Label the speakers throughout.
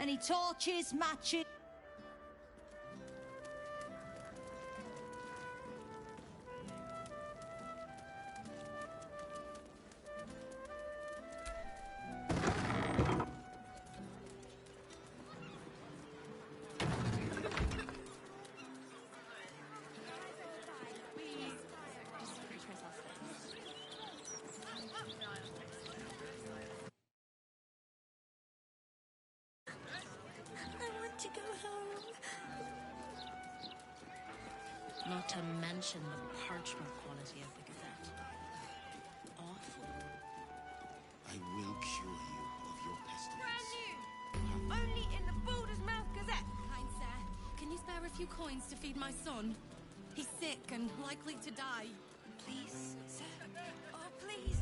Speaker 1: Any torches, matches?
Speaker 2: Not to mention the parchment quality of the Gazette. Awful.
Speaker 3: I will cure you of your pestilence.
Speaker 4: Brand new! Only in the Baldur's Mouth Gazette!
Speaker 5: Kind sir, can you spare a few coins to feed my son? He's sick and likely to die.
Speaker 4: Please, sir. Oh, please.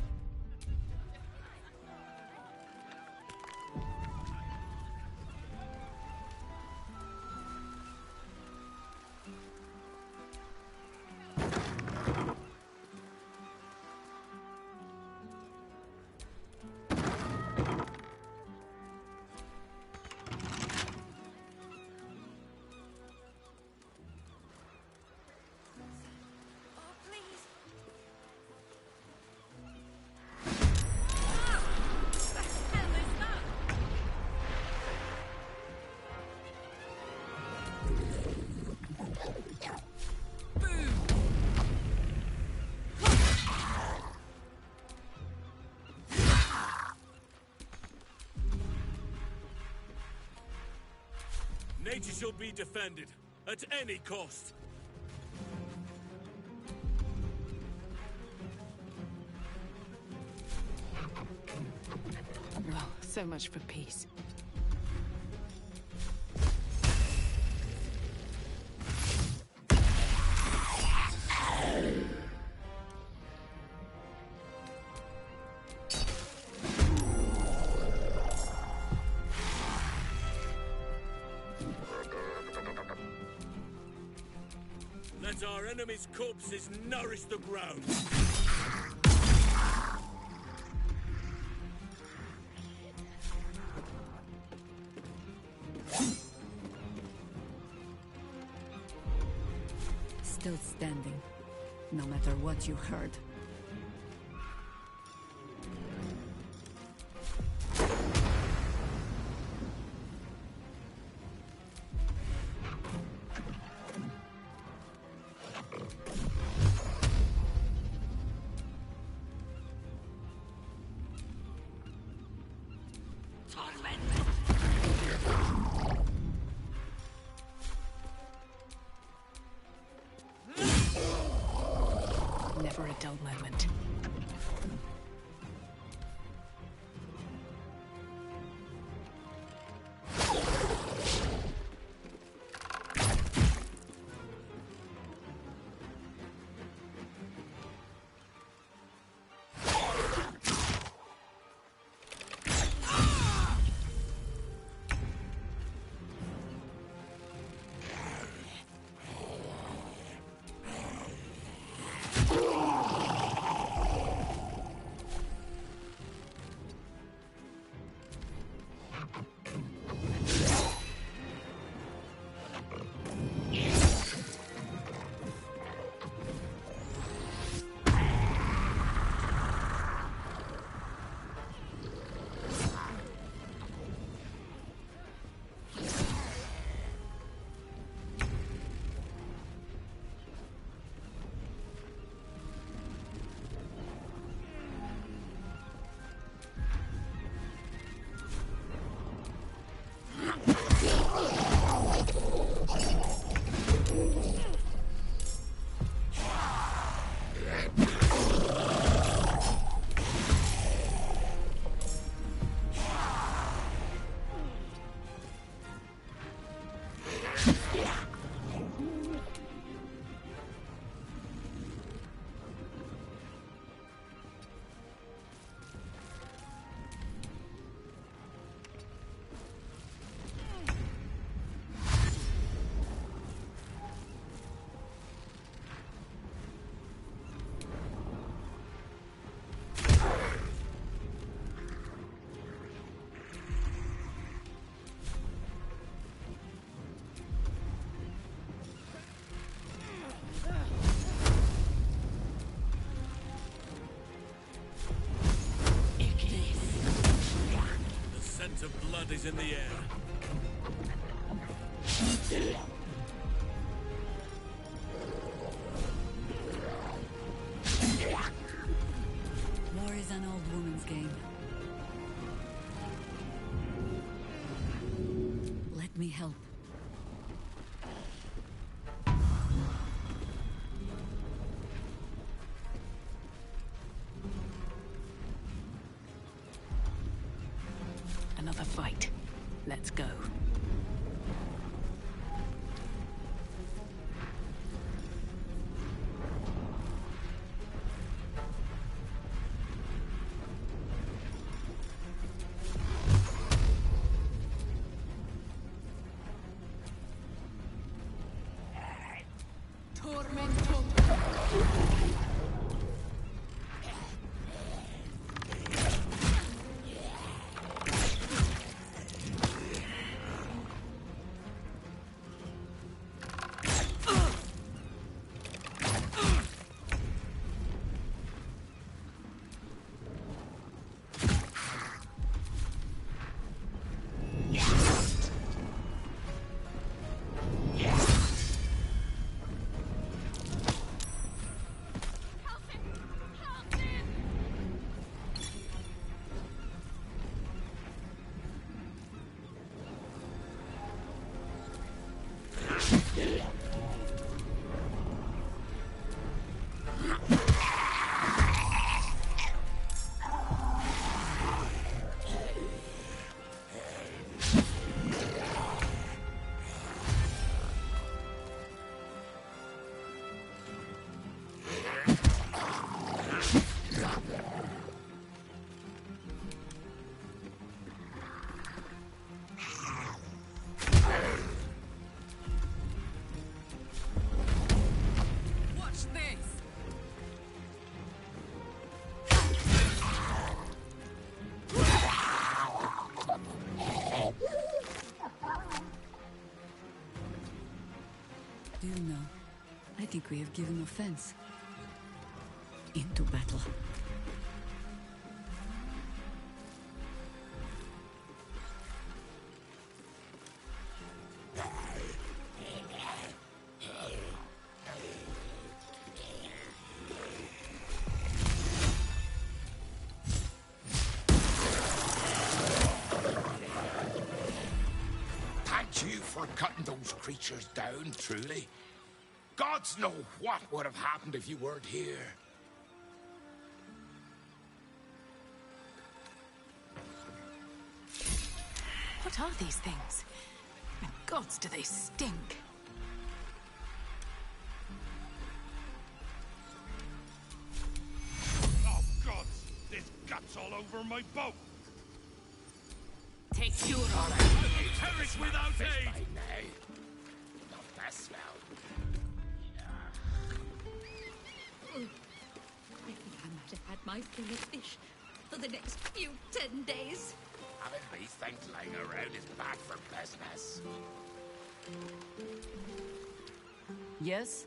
Speaker 6: Nature shall be defended, at any cost.
Speaker 7: Oh, so much for peace.
Speaker 6: Let our enemies' corpses nourish the ground.
Speaker 7: Still standing, no matter what you heard. Never a dull moment.
Speaker 6: is in the air.
Speaker 7: War is an old woman's game. Let me help. Another fight. Let's go. Do you know, I think we have given offense. Into battle.
Speaker 3: Thank you for cutting those creatures down, truly. Gods know what would have happened if you weren't here.
Speaker 5: What are these things? And gods, do they stink?
Speaker 6: Oh, God! There's guts all over my boat!
Speaker 5: Take your honor.
Speaker 6: Perish without aid!
Speaker 3: By now. Not that smell.
Speaker 2: I think I might have had my fill of fish for the next few 10 days.
Speaker 3: Having these things lying around is bad for business.
Speaker 7: Yes?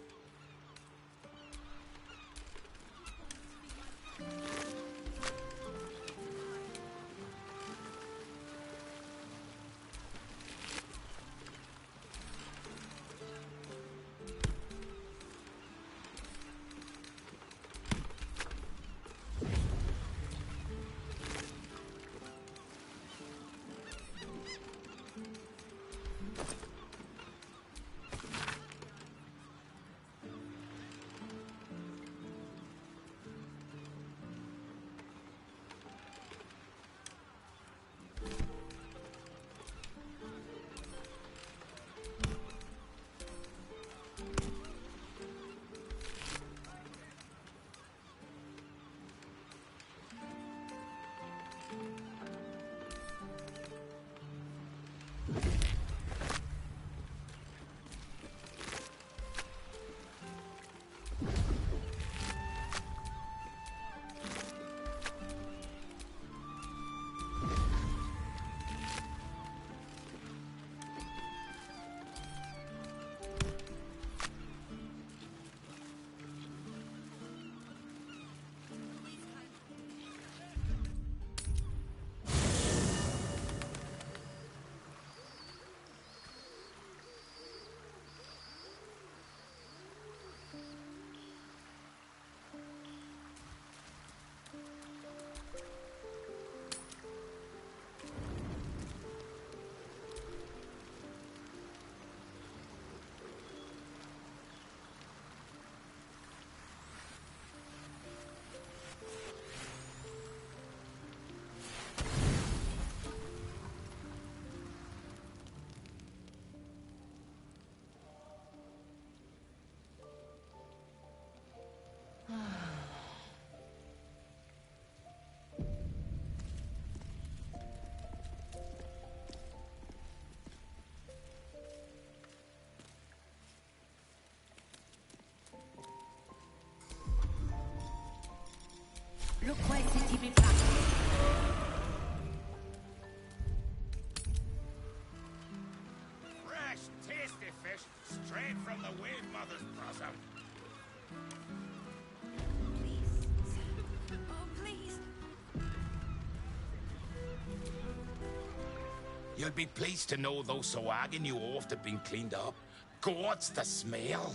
Speaker 3: straight from the Wave Mother's bosom.
Speaker 4: Please, sir. Oh, please.
Speaker 3: You'll be pleased to know those Soagin you oft have been cleaned up. God's the smell.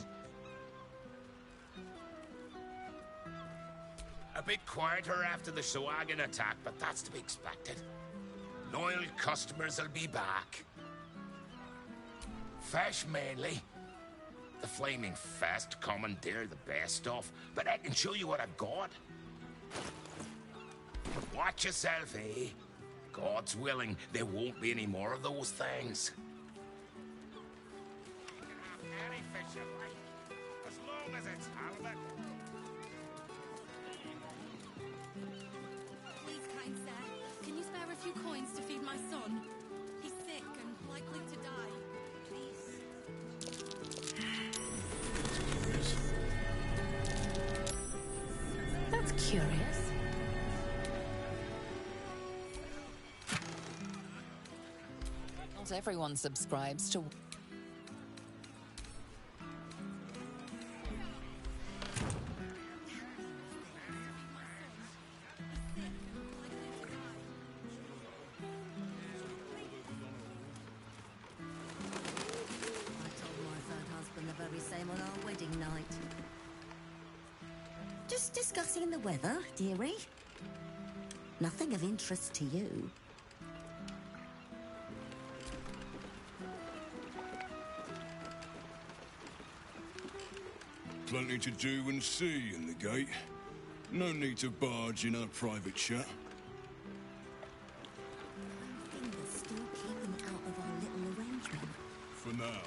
Speaker 3: A bit quieter after the Soagin attack, but that's to be expected. Loyal customers will be back. Fish mainly. The Flaming Fest commandeer the best stuff, but I can show you what I've got. Watch yourself, eh? God's willing, there won't be any more of those things. You can have any fish you like, as long as it's halibut.
Speaker 5: Please, kind sir, can you spare a few coins to feed my son? He's sick and likely to die.
Speaker 2: That's curious. Not everyone subscribes to...
Speaker 1: The very same on our wedding night. Just discussing the weather, dearie. Nothing of interest to you.
Speaker 8: Plenty to do and see in the gate. No need to barge in our private chat.
Speaker 1: Fingers still keeping out of our little arrangement.
Speaker 8: For now.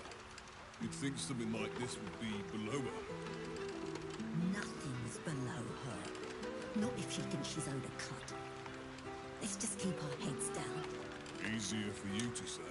Speaker 8: You'd think something like this would be below her.
Speaker 1: Nothing's below her. Not if she thinks she's owed a cut. Let's just keep our heads down.
Speaker 8: Easier for you to say.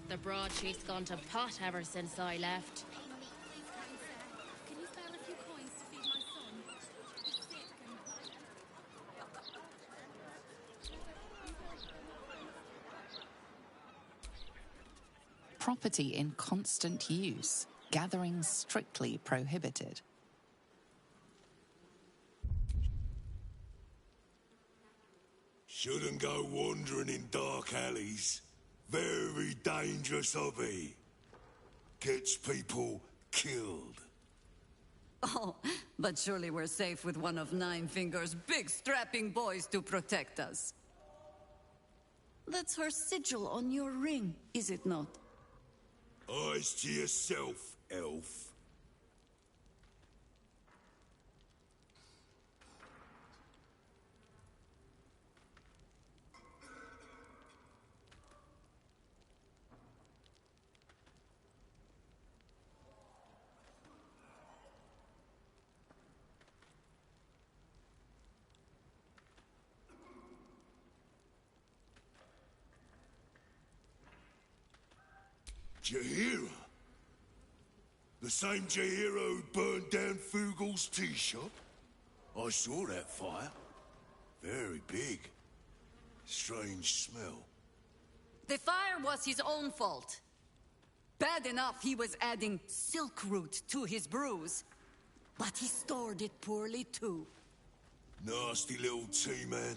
Speaker 9: The broadsheet's gone to pot ever since I left.
Speaker 5: Please, kind sir, can you spare a few coins to feed my son? He's sick and...
Speaker 2: Property in constant use. Gathering strictly prohibited.
Speaker 8: Shouldn't go wandering in dark alleys. Very dangerous hobby. Gets people killed.
Speaker 7: Oh, but surely we're safe with one of Nine Fingers' big strapping boys to protect us. That's her sigil on your ring, is it not?
Speaker 8: Eyes to yourself, elf. Jahira? The same Jahira who burned down Fugal's tea shop? I saw that fire. Very big. Strange smell.
Speaker 7: The fire was his own fault. Bad enough he was adding silk root to his brews. But he stored it poorly too.
Speaker 8: Nasty little tea man.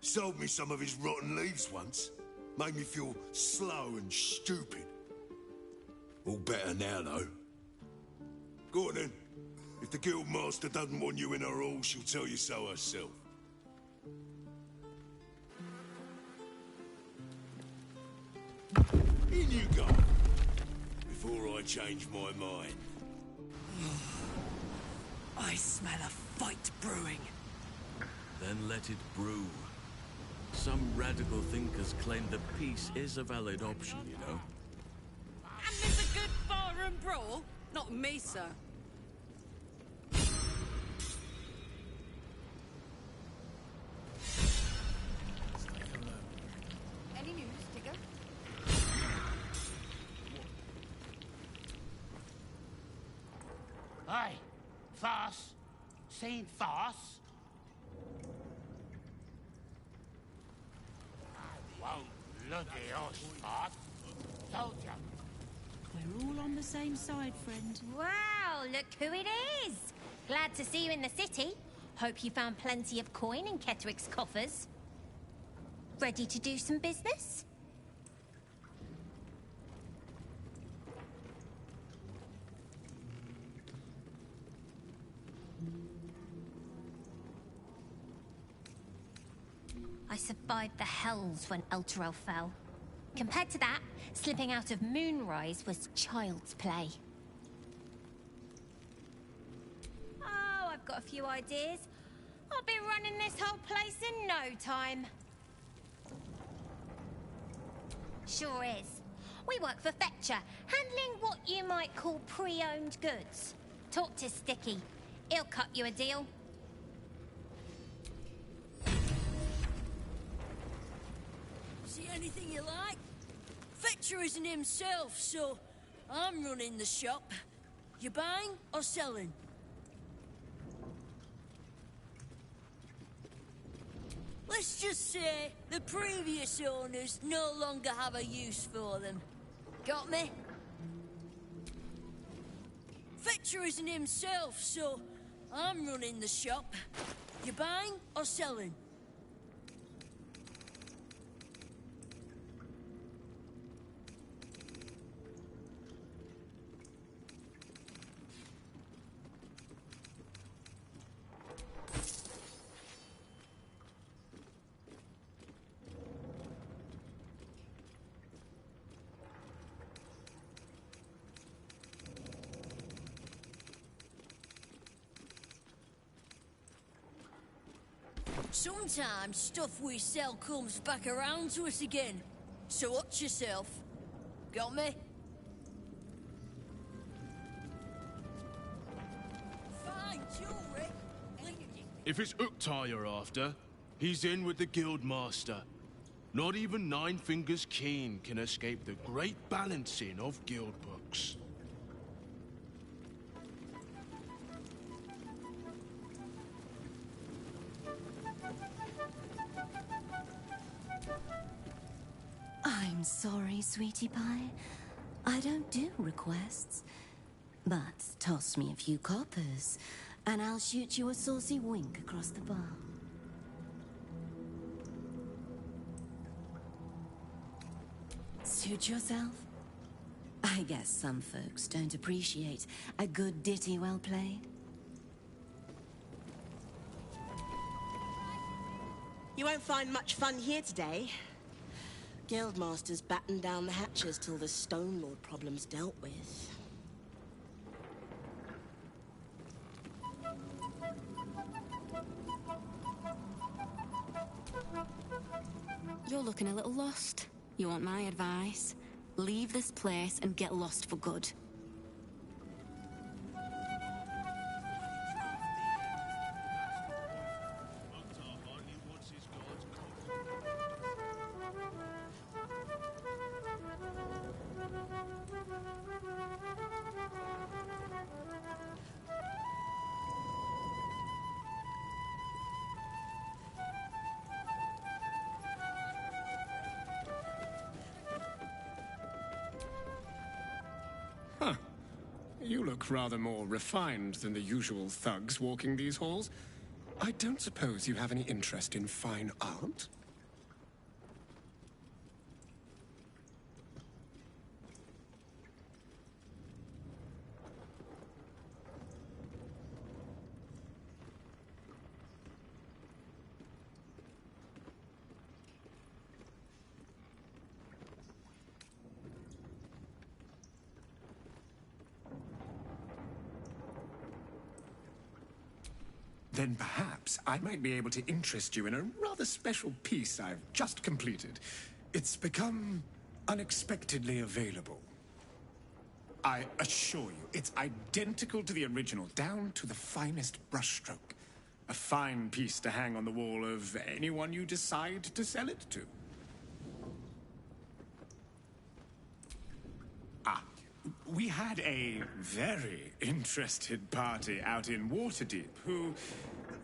Speaker 8: Sold me some of his rotten leaves once. Made me feel slow and stupid. All better now, though. Go on, then. If the Guildmaster doesn't want you in her hall, she'll tell you so herself. In you go. Before I change my mind.
Speaker 7: I smell a fight brewing.
Speaker 6: Then let it brew. Some radical thinkers claim that peace is a valid option, you know.
Speaker 5: And there's a good barroom brawl? Not me, sir.
Speaker 4: Any news, Digger?
Speaker 10: Aye. Farce. Seen farce? Won't look at us, farce. Told ya.
Speaker 11: We're all on the same side, friend.
Speaker 4: Wow, look who it is. Glad to see you in the city. Hope you found plenty of coin in Ketterick's coffers. Ready to do some business? I survived the hells when Elturel fell. Compared to that, slipping out of Moonrise was child's play. Oh, I've got a few ideas. I'll be running this whole place in no time. Sure is. We work for Fetcher, handling what you might call pre-owned goods. Talk to Sticky. He'll cut you a deal.
Speaker 11: See anything you like? Fetcher isn't himself, so I'm running the shop. You buying or selling? Let's just say the previous owners no longer have a use for them. Got me? Fetcher isn't himself, so I'm running the shop. You buying or selling? Sometimes stuff we sell comes back around to us again. So watch yourself. Got me? Fine jewelry.
Speaker 12: If it's Uktar you're after, he's in with the Guildmaster. Not even Nine Fingers Keen can escape the great balancing of guild books.
Speaker 1: I'm sorry, sweetie pie. I don't do requests. But toss me a few coppers, and I'll shoot you a saucy wink across the bar. Suit yourself? I guess some folks don't appreciate a good ditty well played.
Speaker 13: You won't find much fun here today. Guildmaster's battened down the hatches till the Stone Lord problem's dealt with.
Speaker 5: You're looking a little lost. You want my advice? Leave this place and get lost for good.
Speaker 14: Huh. You look rather more refined than the usual thugs walking these halls. I don't suppose you have any interest in fine art? Then perhaps I might be able to interest you in a rather special piece I've just completed. It's become unexpectedly available. I assure you, it's identical to the original, down to the finest brushstroke. A fine piece to hang on the wall of anyone you decide to sell it to. Ah, we had a very interested party out in Waterdeep who,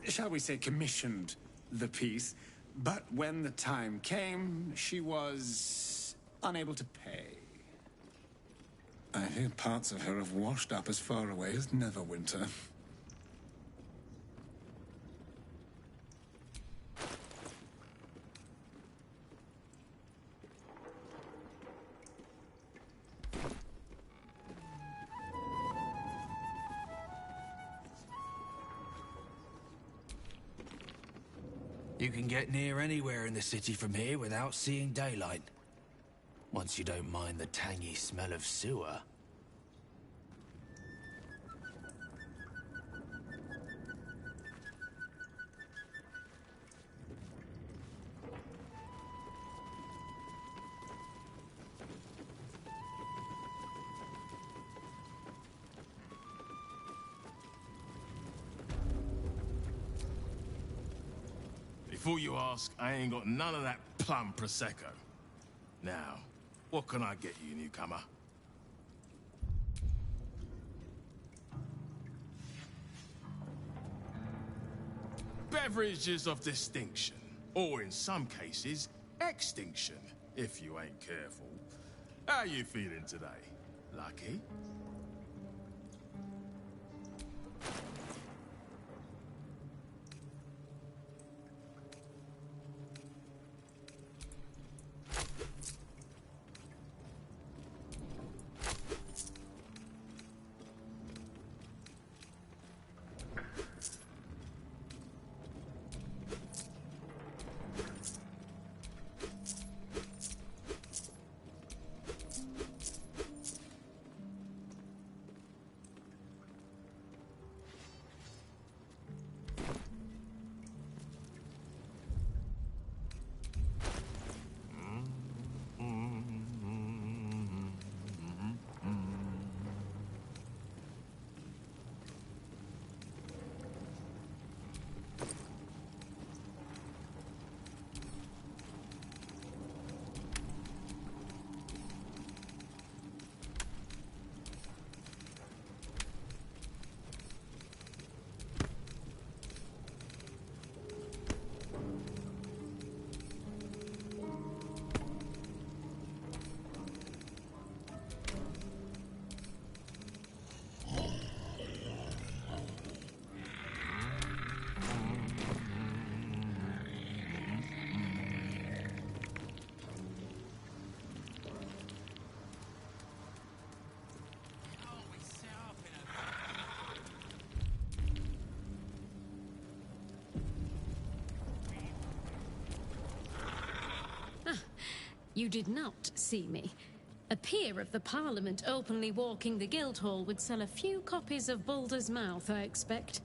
Speaker 14: shall we say, commissioned the piece. But when the time came, she was unable to pay. I hear parts of her have washed up as far away as Neverwinter.
Speaker 15: You can get near anywhere in the city from here without seeing daylight. Once you don't mind the tangy smell of sewer.
Speaker 12: Before you ask, I ain't got none of that plum Prosecco. Now, what can I get you, newcomer? Beverages of distinction, or in some cases, extinction, if you ain't careful. How you feeling today? Lucky?
Speaker 16: You did not see me. A peer of the Parliament openly walking the Guildhall would sell a few copies of Baldur's Mouth, I expect.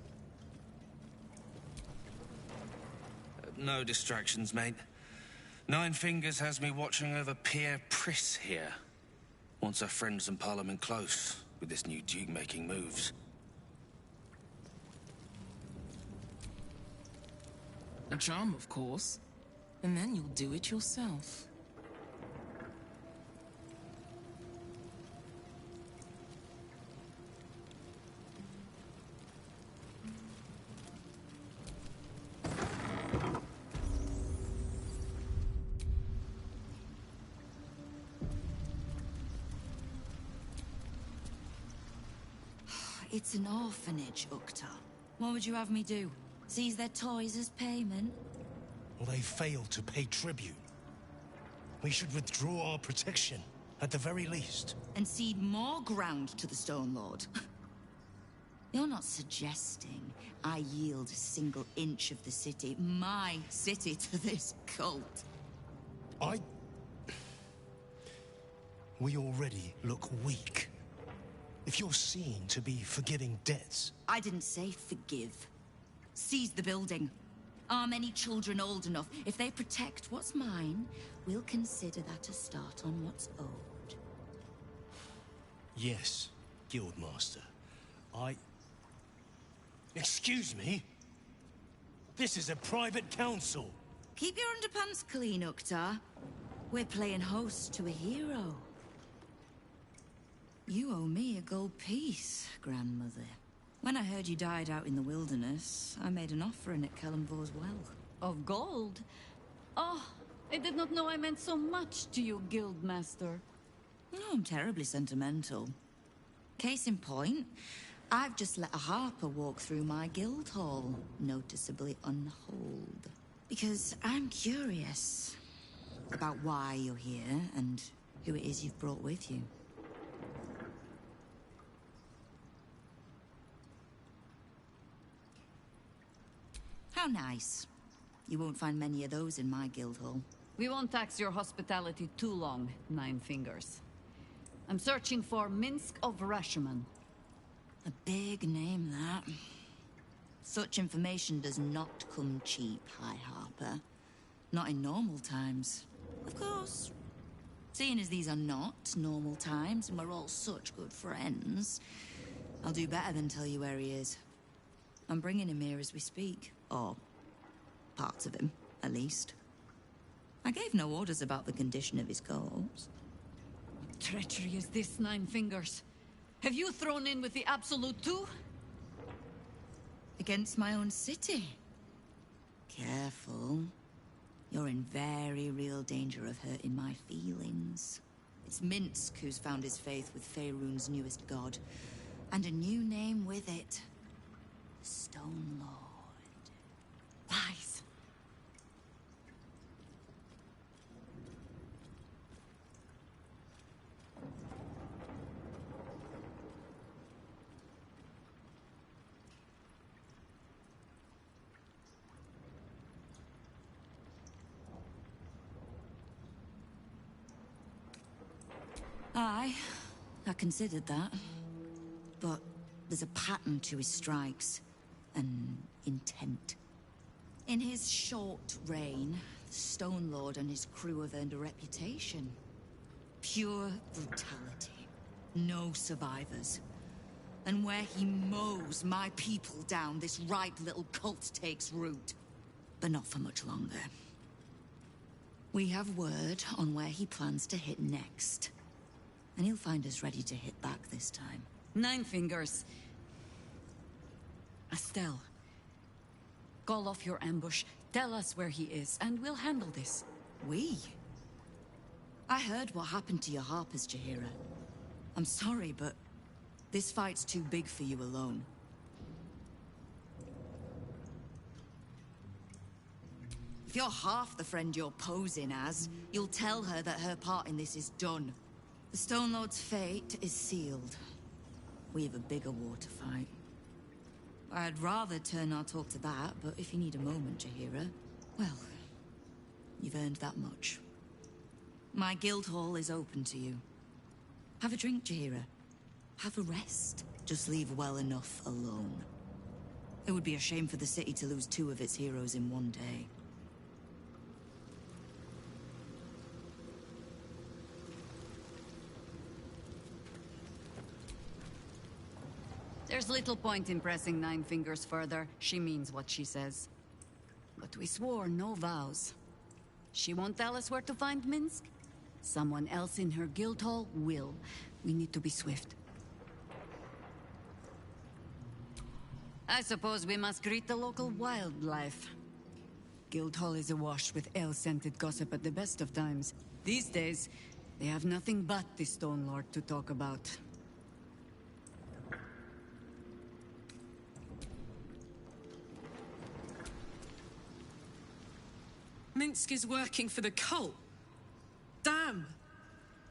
Speaker 15: No distractions, mate. Nine Fingers has me watching over Pierre Priss here. Wants her friends in Parliament close, with this new Duke making moves.
Speaker 17: A charm, of course. And then you'll do it yourself.
Speaker 18: It's an orphanage, Ukta. What would you have me do? Seize their toys as payment?
Speaker 19: Well, they failed to pay tribute. We should withdraw our protection, at the very least.
Speaker 18: And cede more ground to the Stone Lord? You're not suggesting I yield a single inch of the city, my city, to this cult?
Speaker 19: We already look weak. If you're seen to be forgiving debts...
Speaker 18: I didn't say forgive. Seize the building. Arm any children old enough. If they protect what's mine, we'll consider that a start on what's owed.
Speaker 19: Yes, Guildmaster. Excuse me? This is a private council.
Speaker 18: Keep your underpants clean, Ukta. We're playing host to a hero. You owe me a a gold piece, grandmother. When I heard you died out in the wilderness, I made an offering at Kellenvor's well.
Speaker 7: Of gold? Oh, I did not know I meant so much to you, Guildmaster.
Speaker 18: No, I'm terribly sentimental. Case in point, I've just let a harper walk through my guild hall, noticeably unholed. Because I'm curious about why you're here and who it is you've brought with you. How nice. You won't find many of those in my guild hall.
Speaker 7: We won't tax your hospitality too long, Nine Fingers. I'm searching for Minsk of Rashomon.
Speaker 18: A big name, that. Such information does not come cheap, High Harper. Not in normal times. Of course. Seeing as these are not normal times and we're all such good friends, I'll do better than tell you where he is. I'm bringing him here as we speak. Or parts of him, at least. I gave no orders about the condition of his corpse.
Speaker 7: What treachery is this, Nine Fingers? Have you thrown in with the Absolute too?
Speaker 18: Against my own city. Careful. You're in very real danger of hurting my feelings. It's Minsk who's found his faith with Faerun's newest god. And a new name with it. The Stone Lord.
Speaker 7: Lies.
Speaker 18: Aye, I considered that. But there's a pattern to his strikes. An intent. In his short reign, the Stone Lord and his crew have earned a reputation. Pure brutality. No survivors. And where he mows my people down, this ripe little cult takes root. But not for much longer. We have word on where he plans to hit next. And he'll find us ready to hit back this time.
Speaker 7: Nine Fingers. Estelle. Call off your ambush, tell us where he is, and we'll handle this.
Speaker 18: We? I heard what happened to your harpers, Jaheira. I'm sorry, but this fight's too big for you alone. If you're half the friend you're posing as, you'll tell her that her part in this is done. The Stone Lord's fate is sealed. We have a bigger war to fight. I'd rather turn our talk to that, but if you need a moment, Jaheira, well, you've earned that much. My guild hall is open to you. Have a drink, Jaheira. Have a rest. Just leave well enough alone. It would be a shame for the city to lose 2 of its heroes in one day.
Speaker 7: There's little point in pressing Nine Fingers further. She means what she says. But we swore no vows. She won't tell us where to find Minsk? Someone else in her guild hall will. We need to be swift. I suppose we must greet the local wildlife. Guildhall is awash with ale-scented gossip at the best of times. These days, they have nothing but the Stone Lord to talk about.
Speaker 20: Minsk is working for the cult. Damn!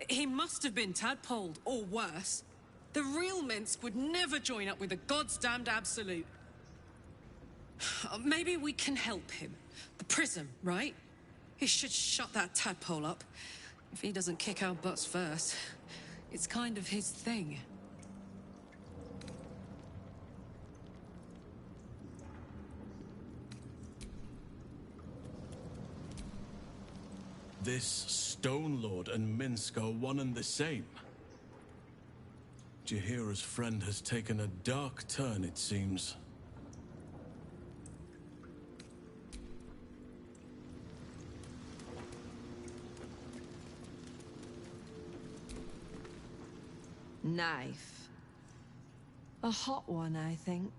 Speaker 20: He must have been tadpoled, or worse. The real Minsk would never join up with the God's damned Absolute. Maybe we can help him. The Prism, right? He should shut that tadpole up. If he doesn't kick our butts first. It's kind of his thing.
Speaker 6: This Stone Lord and Minsk are one and the same. Jaheira's friend has taken a dark turn, it seems.
Speaker 21: Knife. A hot one, I think.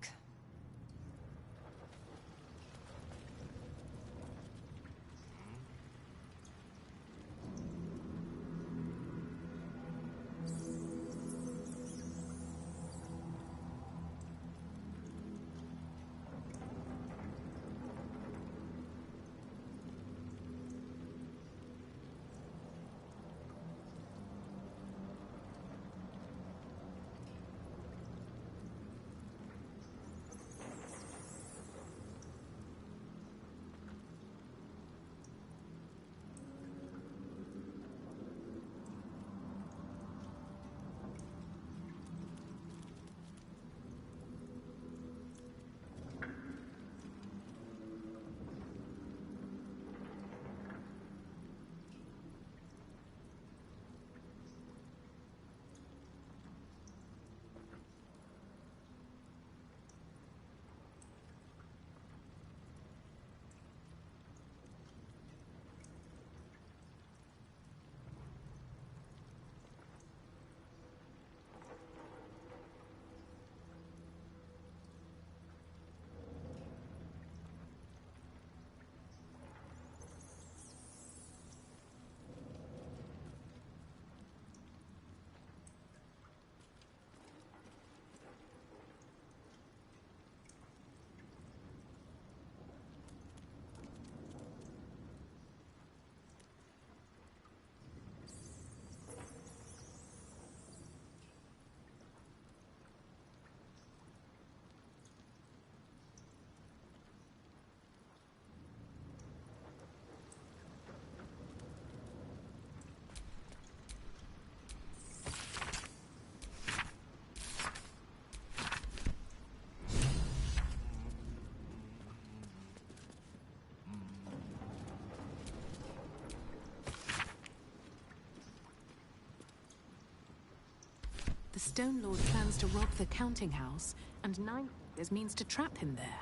Speaker 22: The Stone Lord plans to rob the counting house, and Nine Fingers means to trap him there.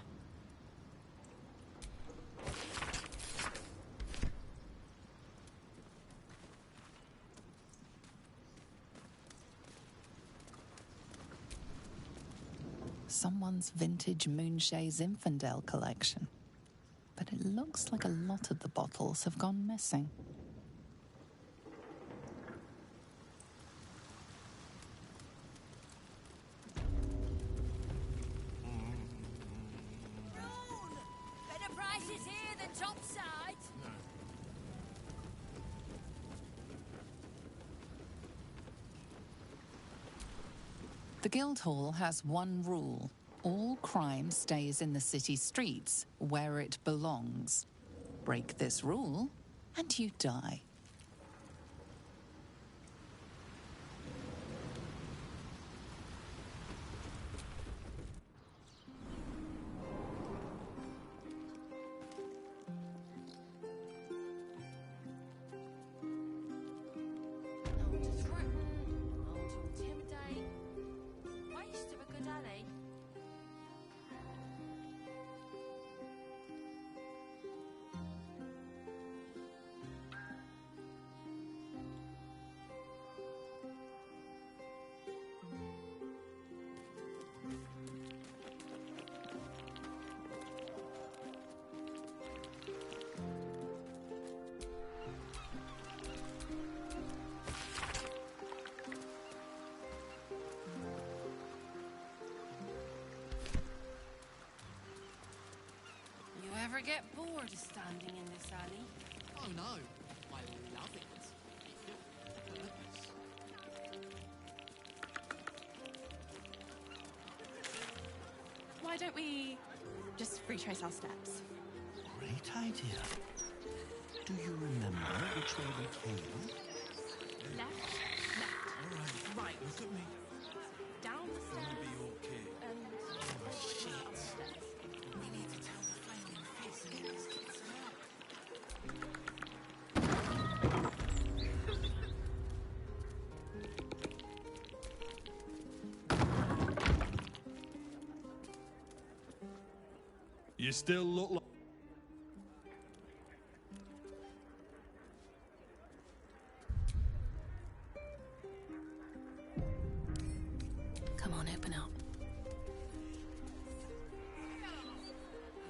Speaker 23: Someone's vintage Moonshae Zinfandel collection. But it looks like a lot of the bottles have gone missing.
Speaker 11: Better prices here than topside.
Speaker 23: The Guildhall has one rule. All crime stays in the city streets, where it belongs. Break this rule, and you die.
Speaker 2: Known to threaten, known to intimidate. Waste of a good alley.
Speaker 9: You ever get bored of standing in this alley?
Speaker 24: Oh no, I love it.
Speaker 25: Why don't we just retrace our steps?
Speaker 26: Great idea. Do you remember which way we came?
Speaker 25: Left, left. Right.
Speaker 6: Look at me.
Speaker 25: Down the stairs.
Speaker 6: Be okay.
Speaker 25: And
Speaker 6: Oh, shit.
Speaker 25: upstairs.
Speaker 24: We need to tell the Flaming Fist, get these kids out.
Speaker 12: You still look like...
Speaker 22: Come on, open up.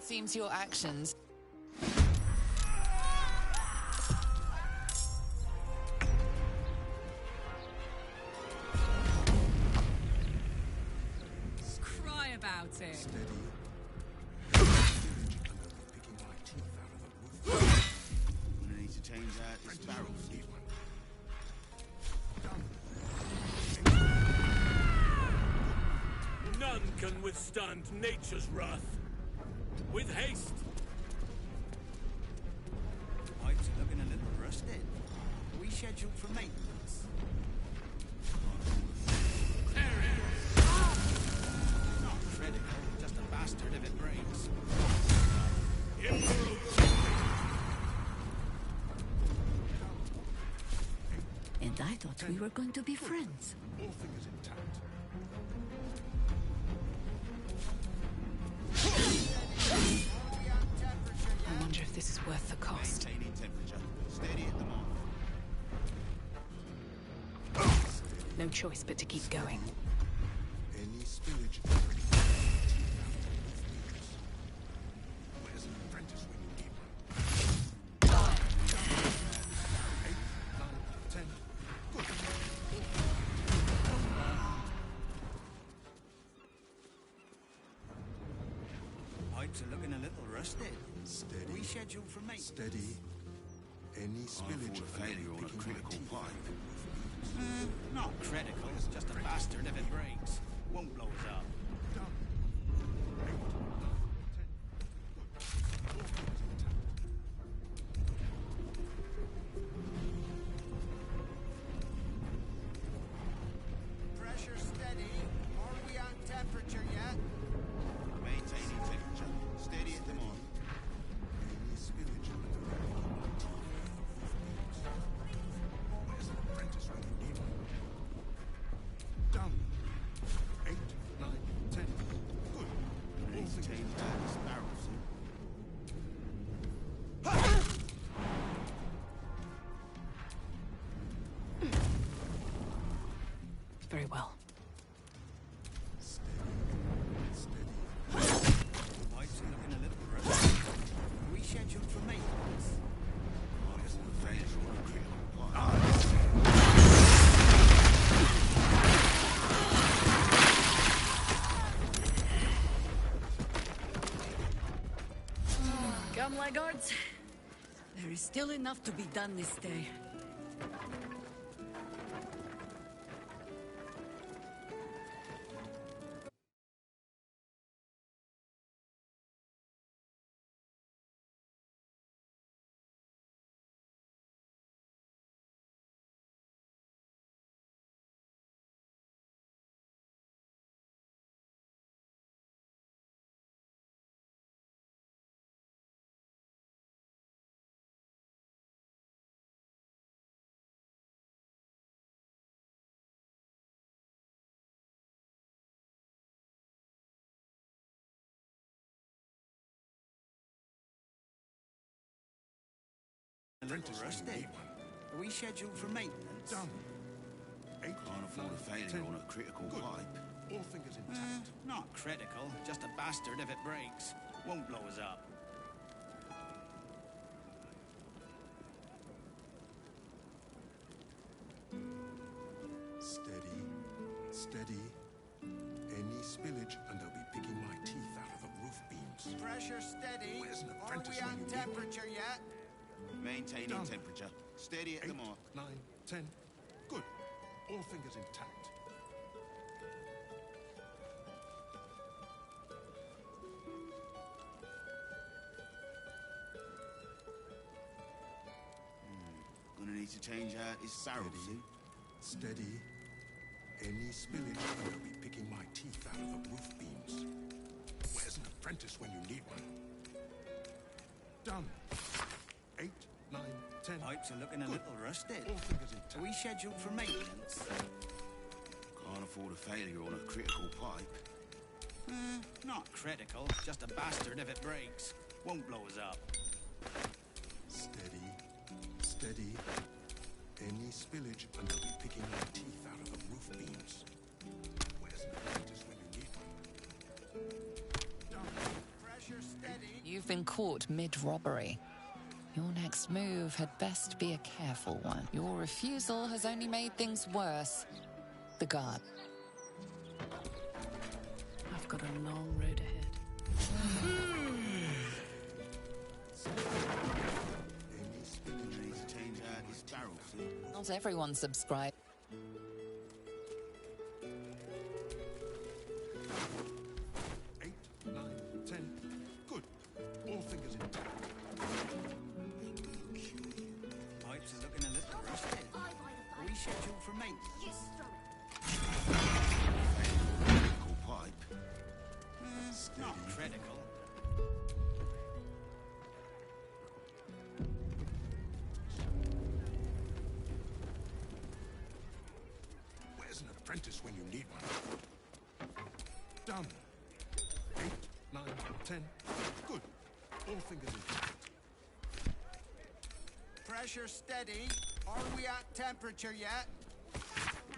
Speaker 23: Seems your actions...
Speaker 20: Cry about it.
Speaker 14: Steady.
Speaker 26: I need to change out this barrel.
Speaker 6: None can withstand nature's wrath. With haste.
Speaker 26: Pipes are looking a little rusted. Are we scheduled for maintenance? Not critical, just a bastard if it breaks.
Speaker 18: And I thought we were going to be friends.
Speaker 14: All fingers intact.
Speaker 22: I wonder if this is worth the cost.
Speaker 26: Maintaining temperature. Steady at the mark.
Speaker 22: No choice but to keep going.
Speaker 14: Any spillage. Where's an apprentice when you need one? 8, 9, 10. Good.
Speaker 26: Pipes are looking a little rusted.
Speaker 14: Steady.
Speaker 26: Are we scheduled for maintenance?
Speaker 14: Steady. Any spillage
Speaker 26: of failure on a critical pipe. Not critical, just a bastard if it breaks. Won't blow us up.
Speaker 1: Pressure steady. Are we on temperature yet?
Speaker 26: Maintaining temperature. Steady at the mark.
Speaker 14: Any spillage. Where's an apprentice when you need one? Done. 8, 9, 10. Good.
Speaker 26: Need to change out this barrel soon.
Speaker 22: Very well.
Speaker 26: Pipes are looking a little rusty. Are we scheduled for maintenance? Where's the failure on a critical pipe?
Speaker 7: Come, laggards. There is still enough to be done this day.
Speaker 26: A little rusty. Are we scheduled for maintenance?
Speaker 14: Done. 8,
Speaker 26: Can't afford a failure on a critical pipe.
Speaker 14: All fingers intact.
Speaker 26: Not critical, just a bastard if it breaks. Won't blow us up.
Speaker 14: Steady. Steady. Any spillage and I'll be picking my teeth out of the roof beams.
Speaker 1: Pressure steady.
Speaker 14: Where's an
Speaker 1: Are
Speaker 14: apprentice
Speaker 1: we
Speaker 14: when
Speaker 1: on
Speaker 14: you need one?
Speaker 1: temperature yet?
Speaker 26: Maintaining
Speaker 14: Done.
Speaker 26: temperature. Steady at the
Speaker 14: 8,
Speaker 26: mark.
Speaker 14: 9, 10. Good. All fingers intact.
Speaker 26: Gonna need to change out this barrel soon.
Speaker 14: Steady. Any spillage and I'll be picking my teeth out of the roof beams. Where's an apprentice when you need one? Done. 8, 9, 10.
Speaker 26: Pipes are looking a little rusted.
Speaker 14: All fingers intact.
Speaker 26: Are we scheduled for maintenance? Can't afford a failure on a critical pipe. Not critical, just a bastard if it breaks. Won't blow us up.
Speaker 14: Steady. Steady. Any spillage and I'll be picking my teeth out of the roof beams. Where's an apprentice when you need one? Done.
Speaker 1: Pressure steady.
Speaker 23: been caught mid-robbery. Your next move had best be a careful one. Your refusal has only made things worse. The guard.
Speaker 22: I've got a long road ahead.
Speaker 23: Not everyone subscribed.
Speaker 14: 8, 9, 10. Good. All fingers in.
Speaker 26: Pipes are looking a little rusty. Rescheduled for maintenance. Critical pipe. Not critical.
Speaker 14: Where's an apprentice when you need one? Done. 8, 9, 10. Good. All fingers in.
Speaker 1: Pressure steady. Are we at temperature yet?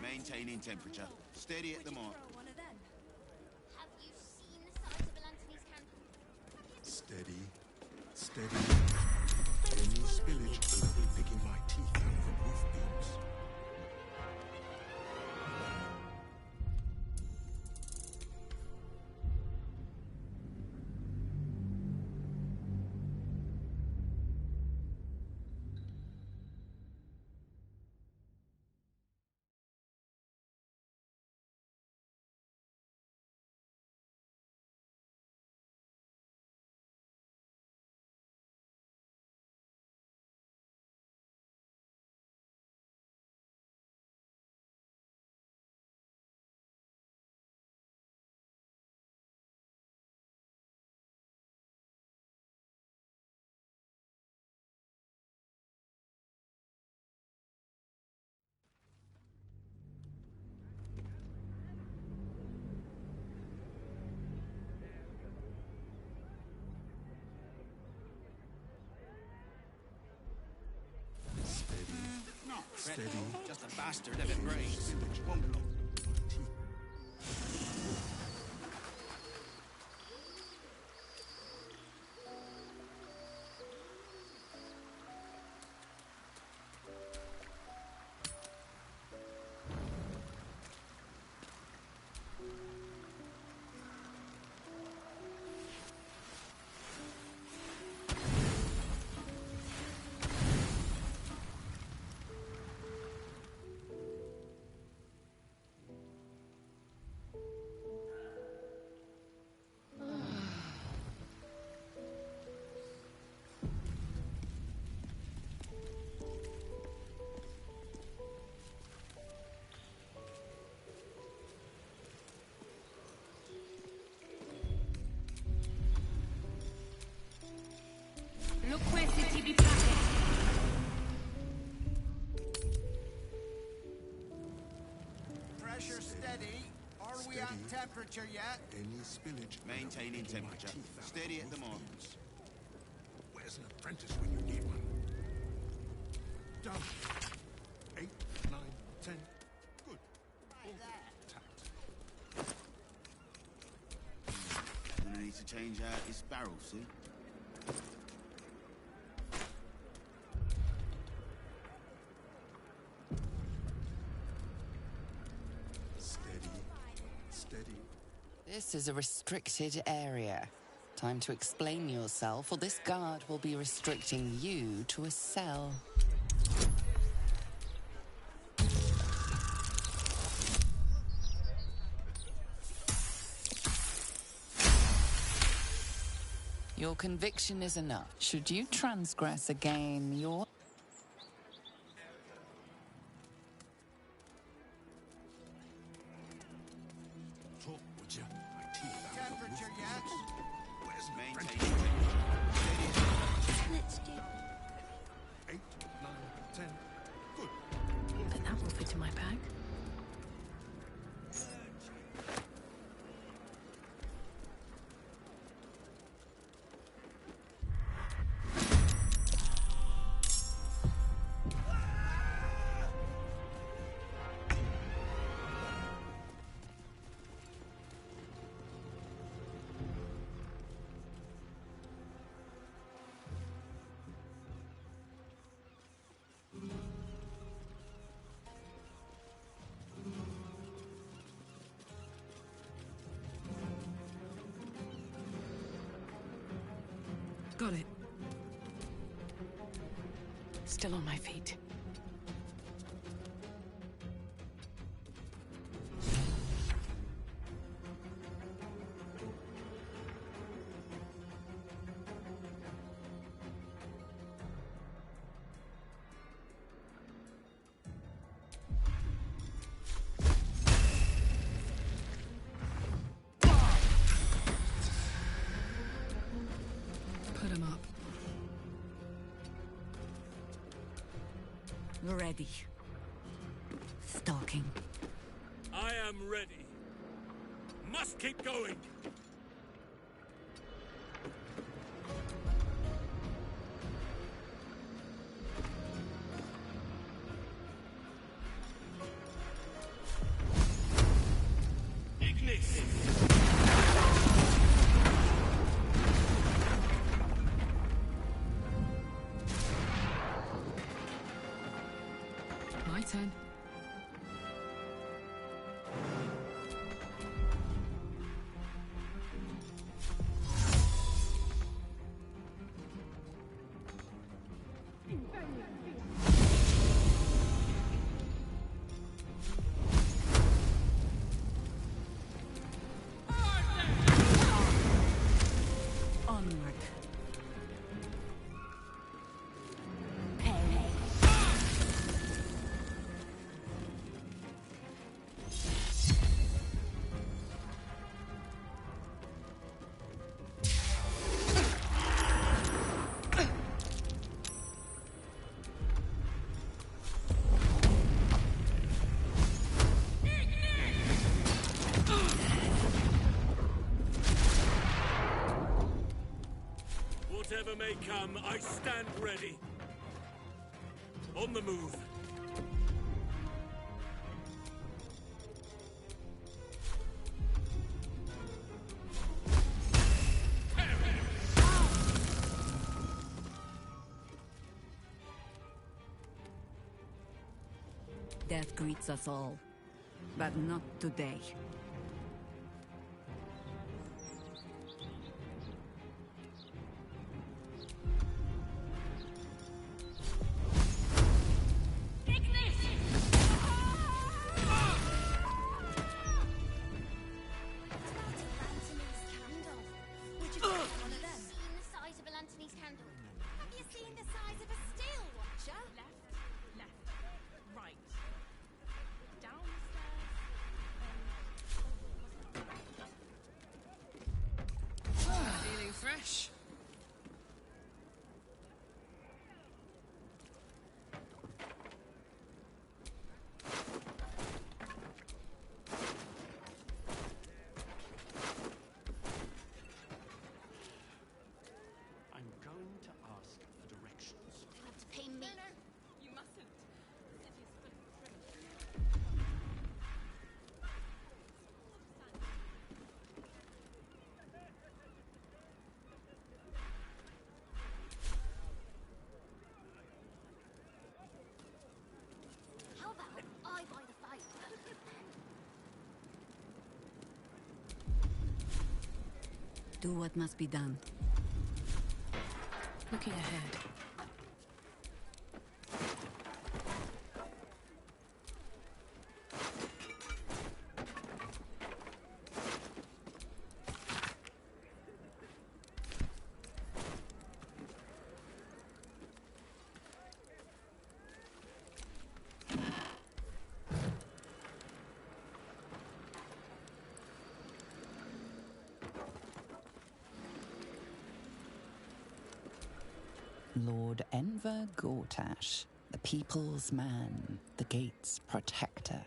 Speaker 26: Maintaining temperature. Steady at the mark.
Speaker 3: Have you seen the size of Anthony's candle?
Speaker 14: Steady. Steady. Any spillage will be picking my teeth out of the roof beams.
Speaker 26: Not
Speaker 14: Steady.
Speaker 26: critical. Just a bastard if it breaks. Won't belong.
Speaker 3: Look where city be planted.
Speaker 1: Pressure steady. Are we at
Speaker 14: Steady.
Speaker 1: temperature yet?
Speaker 14: Any spillage.
Speaker 26: Maintaining
Speaker 14: picking my
Speaker 26: temperature.
Speaker 14: teeth out of
Speaker 26: Steady
Speaker 14: the
Speaker 26: at the
Speaker 14: roof
Speaker 26: mark.
Speaker 14: beams. Where's an apprentice when you need one? Done. 8, 9, 10. Good. All tapped.
Speaker 26: Gonna need to change out this barrel, see?
Speaker 14: Steady. Steady.
Speaker 23: This is a restricted area. Time to explain yourself, or this guard will be restricting you to a cell. Your conviction is enough. Should you transgress again, your...
Speaker 14: Talk, would you? My teeth out of the roof
Speaker 1: Temperature yet?
Speaker 14: beams. Where's an
Speaker 26: Maintaining
Speaker 14: apprentice?
Speaker 26: temperature.
Speaker 3: Let's do.
Speaker 14: 8, 9, 10. Good.
Speaker 22: Then that will fit in my bag.
Speaker 20: Got it. Still on my feet. Put him up.
Speaker 18: Ready. Stalking.
Speaker 6: I am ready. Must keep going. Ignis!
Speaker 20: My turn.
Speaker 18: Onward.
Speaker 6: Whatever may come, I stand ready. On the move.
Speaker 18: Death greets us all, but not today.
Speaker 3: Seen the size of Anthony's candle? Have you seen the size of a steel watcher?
Speaker 25: Left, right. Down the stairs.
Speaker 20: Feeling fresh.
Speaker 19: I'm going to ask for directions.
Speaker 3: You have to pay me.
Speaker 25: No, you mustn't. The city is full of criminals.
Speaker 3: How about I buy the fire?
Speaker 18: Do what must be done.
Speaker 20: Looking ahead.
Speaker 23: Lord Enver Gortash, the people's man, the gate's protector.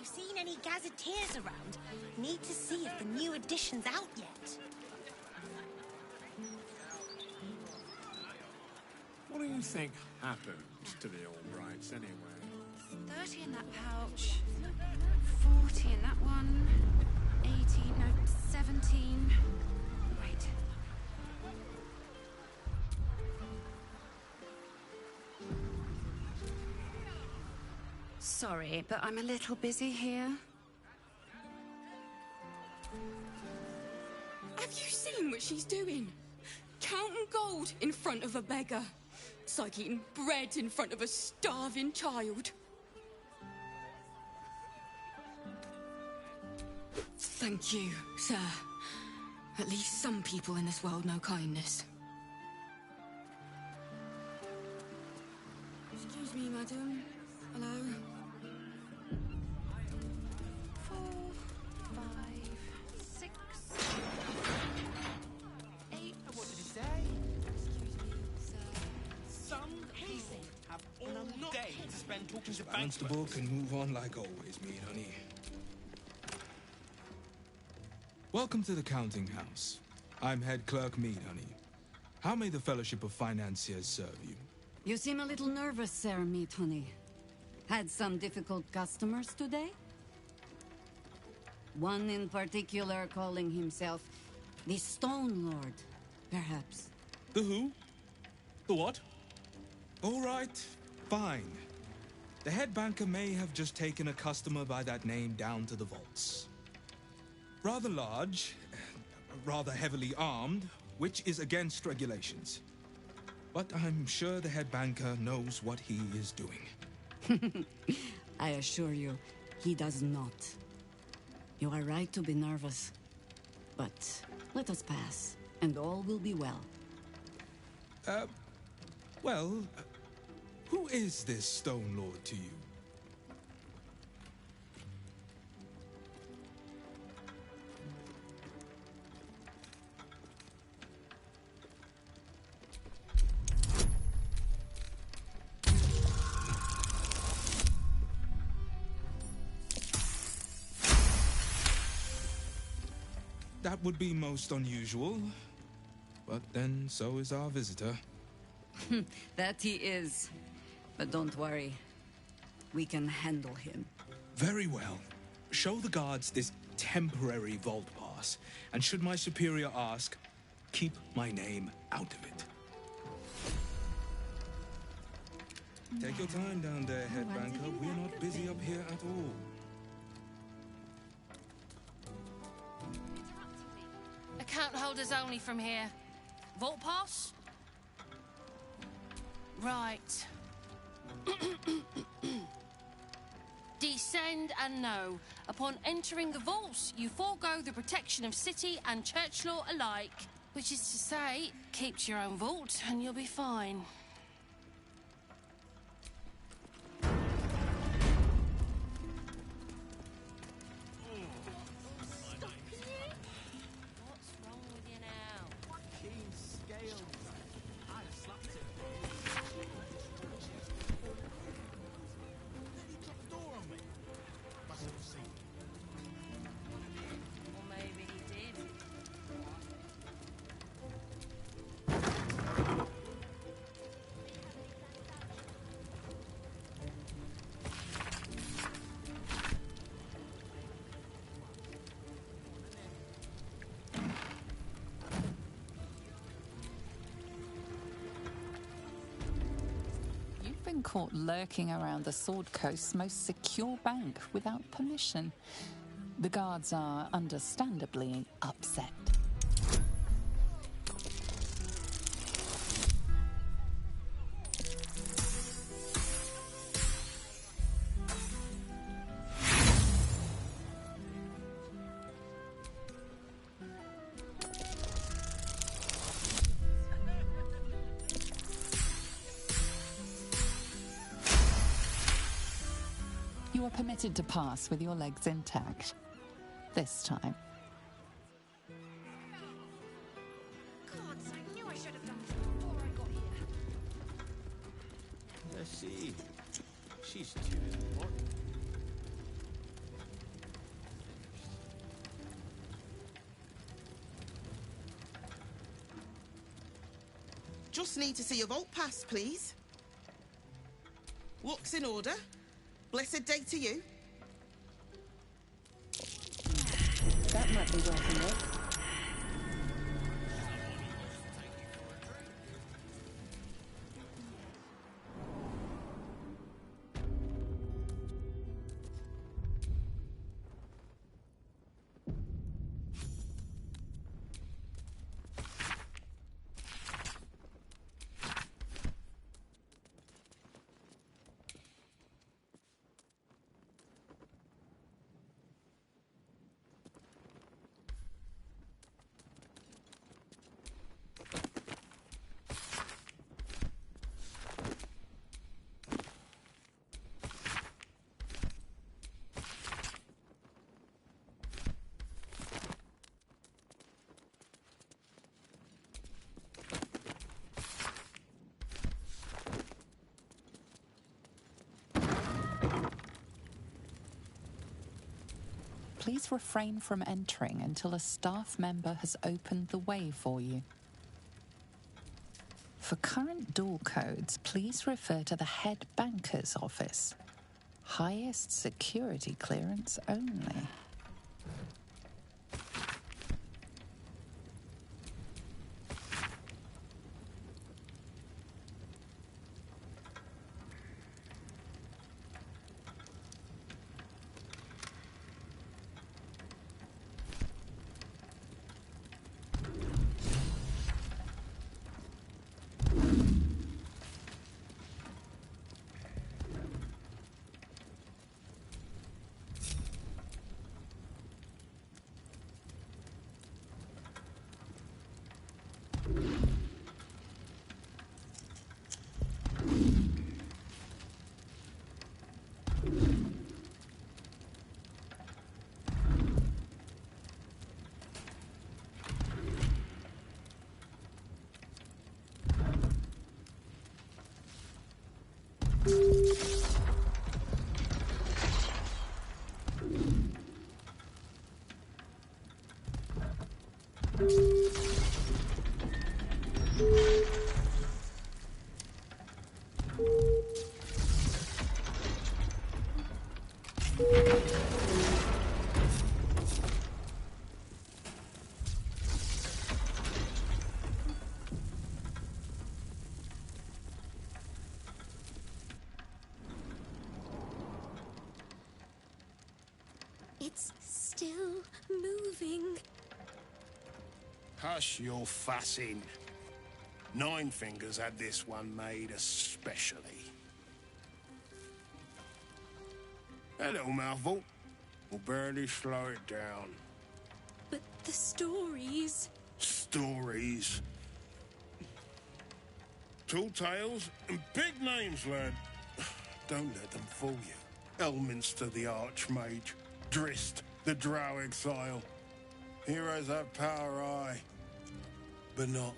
Speaker 4: you seen any gazetteers around? Need to see if the new edition's out yet.
Speaker 14: What do you think happened to the Albrights anyway?
Speaker 25: 30 in that pouch, 40 in that one, 18, no, 17. Wait. Sorry, but I'm a little busy here.
Speaker 5: Have you seen what she's doing? Counting gold in front of a beggar. It's like eating bread in front of a starving child. Thank you, sir. At least some people in this world know kindness. Excuse me, madam. Hello?
Speaker 25: 4, 5, 6, 8.
Speaker 26: What did he say?
Speaker 5: Excuse me, sir.
Speaker 26: Some people have all day to spend talking to
Speaker 8: Balance the
Speaker 26: bankrupt.
Speaker 8: book and move on like always, meat honey. Welcome to the counting house. I'm head clerk Mead Honey. How may the Fellowship of Financiers serve you?
Speaker 7: You seem a little nervous, Sir Meat Honey. Had some difficult customers today? One in particular calling himself the Stone Lord, perhaps.
Speaker 8: The who? The what? All right, fine. The head banker may have just taken a customer by that name down to the vaults. Rather large, rather heavily armed, which is against regulations. But I'm sure the head banker knows what he is doing.
Speaker 7: I assure you, he does not. You are right to be nervous. But let us pass, and all will be well.
Speaker 8: Who is this Stone Lord to you? That would be most unusual. But then, so is our visitor.
Speaker 7: That he is. But don't worry. We can handle him.
Speaker 8: Very well. Show the guards this temporary vault pass, and should my superior ask, keep my name out of it. Take your time down there, head banker. We're not busy up here at all.
Speaker 9: Account holders only from here. Vault pass? Right. Descend and know. Upon entering the vaults, you forego the protection of city and church law alike. Which is to say, keep to your own vault and you'll be fine.
Speaker 23: Been caught lurking around the Sword Coast's most secure bank without permission. The guards are understandably upset. You are permitted to pass with your legs intact. This time.
Speaker 11: Gods, I knew I should have done this before I got here.
Speaker 26: Let's see. She's too important.
Speaker 10: Just need to see your vault pass, please. Looks in order. Blessed day to you.
Speaker 13: That might be worth a look.
Speaker 23: Please refrain from entering until a staff member has opened the way for you. For current door codes, please refer to the head banker's office. Highest security clearance only.
Speaker 4: It's still moving.
Speaker 14: Hush your fussing. Nine Fingers had this one made especially. That little mouthful will barely slow it down.
Speaker 4: But the stories...
Speaker 14: Stories. Tall tales and big names, lad. Don't let them fool you. Elminster the Archmage. Drist the Drow Exile. Heroes have power, aye, but not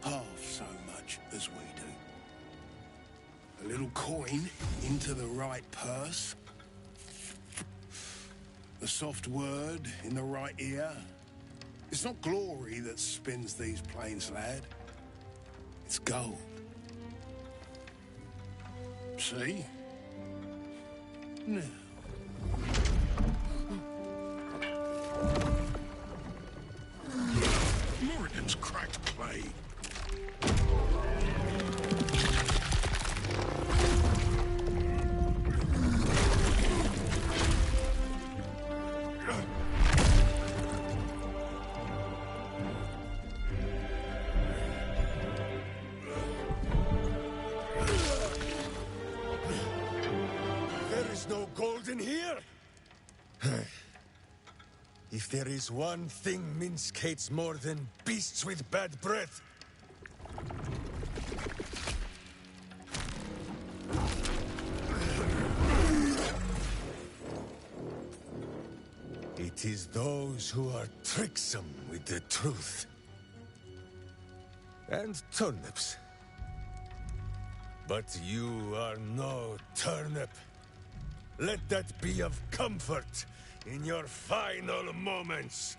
Speaker 14: half so much as we do. A little coin into the right purse. A soft word in the right ear. It's not glory that spins these plains, lad. It's gold. See? Now. Morrigan's cracked clay.
Speaker 15: There is no gold in here. If there is one thing Minsk hates more than beasts with bad breath, it is those who are tricksome with the truth. And turnips. But you are no turnip. Let that be of comfort in your final moments.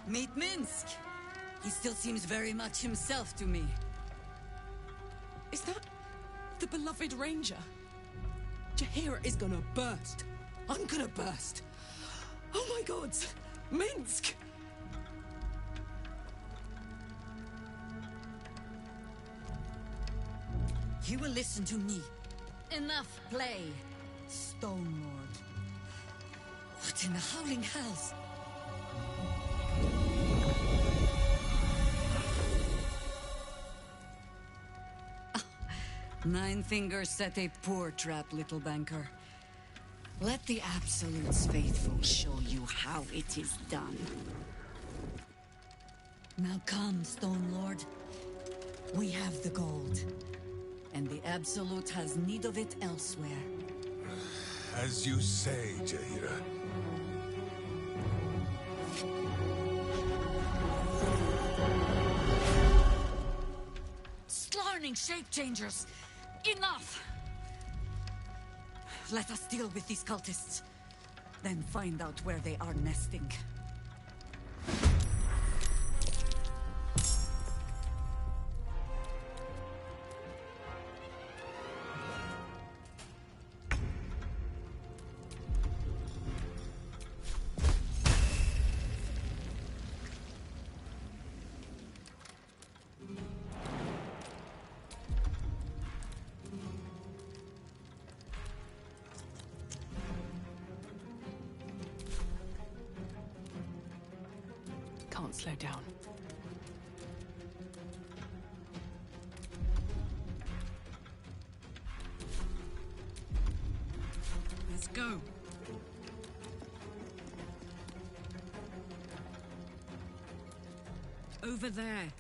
Speaker 7: Meet Minsk. He still seems very much himself to me.
Speaker 20: Is that the beloved ranger? Jahira is gonna burst. I'm gonna burst. Oh my gods! Minsk!
Speaker 7: You will listen to me. Enough play, Stone Lord. What in the howling hells? Nine Fingers set a poor trap, little banker. Let the Absolute's faithful show you how it is done. Now come, Stone Lord. We have the gold, and the Absolute has need of it elsewhere.
Speaker 15: As you say, Jahira.
Speaker 7: Slarning shape-changers! Enough! Let us deal with these cultists, then find out where they are nesting.
Speaker 22: Can't slow down.
Speaker 20: Let's go. Over there.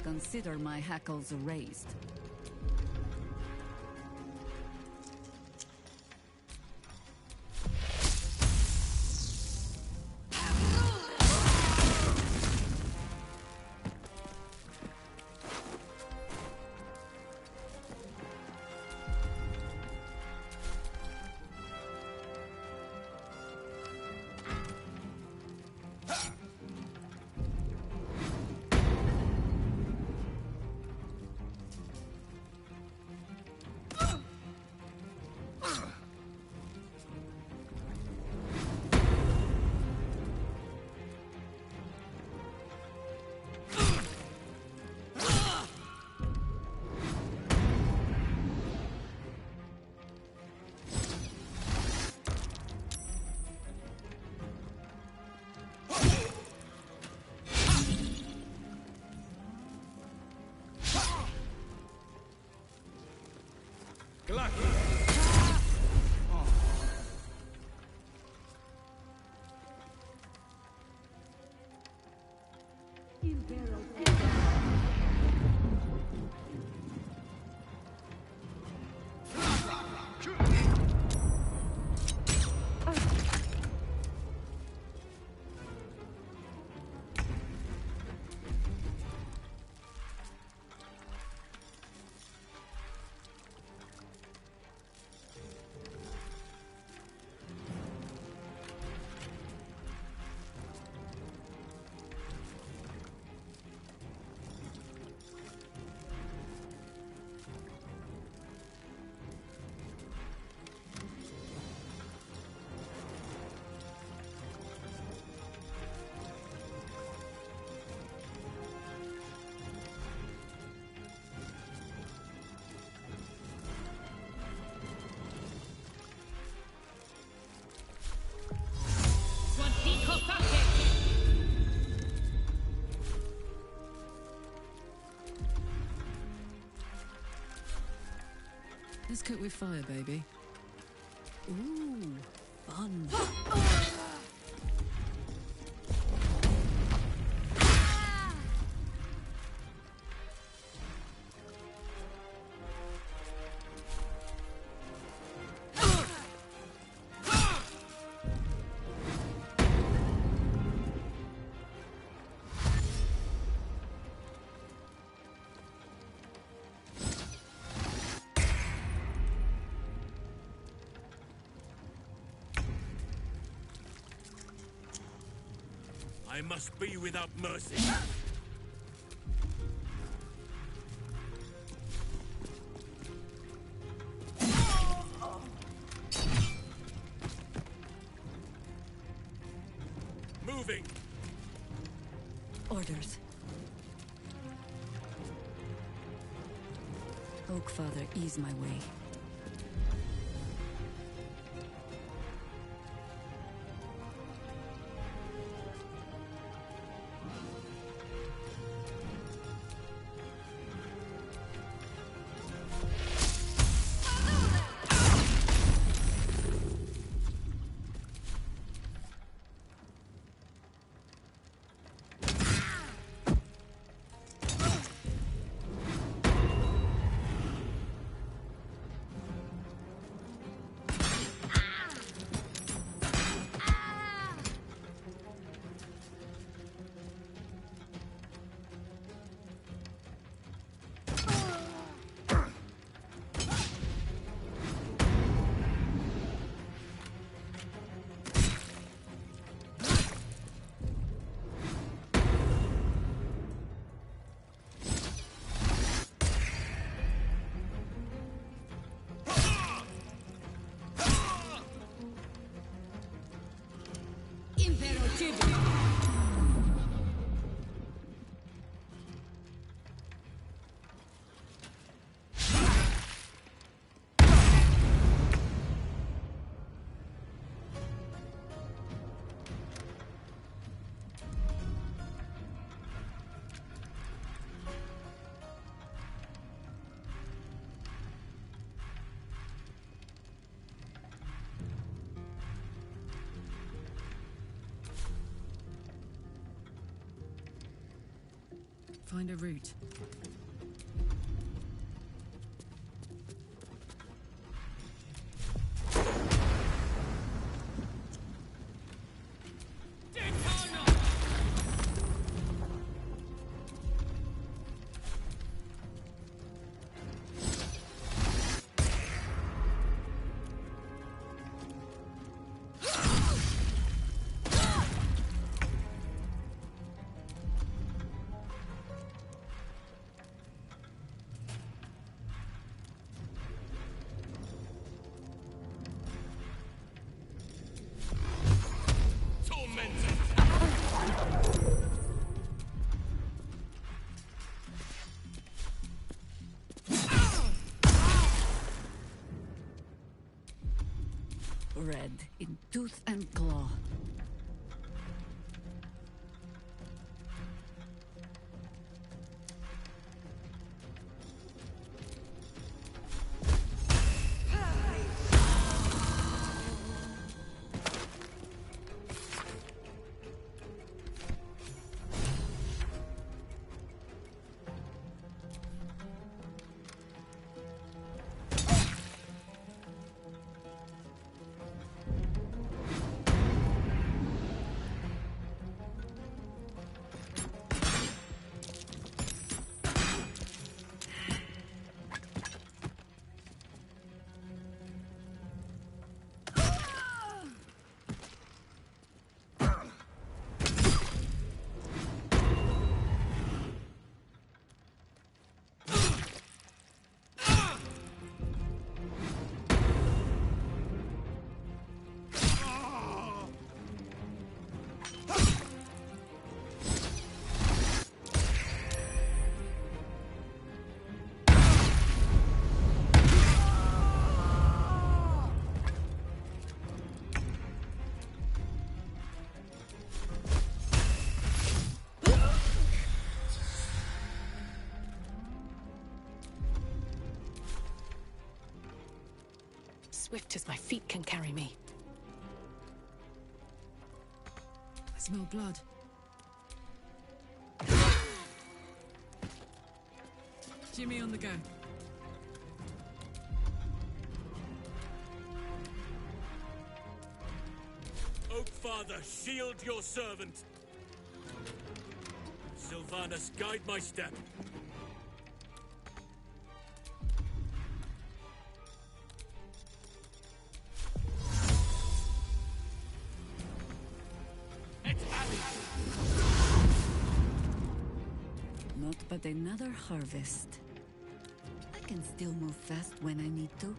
Speaker 7: Consider my hackles raised.
Speaker 20: Let's cook with fire, baby. Ooh, fun.
Speaker 6: I must be without mercy. Moving.
Speaker 18: Orders. Oakfather, ease my way.
Speaker 20: Find a route.
Speaker 18: Red in tooth and claw.
Speaker 22: swift as my feet can carry me.
Speaker 20: I smell blood. Jimmy on the go.
Speaker 6: Oakfather, shield your servant. Sylvanus, guide my step.
Speaker 7: Not but another harvest. I can still move fast when I need to.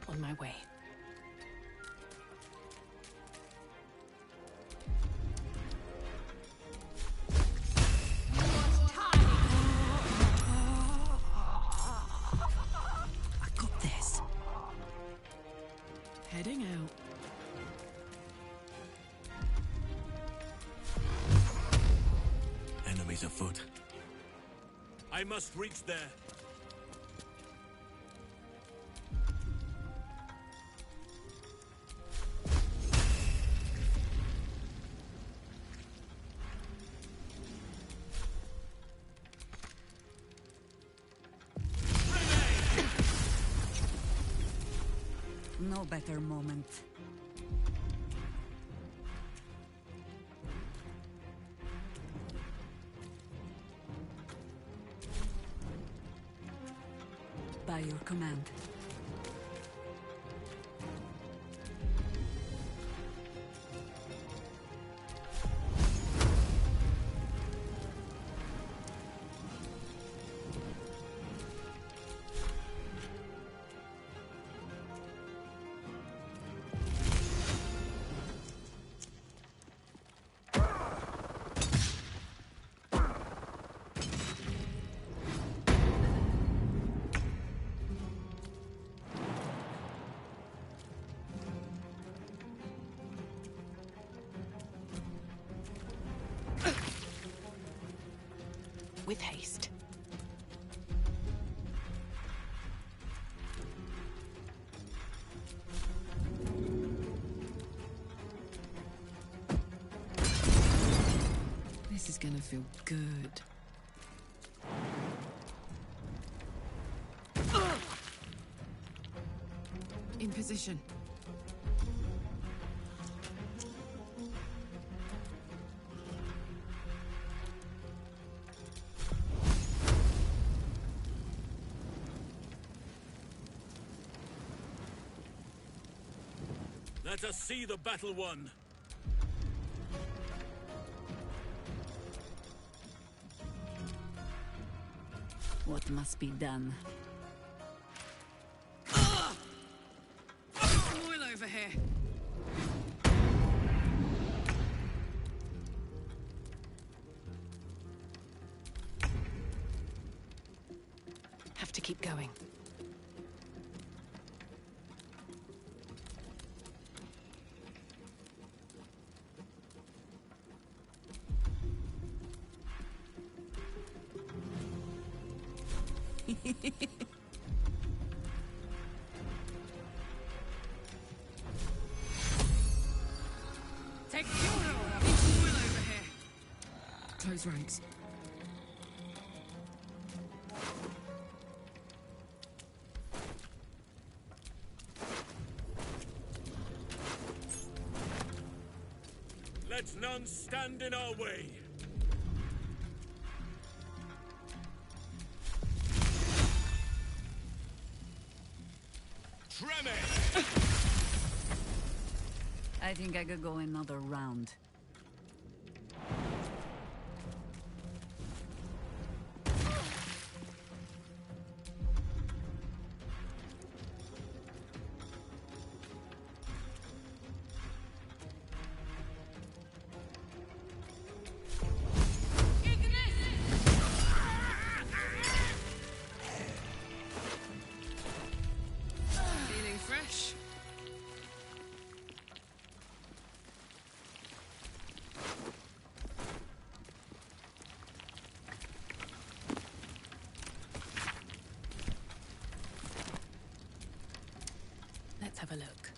Speaker 22: On my way.
Speaker 20: I got this. Heading out.
Speaker 6: Enemies afoot. I must reach there.
Speaker 7: No better moment. By your command.
Speaker 22: With haste.
Speaker 20: This is gonna feel good. In position.
Speaker 6: Let us see the battle won.
Speaker 7: What must be done?
Speaker 20: Oil over here.
Speaker 22: Have to keep going.
Speaker 20: Take fuel! Oil over here. Close ranks.
Speaker 6: Let none stand in our way.
Speaker 7: I think I could go another round.
Speaker 22: Let's have a look.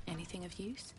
Speaker 22: Anything of use?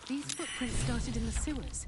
Speaker 22: These footprints started in the sewers.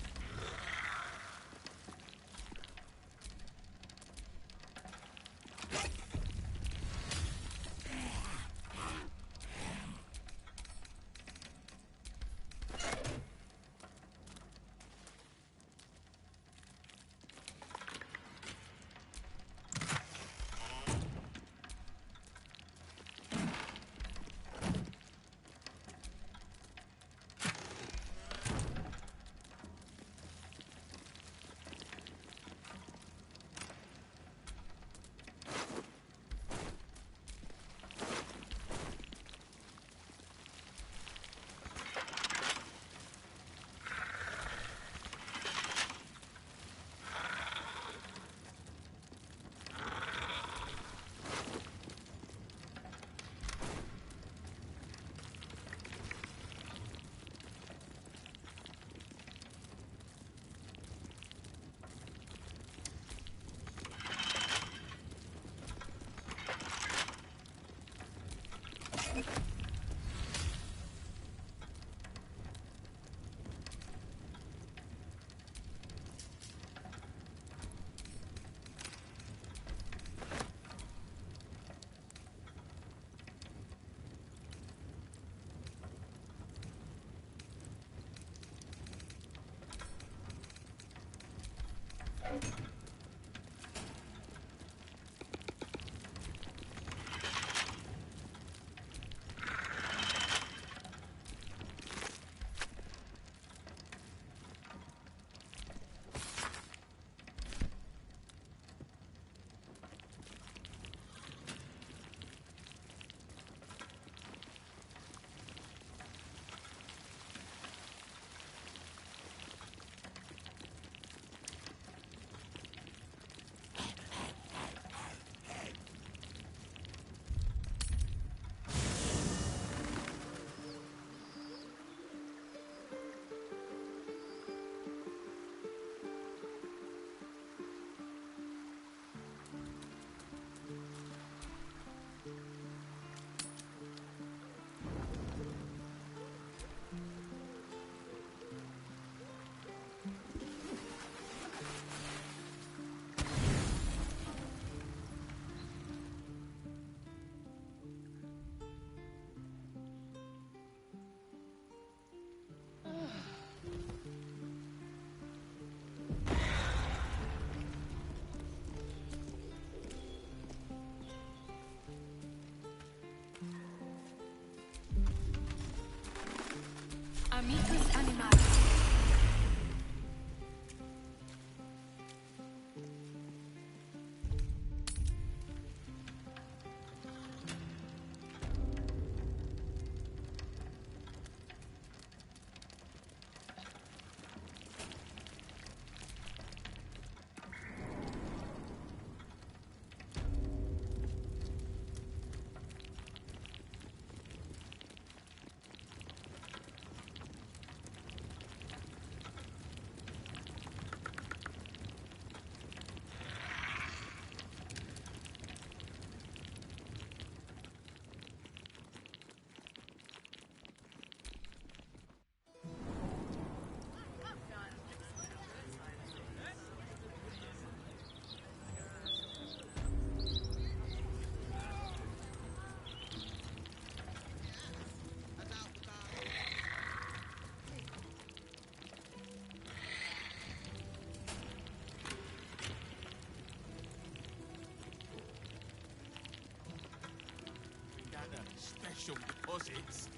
Speaker 26: special deposits.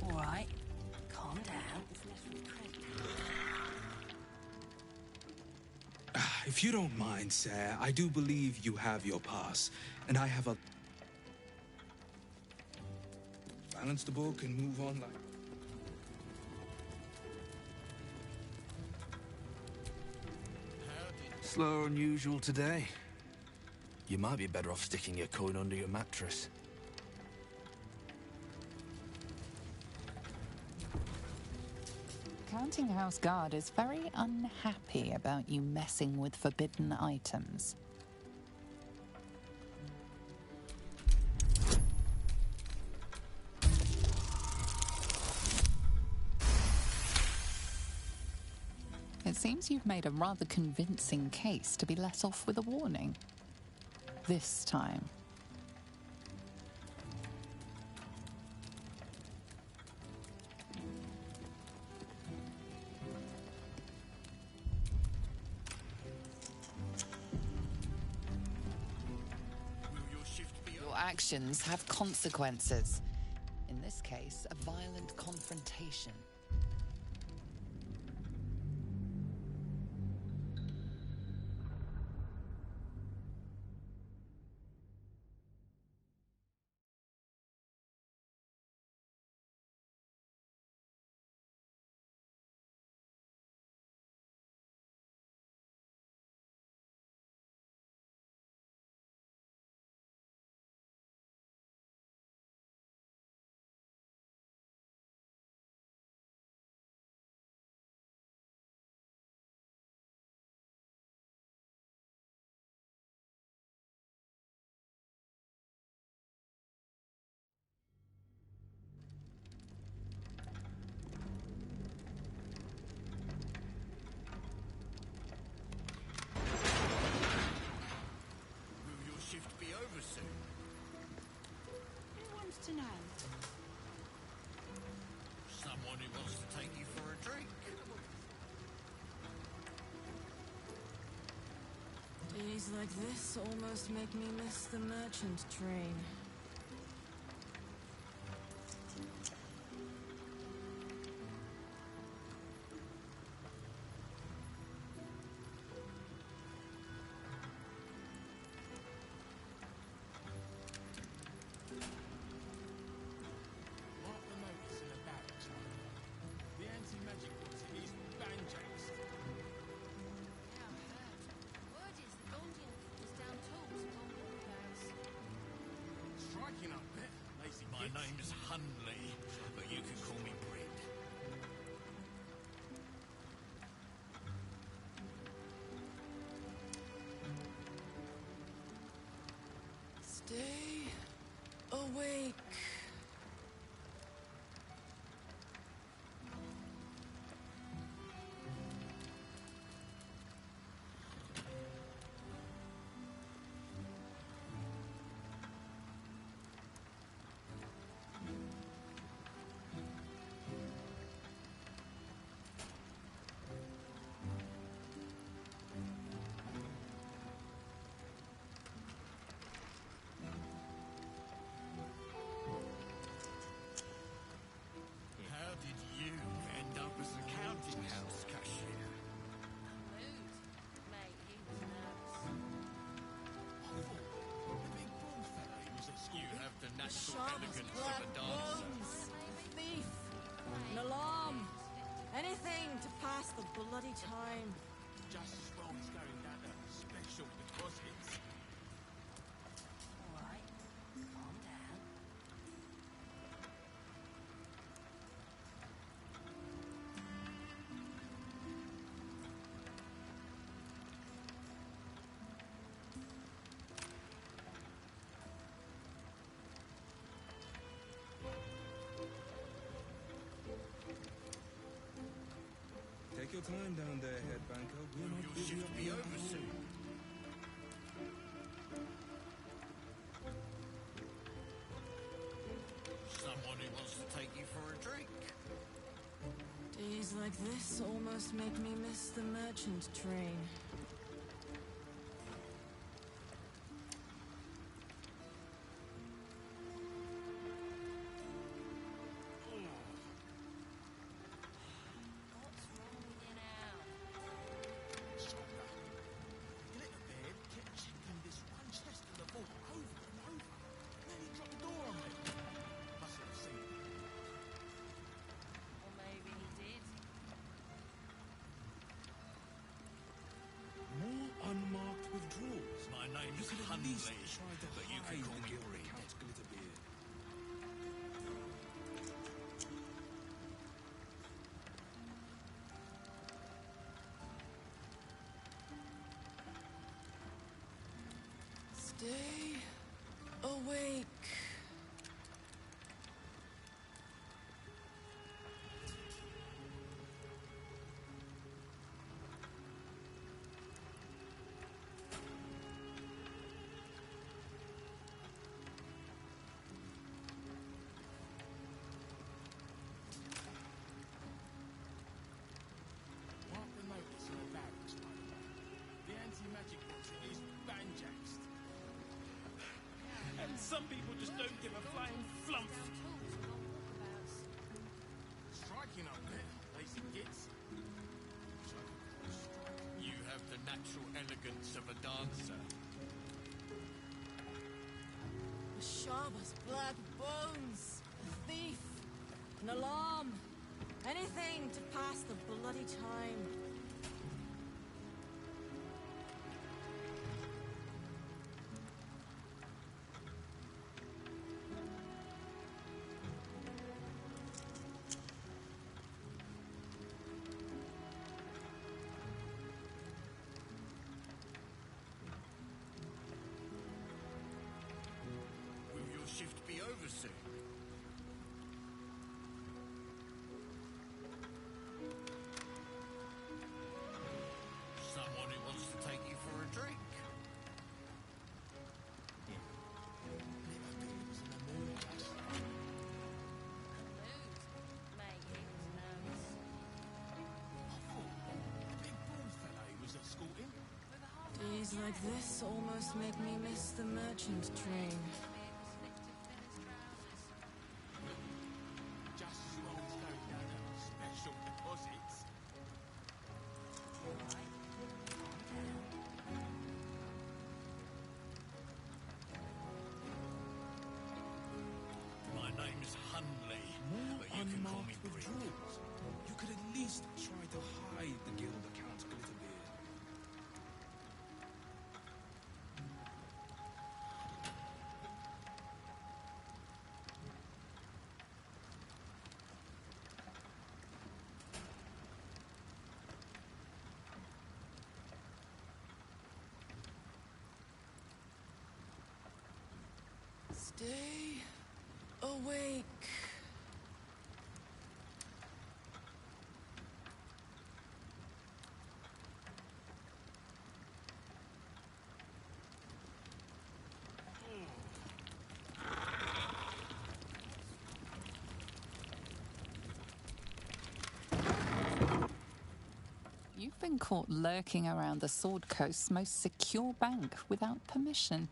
Speaker 11: All right, calm down.
Speaker 8: If you don't mind, sir, I do believe you have your pass, and I have a... Balance the book and move on like...
Speaker 19: Slower than usual today. You might be better off sticking your coin under your mattress.
Speaker 23: Counting House Guard is very unhappy about you messing with forbidden items. It seems you've made a rather convincing case to be let off with a warning. This time. Your actions have consequences. In this case, a violent confrontation.
Speaker 11: To know.
Speaker 26: Someone who wants to take you for a drink.
Speaker 2: Days like this almost make me miss the merchant train.
Speaker 26: My name's Hunley, but you can call me Brit.
Speaker 2: Stay awake.
Speaker 11: Sharp black bones, thief, an alarm, anything to pass the bloody time.
Speaker 26: Just as well as going down to special deposits.
Speaker 11: All right, calm down.
Speaker 8: Take your time down there, head banker. We're not
Speaker 26: Your shift will be over soon. Someone who wants to take you for a drink.
Speaker 2: Days like this almost make me miss the merchant train.
Speaker 8: least
Speaker 26: Handley,
Speaker 8: try to
Speaker 26: but you
Speaker 8: hide
Speaker 26: can call
Speaker 8: the
Speaker 26: me
Speaker 8: guild
Speaker 26: Reed.
Speaker 8: account's Glitterbeard.
Speaker 2: Stay awake.
Speaker 1: Mark the notice in the barracks, by the way. The anti-magic boxing is banjaxed. And some people just don't give a flying flump. Striking up there, lazy gits.
Speaker 26: You have the natural elegance of a dancer.
Speaker 2: A Shaba's black bones, a thief, an alarm, anything to pass the bloody time.
Speaker 26: Will your shift be over soon? Someone who wants to take you for a drink?
Speaker 2: Days like this almost make me miss the merchant train.
Speaker 1: Just as you always go down at special deposits.
Speaker 26: My name's Hundley, but you can call me
Speaker 8: Unmarked
Speaker 26: Bree.
Speaker 8: withdrawals. You could at least try to hide the guild account's Glitterbeard.
Speaker 2: Stay awake.
Speaker 23: You've been caught lurking around the Sword Coast's most secure bank without permission.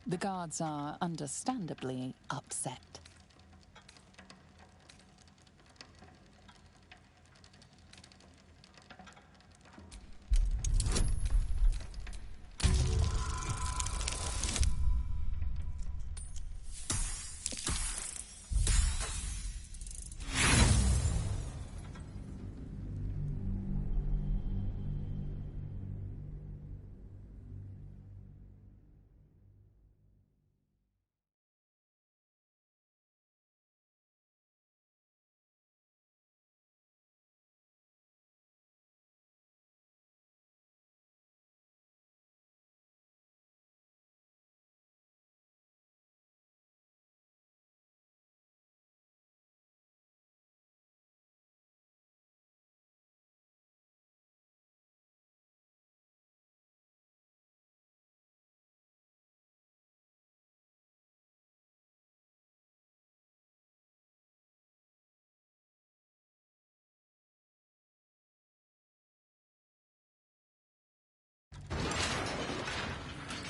Speaker 23: The guards are understandably upset.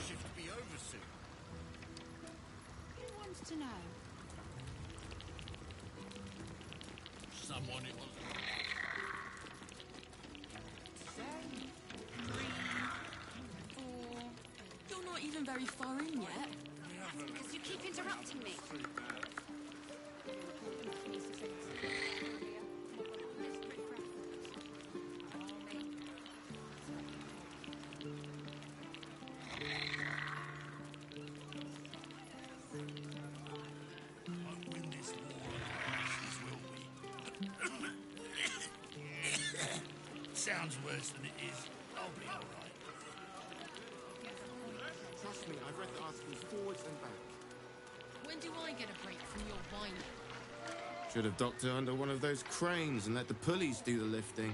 Speaker 26: Shift be over soon.
Speaker 11: Who wants to know?
Speaker 26: Someone who wants
Speaker 5: You're not even very far in yet.
Speaker 3: Because you keep interrupting me.
Speaker 26: sounds worse than it is. I'll be all right.
Speaker 12: Trust me, I've read the articles forwards and back.
Speaker 9: When do I get a break from your whining?
Speaker 12: Should have docked her under one of those cranes and let the pulleys do the lifting.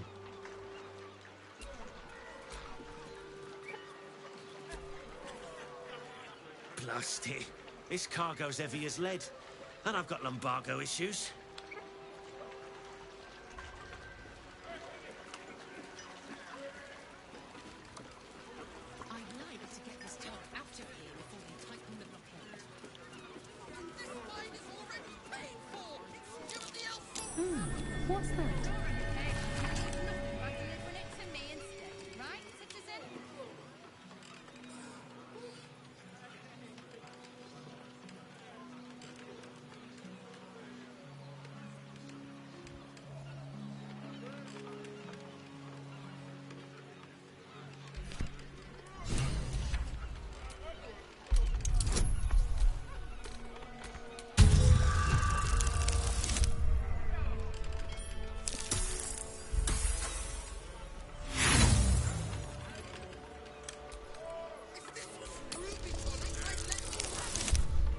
Speaker 16: Blasty. This cargo's heavy as lead. And I've got lumbago issues.
Speaker 9: I'd like to get this tug out of here before we tighten the blockade. This mine is already paid for! It's just the elf!
Speaker 22: What's that?
Speaker 3: Hey, nothing by delivering it to me instead, right, citizen?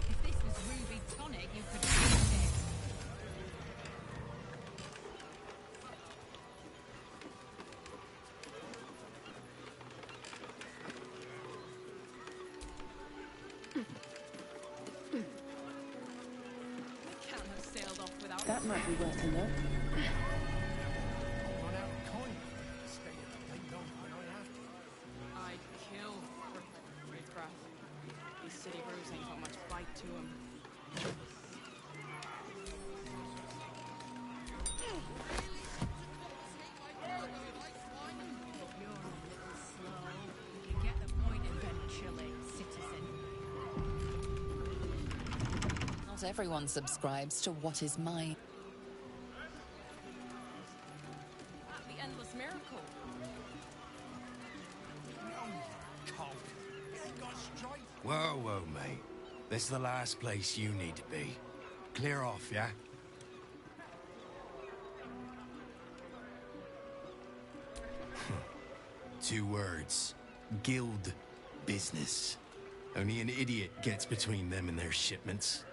Speaker 3: If this was ruby tonic, you could have it.
Speaker 2: We can't have sailed off without.
Speaker 13: That might be worth a look.
Speaker 26: Run out of coin. Stay at the thing, don't I have to.
Speaker 2: I'd kill for Riffraff. These city brews ain't got much bite to them.
Speaker 3: You're a little slow. You get the point eventually, citizen.
Speaker 23: Not everyone subscribes to what is mine.
Speaker 2: The endless miracle.
Speaker 26: Cold. It ain't got straight.
Speaker 15: Whoa, whoa, mate. This is the last place you need to be. Clear off, yeah? 2 words. Guild business. Only an idiot gets between them and their shipments.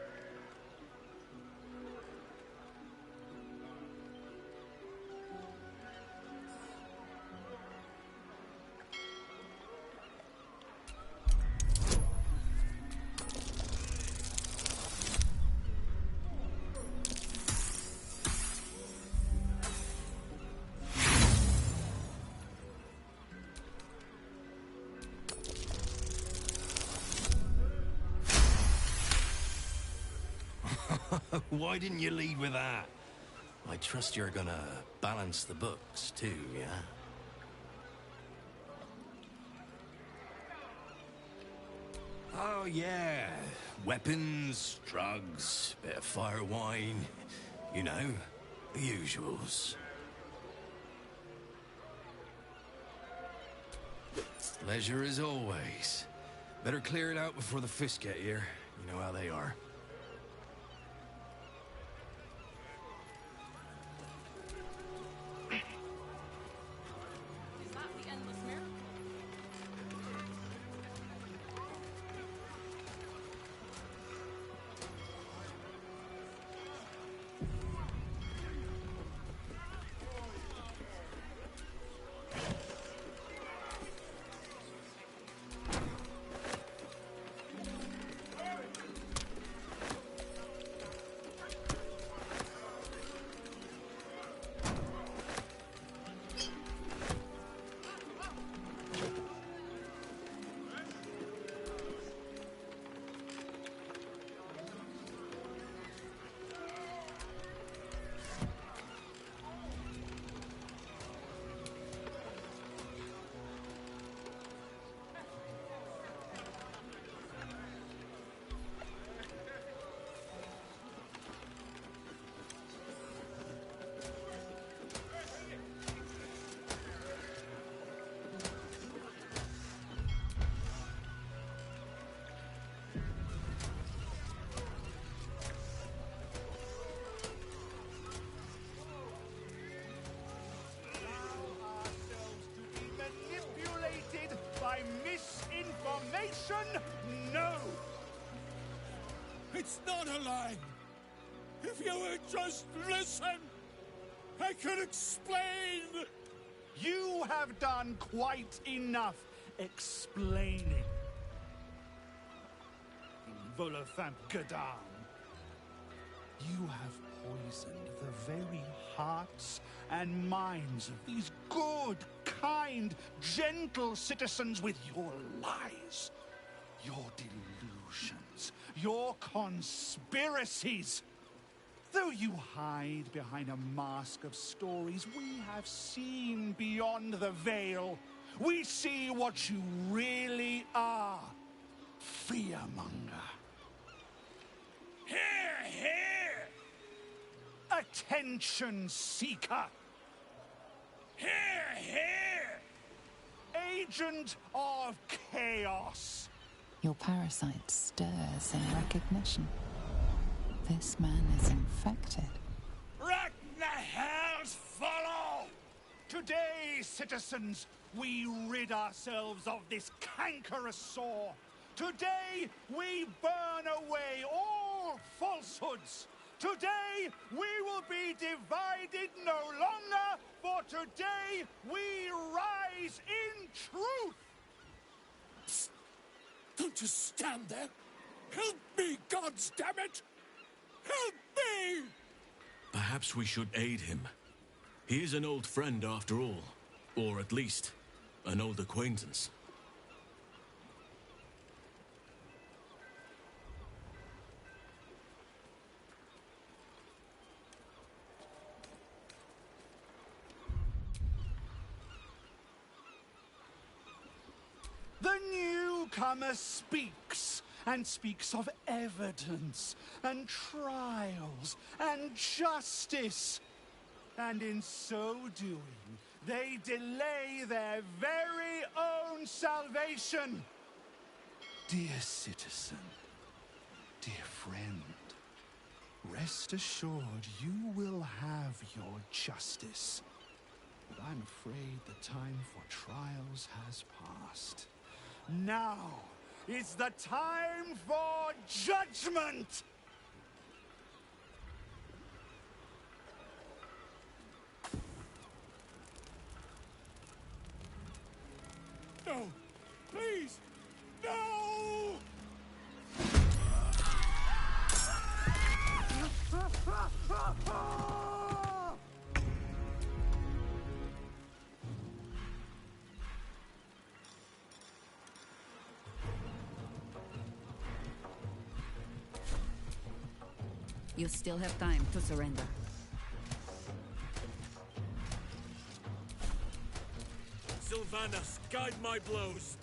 Speaker 15: Why didn't you lead with that? I trust you're gonna balance the books too, yeah? Oh, yeah. Weapons, drugs, bit of fire wine. You know, the usuals. Pleasure as always. Better clear it out before the fish get here. You know how they are.
Speaker 2: Is that the endless miracle?
Speaker 26: It's not a lie. If you would just listen, I could explain.
Speaker 4: You have done quite enough explaining. Volothamp Gadam. You have poisoned the very hearts and minds of these good, kind, gentle citizens with your lies, your delusions, your conspiracies. Though you hide behind a mask of stories, we have seen beyond the veil. We see what you really are. Fearmonger. Here, here! Attention seeker. Here, here! Agent of chaos.
Speaker 23: Your parasite stirs in recognition. This man is infected.
Speaker 4: Ragnahells follow! Today, citizens, we rid ourselves of this cankerous sore. Today, we burn away all falsehoods. Today, we will be divided no longer, for today, we rise in truth.
Speaker 26: Psst. Don't just stand there. Help me, gods damn it! Help me!
Speaker 6: Perhaps we should aid him. He is an old friend after all. Or at least, an old acquaintance.
Speaker 4: The newcomer speaks, and speaks of evidence, and trials, and justice. And in so doing, they delay their very own salvation. Dear citizen, dear friend, rest assured you will have your justice. But I'm afraid the time for trials has passed. Now is the time for judgment!
Speaker 26: No! Please! No!
Speaker 7: You still have time to surrender.
Speaker 6: Sylvanas, guide my blows.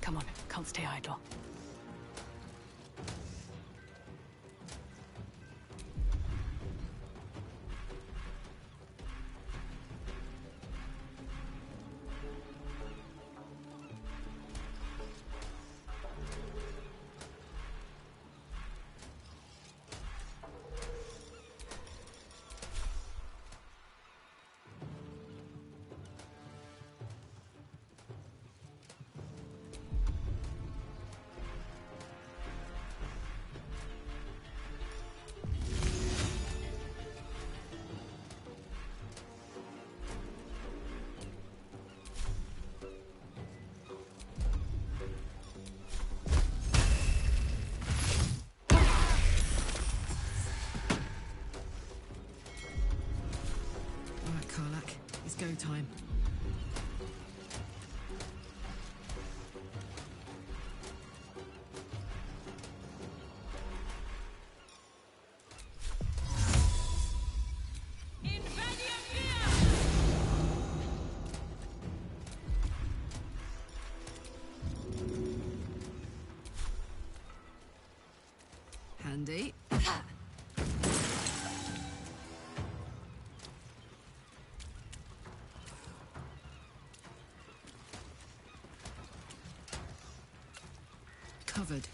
Speaker 22: Come on, can't stay idle.
Speaker 20: Go time. Handy.
Speaker 22: covered.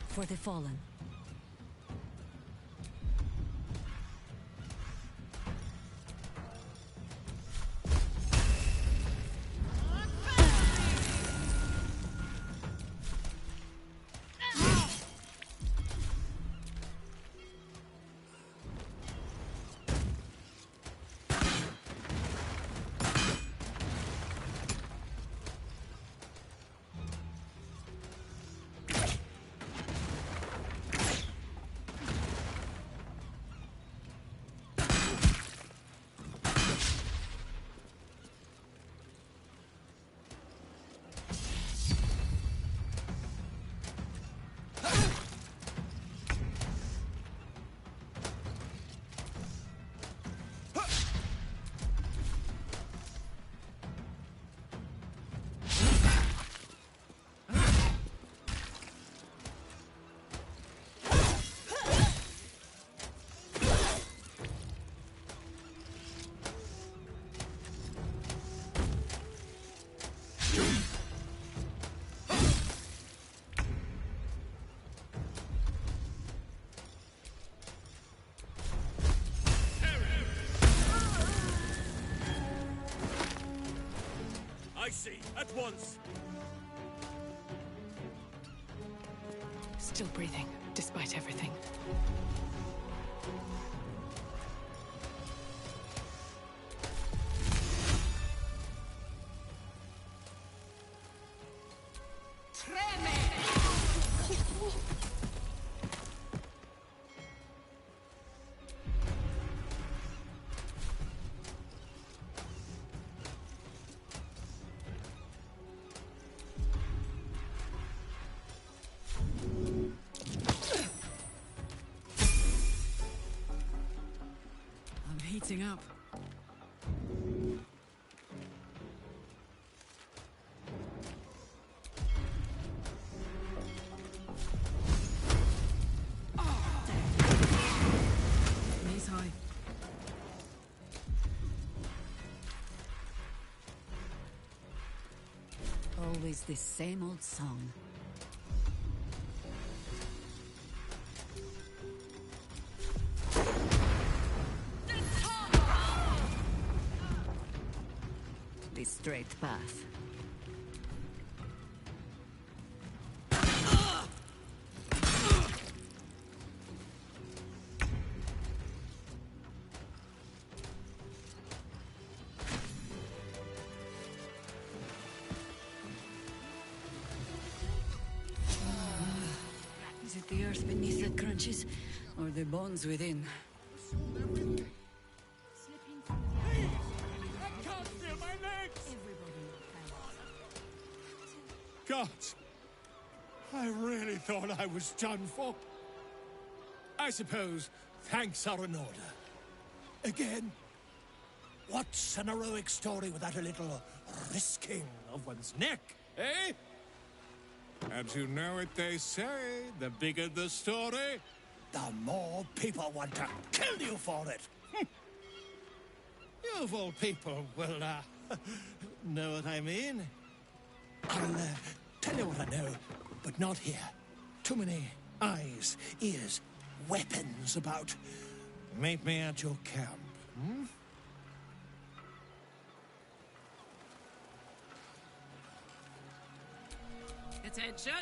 Speaker 18: For the fallen.
Speaker 6: I see, at once.
Speaker 22: Still breathing, despite everything. Heating up. Knees high.
Speaker 18: Always the same old song. The straight path. Is it the earth beneath that crunches, or the bones within?
Speaker 4: God, I really thought I was done for. I suppose thanks are in order. Again, what's an heroic story without a little risking of one's neck, eh? And you know what they say, the bigger the story, the more people want to kill you for it. You of all people will, know what I mean. I'll tell you what I know, but not here. Too many eyes, ears, weapons about. Meet me at your camp, hmm?
Speaker 20: Attention!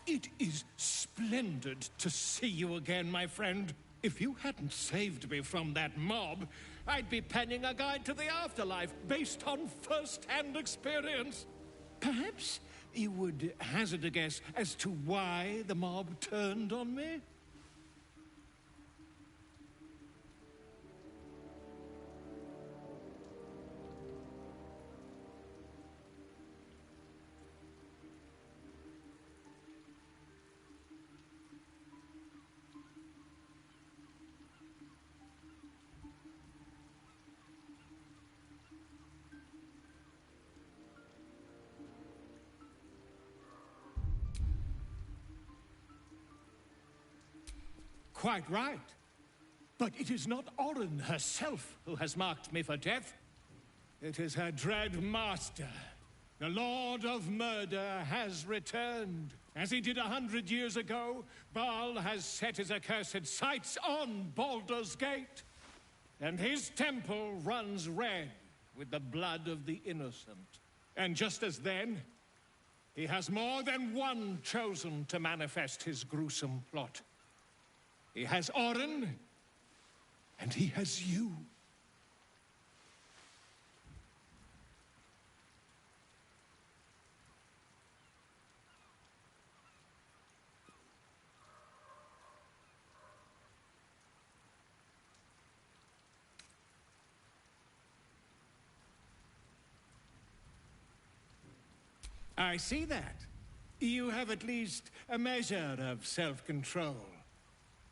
Speaker 10: It is splendid to see you again, my friend. If you hadn't saved me from that mob, I'd be penning a guide to the afterlife based on first-hand experience. Perhaps you would hazard a guess as to why the mob turned on me? Quite right. But it is not Orin herself who has marked me for death. It is her dread master. The Lord of Murder has returned. As he did 100 years ago, Baal has set his accursed sights on Baldur's Gate. And his temple runs red with the blood of the innocent. And just as then, he has more than one chosen to manifest his gruesome plot. He has Orin, and he has you. I see that. You have at least a measure of self-control.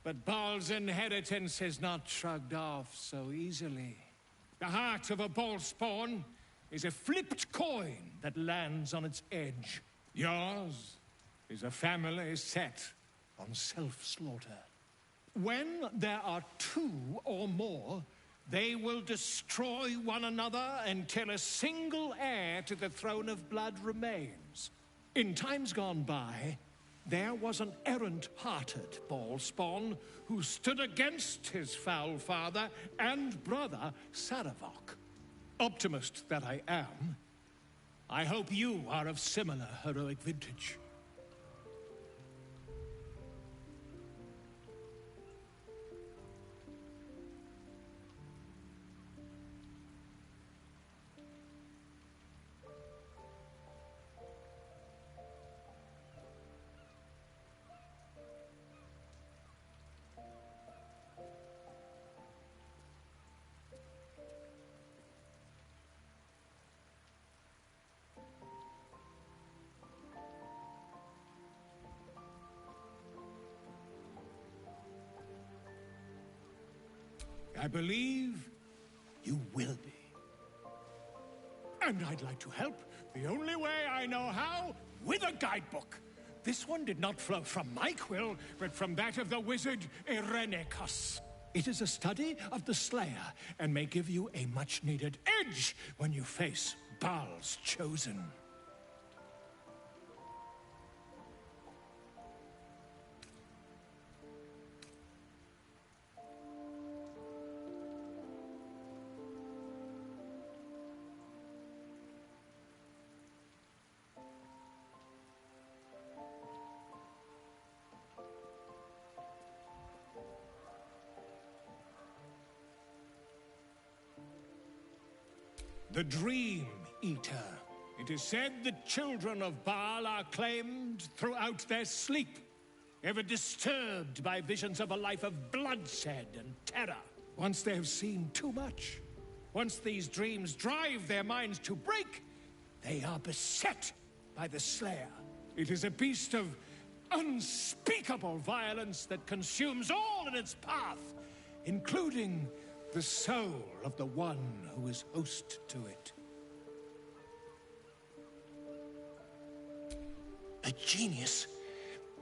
Speaker 10: But Baal's inheritance is not shrugged off so easily. The heart of a Baal spawn is a flipped coin that lands on its edge. Yours is a family set on self-slaughter. When there are two or more, they will destroy one another until a single heir to the throne of blood remains. In times gone by, there was an errant-hearted Baal spawn who stood against his foul father and brother, Saravok. Optimist that I am, I hope you are of similar heroic vintage. I believe you will be. And I'd like to help the only way I know how, with a guidebook. This one did not flow from my quill, but from that of the wizard Irenicus. It is a study of the Slayer, and may give you a much-needed edge when you face Baal's chosen. The Dream Eater. It is said the children of Baal are claimed throughout their sleep, ever disturbed by visions of a life of bloodshed and terror. Once they have seen too much, once these dreams drive their minds to break, they are beset by the Slayer. It is a beast of unspeakable violence that consumes all in its path, including the soul of the one who is host to it. A genius,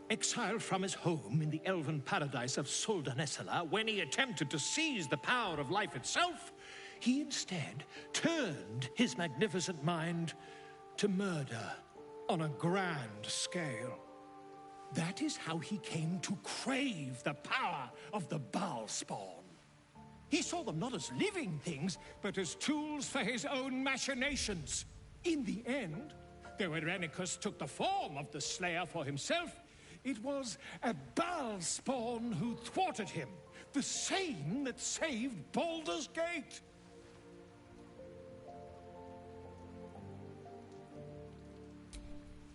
Speaker 10: exiled from his home in the elven paradise of Soldanessala, when he attempted to seize the power of life itself, he instead turned his magnificent mind to murder on a grand scale. That is how he came to crave the power of the Baal spawn. He saw them not as living things, but as tools for his own machinations. In the end, though Irenicus took the form of the Slayer for himself, It was a Baal spawn who thwarted him. The same that saved Baldur's Gate.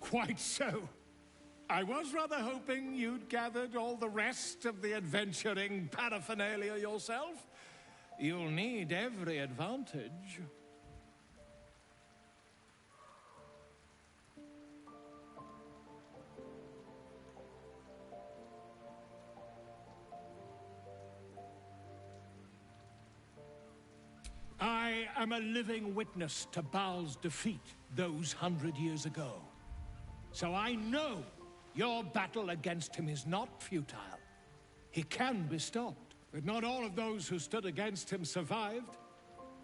Speaker 10: Quite so. I was rather hoping you'd gathered all the rest of the adventuring paraphernalia yourself. You'll need every advantage. I am a living witness to Baal's defeat those 100 years ago. So I know your battle against him is not futile. He can be stopped, but not all of those who stood against him survived.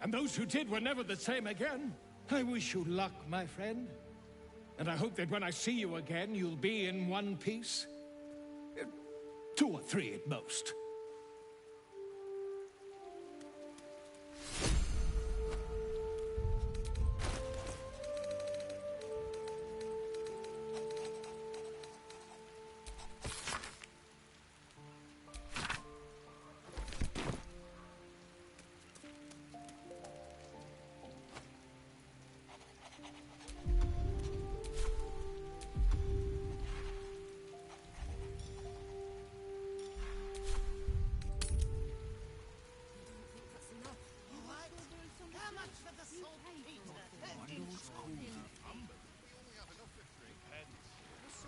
Speaker 10: And those who did were never the same again. I wish you luck, my friend. And I hope that when I see you again, you'll be in one piece. 2 or 3 at most.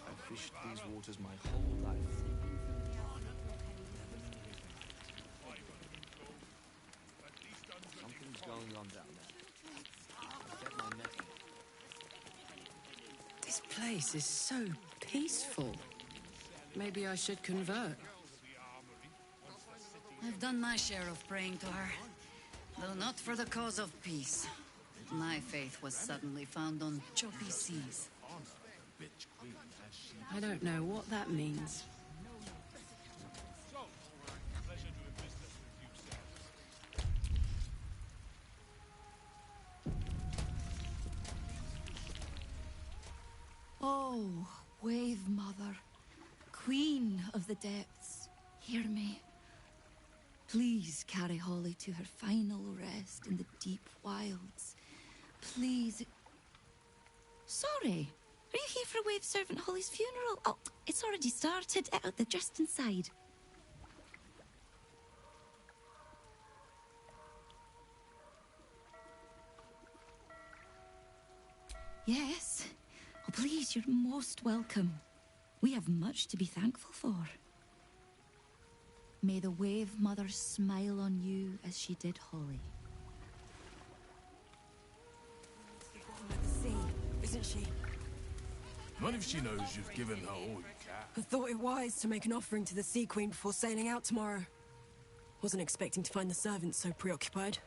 Speaker 14: I've fished these waters my whole life. Something's going on down there. I'll get my net.
Speaker 20: This place is so peaceful. Maybe I should convert.
Speaker 7: I've done my share of praying to her, though not for the cause of peace. My faith was suddenly found on choppy seas.
Speaker 20: I don't know what that means.
Speaker 18: Oh, Wave Mother, Queen of the Depths, hear me. Please carry Holly to her final rest in the deep wilds. Please. Sorry, are you here for Wave Servant Holly's funeral? Oh, it's already started. They're just inside. Yes. Oh, please, you're most welcome. We have much to be thankful for. May the Wave Mother smile on you as she did Holly.
Speaker 17: At the sea, isn't she?
Speaker 1: Not if she knows you've given her all you can.
Speaker 17: I thought it wise to make an offering to the Sea Queen before sailing out tomorrow. Wasn't expecting to find the servants so preoccupied.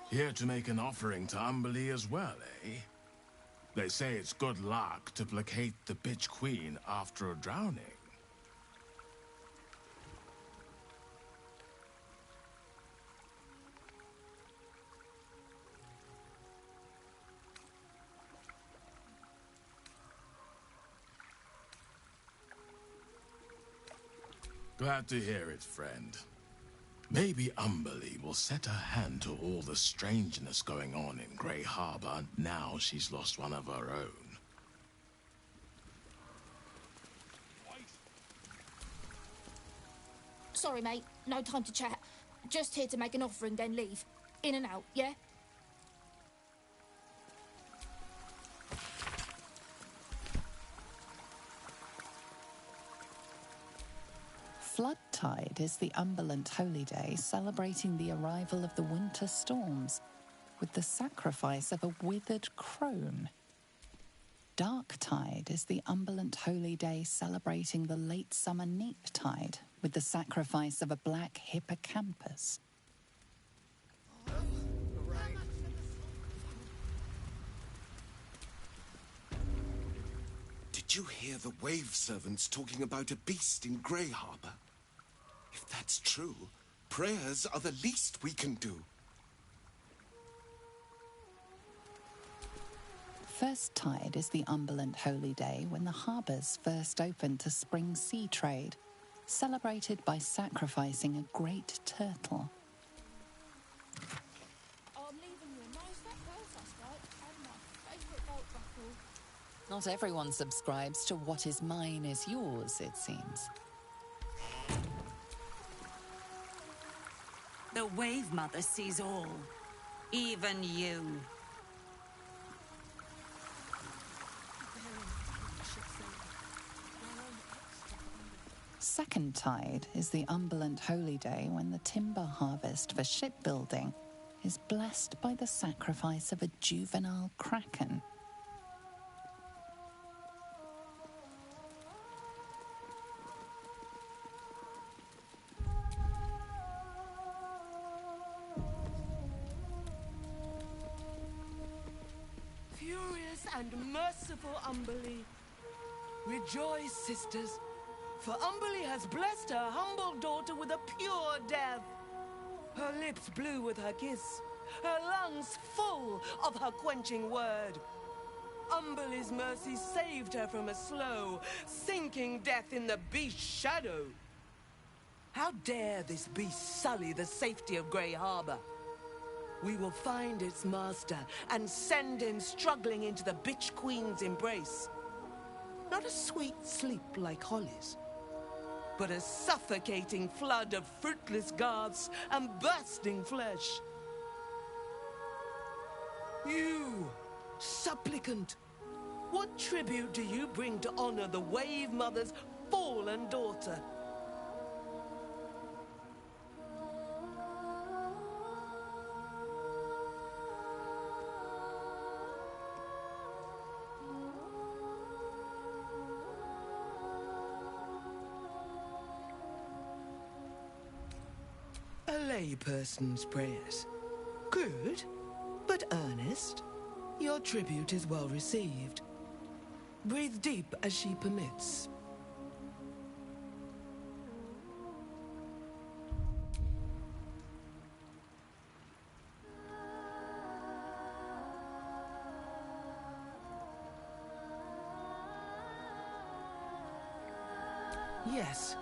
Speaker 1: Here to make an offering to Umberlee as well, eh? They say it's good luck to placate the bitch queen after a drowning. Glad to hear it, friend. Maybe Umberlee will set her hand to all the strangeness going on in Grey Harbor now she's lost one of her own.
Speaker 3: Sorry, mate. No time to chat. Just here to make an offering, then leave. In and out, yeah?
Speaker 23: Flood Tide is the Umberland holy day celebrating the arrival of the winter storms with the sacrifice of a withered crone. Dark Tide is the Umberland holy day celebrating the late summer neap tide with the sacrifice of a black hippocampus.
Speaker 19: Did you hear the wave servants talking about a beast in Grey Harbor? If that's true, prayers are the least we can do.
Speaker 23: First tide is the Umberland holy day when the harbours first opened to spring sea trade, celebrated by sacrificing a great turtle.
Speaker 2: I'm leaving you a nice fat pearl suspect and my favourite belt buckle.
Speaker 23: Not everyone subscribes to what is mine is yours, it seems.
Speaker 7: The Wave Mother sees all, even you.
Speaker 23: Second tide is the Umberland holy day when the timber harvest for shipbuilding is blessed by the sacrifice of a juvenile kraken.
Speaker 5: Furious and merciful Umberlee, rejoice, sisters, for Umberlee has blessed her humble daughter with a pure death. Her lips blue with her kiss, her lungs full of her quenching word. Umberlee's mercy saved her from a slow, sinking death in the beast's shadow. How dare this beast sully the safety of Grey Harbor? We will find its master and send him struggling into the bitch queen's embrace. Not a sweet sleep like Holly's, but a suffocating flood of fruitless garths and bursting flesh. You, supplicant, what tribute do you bring to honor the Wave Mother's fallen daughter? A layperson's prayers. Good, but earnest. Your tribute is well received. Breathe deep as she permits. Yes.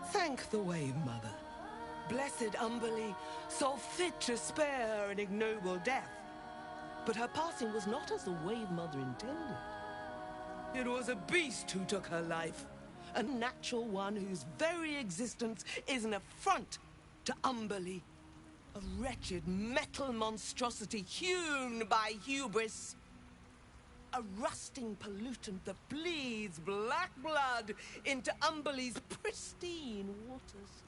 Speaker 5: Thank the Wave Mother. Blessed Umberlee saw fit to spare her an ignoble death. But her passing was not as the Wave Mother intended. It was a beast who took her life. A natural one whose very existence is an affront to Umberlee. A wretched metal monstrosity hewn by hubris. A rusting pollutant that bleeds black blood into Umberlee's pristine waters.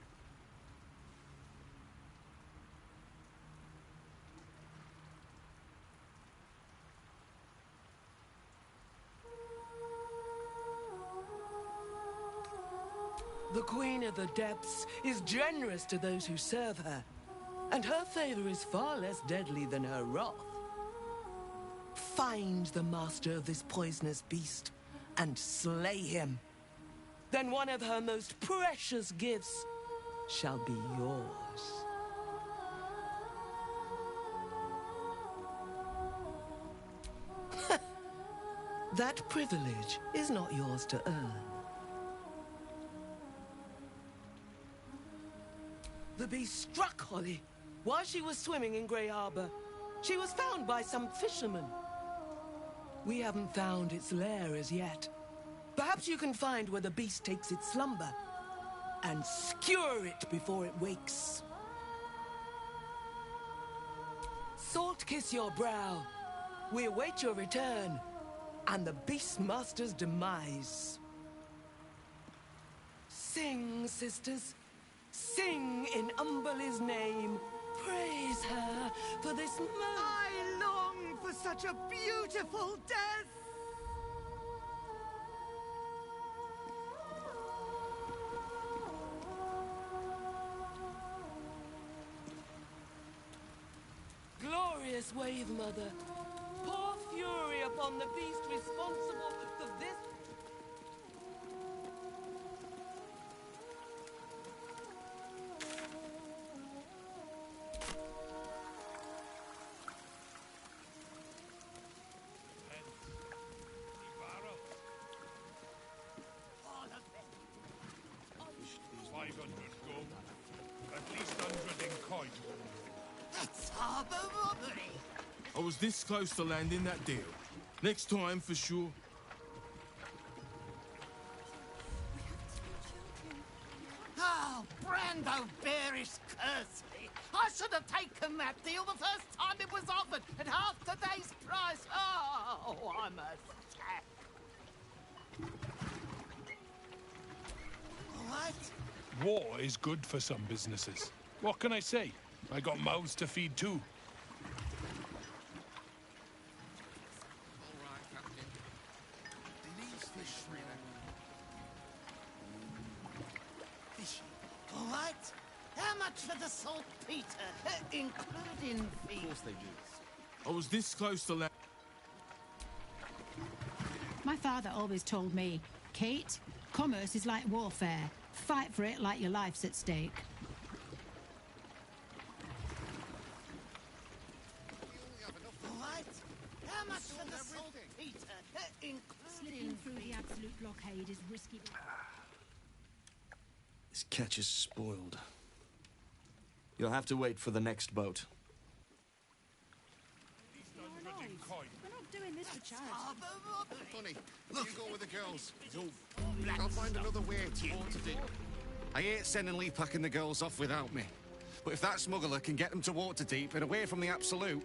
Speaker 5: The Queen of the Depths is generous to those who serve her, and her favor is far less deadly than her wrath. Find the master of this poisonous beast and slay him. Then one of her most precious gifts shall be yours. That privilege is not yours to earn. The beast struck Holly while she was swimming in Grey Harbor. She was found by some fishermen. We haven't found its lair as yet. Perhaps you can find where the beast takes its slumber and skewer it before it wakes. Salt kiss your brow. We await your return and the Beastmaster's demise. Sing, sisters. Sing in Umberlee's name. Praise her for this
Speaker 26: I long for such a beautiful death!
Speaker 5: Glorious Wave Mother, pour fury upon the beast responsible for this.
Speaker 2: harbour robbery.
Speaker 1: I was this close to landing that deal. Next time, for sure.
Speaker 2: Oh, Brando bearish curse me. I should have taken that deal the first time it was offered at half today's price. Oh, I'm a sack. What?
Speaker 8: War is good for some businesses. What can I say? I got mouths to feed too.
Speaker 26: All right, Captain. Denise fish shrimp.
Speaker 2: Fishy. What? How much for the saltpeter, including fees? Of course they do.
Speaker 1: I was this close to land.
Speaker 11: My father always told me, Kate, commerce is like warfare. Fight for it like your life's at stake.
Speaker 2: What? How much for the saltpeter, including
Speaker 11: through the absolute blockade is risky.
Speaker 12: This catch is spoiled. You'll have to wait for the next boat.
Speaker 11: We're not doing this for charity.
Speaker 26: Funny, you go with the girls. I'll find another way to water deep.
Speaker 21: I hate sending Lee packing the girls off without me. But if that smuggler can get them to water deep and away from the absolute...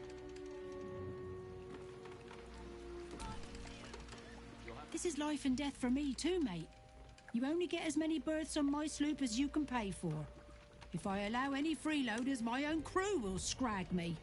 Speaker 11: This is life and death for me too, mate. You only get as many berths on my sloop as you can pay for. If I allow any freeloaders, my own crew will scrag me.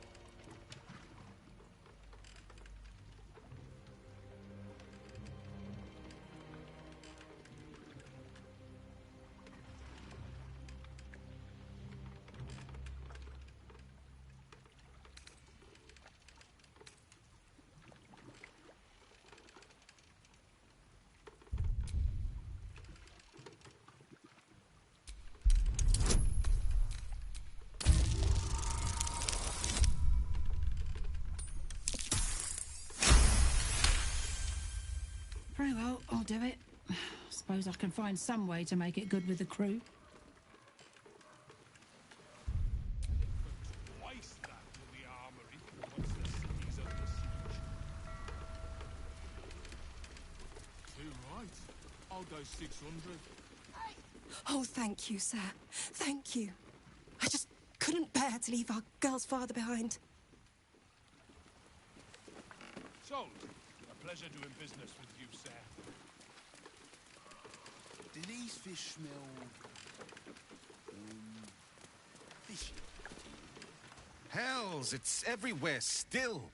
Speaker 11: Very well, I'll do it. Suppose I can find some way to make it good with the crew.
Speaker 8: Twice that to the armory once the city's under siege.
Speaker 1: Too right. I'll go 600.
Speaker 17: Oh, thank you, sir. Thank you. I just couldn't bear to leave our girl's father behind.
Speaker 8: Sold. A pleasure doing business with you, sir.
Speaker 26: Denise fish smell... fishy.
Speaker 21: Hells, it's everywhere still.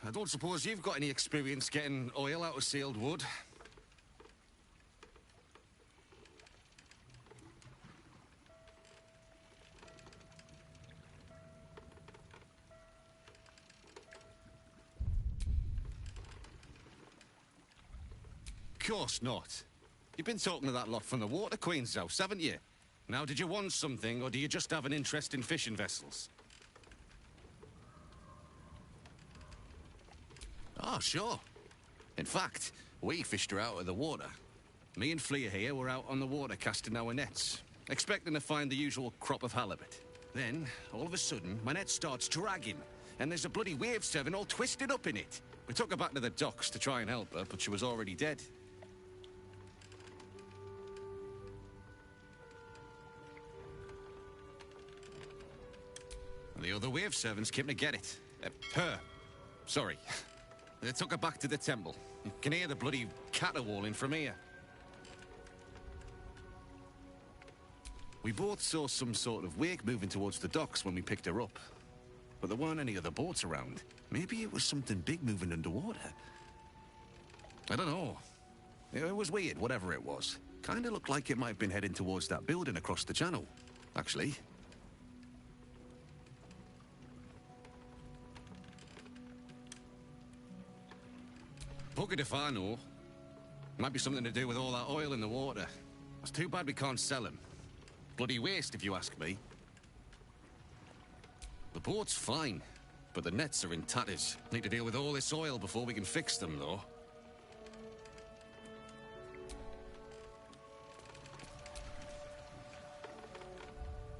Speaker 21: I don't suppose you've got any experience getting oil out of sealed wood. Course not. You've been talking to that lot from the Water Queen's house, haven't you? Now, did you want something, or do you just have an interest in fishing vessels? Oh, sure. In fact, we fished her out of the water. Me and Flea here were out on the water casting our nets, expecting to find the usual crop of halibut. Then, all of a sudden, my net starts dragging, and there's a bloody wave serving all twisted up in it. We took her back to the docks to try and help her, but she was already dead. The other wave servants came to get it. Her. Sorry. They took her back to the temple. You can hear the bloody caterwauling from here. We both saw some sort of wake moving towards the docks when we picked her up. But there weren't any other boats around. Maybe it was something big moving underwater. I don't know. It was weird, whatever it was. Kinda looked like it might have been heading towards that building across the channel, actually. Bucket if I know. Might be something to do with all that oil in the water. It's too bad we can't sell him. Bloody waste, if you ask me. The boat's fine, but the nets are in tatters. Need to deal with all this oil before we can fix them, though.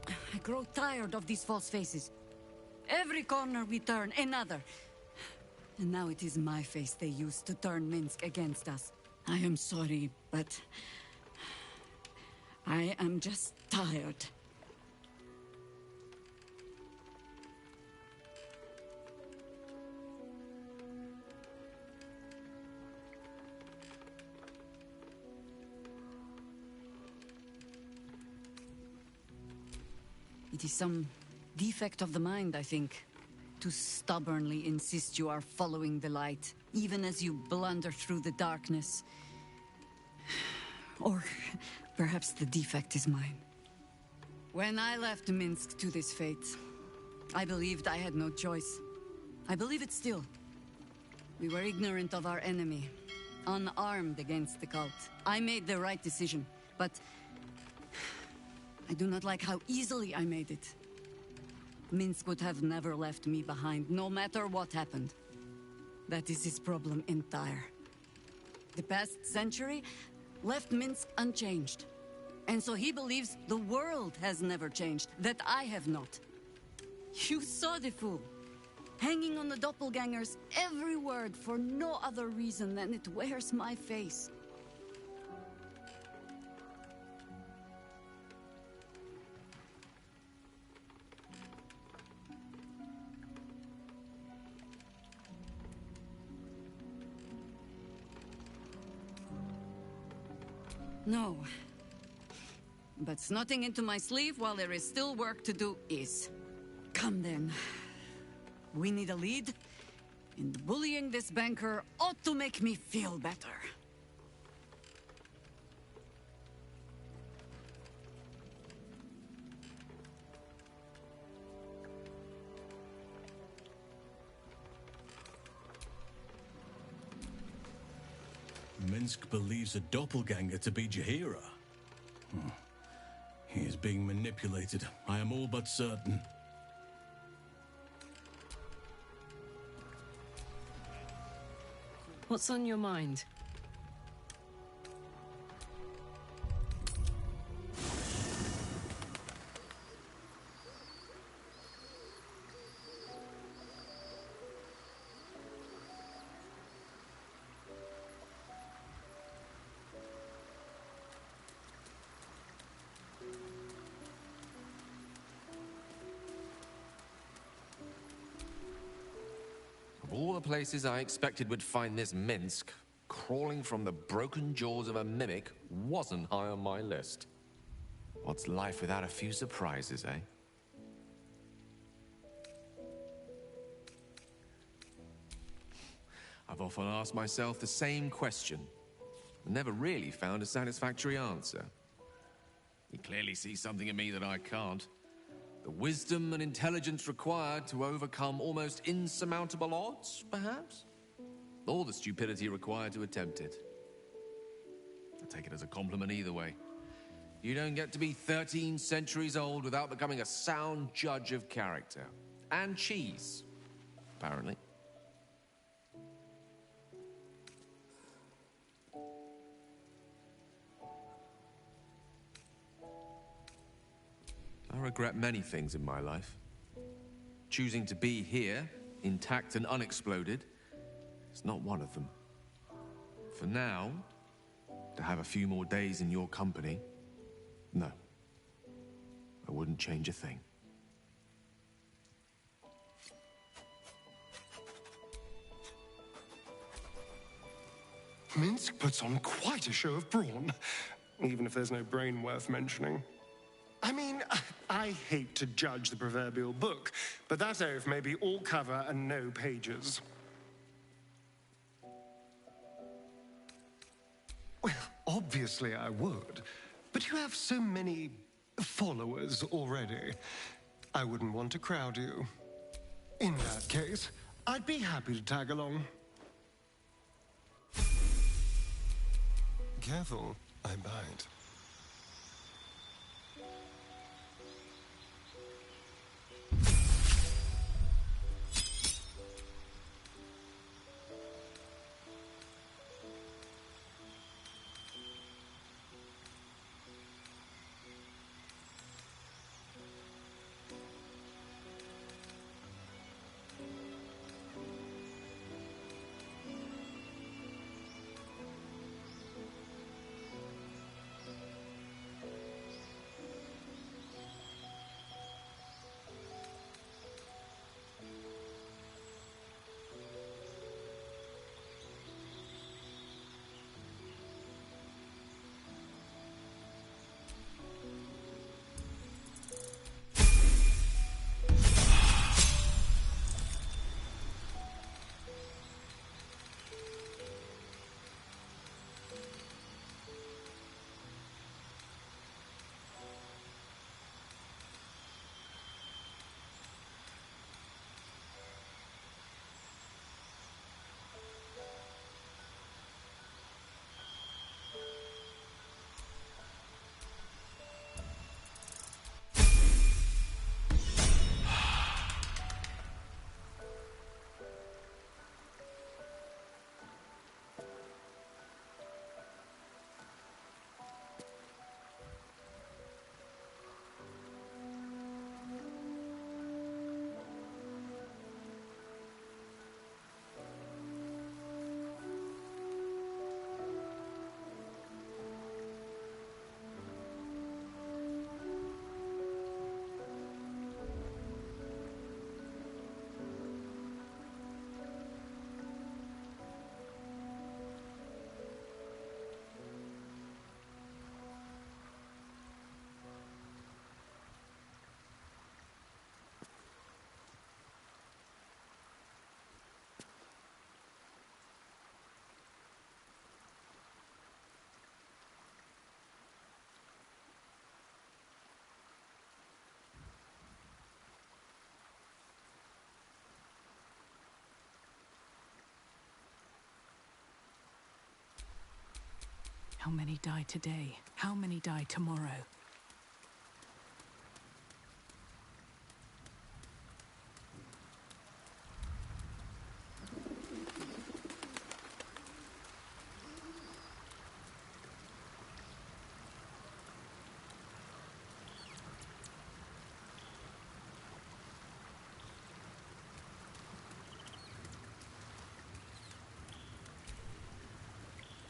Speaker 18: I grow tired of these false faces.
Speaker 7: Every corner we turn, another. And now it is my face they use to turn Minsk against us. I am sorry, but I am just tired. It is some defect of the mind, I think, to stubbornly insist you are following the light, even as you blunder through the darkness. Or perhaps the defect is mine. When I left Minsk to this fate, I believed I had no choice. I believe it still. We were ignorant of our enemy, unarmed against the cult. I made the right decision, but I do not like how easily I made it. Minsk would have never left me behind, no matter what happened. That is his problem entire. The past century left Minsk unchanged. And so he believes the world has never changed, that I have not. You saw the fool, hanging on the doppelganger's every word for no other reason than it wears my face. No. But snotting into my sleeve while there is still work to do is. Come then. We need a lead, and bullying this banker ought to make me feel better.
Speaker 6: Minsk believes a doppelganger to be Jahira. He is being manipulated. I am all but certain.
Speaker 20: What's on your mind?
Speaker 9: Of all the places I expected would find this Minsk, crawling from the broken jaws of a mimic wasn't high on my list. What's life without a few surprises, eh? I've often asked myself the same question, and never really found a satisfactory answer. He clearly sees something in me that I can't. The wisdom and intelligence required to overcome almost insurmountable odds, perhaps? Or the stupidity required to attempt it. I take it as a compliment either way. You don't get to be 13 centuries old without becoming a sound judge of character. And cheese, apparently. I regret many things in my life. Choosing to be here, intact and unexploded, is not one of them. For now, to have a few more days in your company, no. I wouldn't change a thing.
Speaker 13: Minsk puts on quite a show of brawn, even if there's no brain worth mentioning. I mean, I hate to judge the proverbial book, but that oaf may be all cover and no pages. Well, obviously I would, but you have so many followers already. I wouldn't want to crowd you. In that case, I'd be happy to tag along. Careful, I bite.
Speaker 17: How many die today? How many die tomorrow?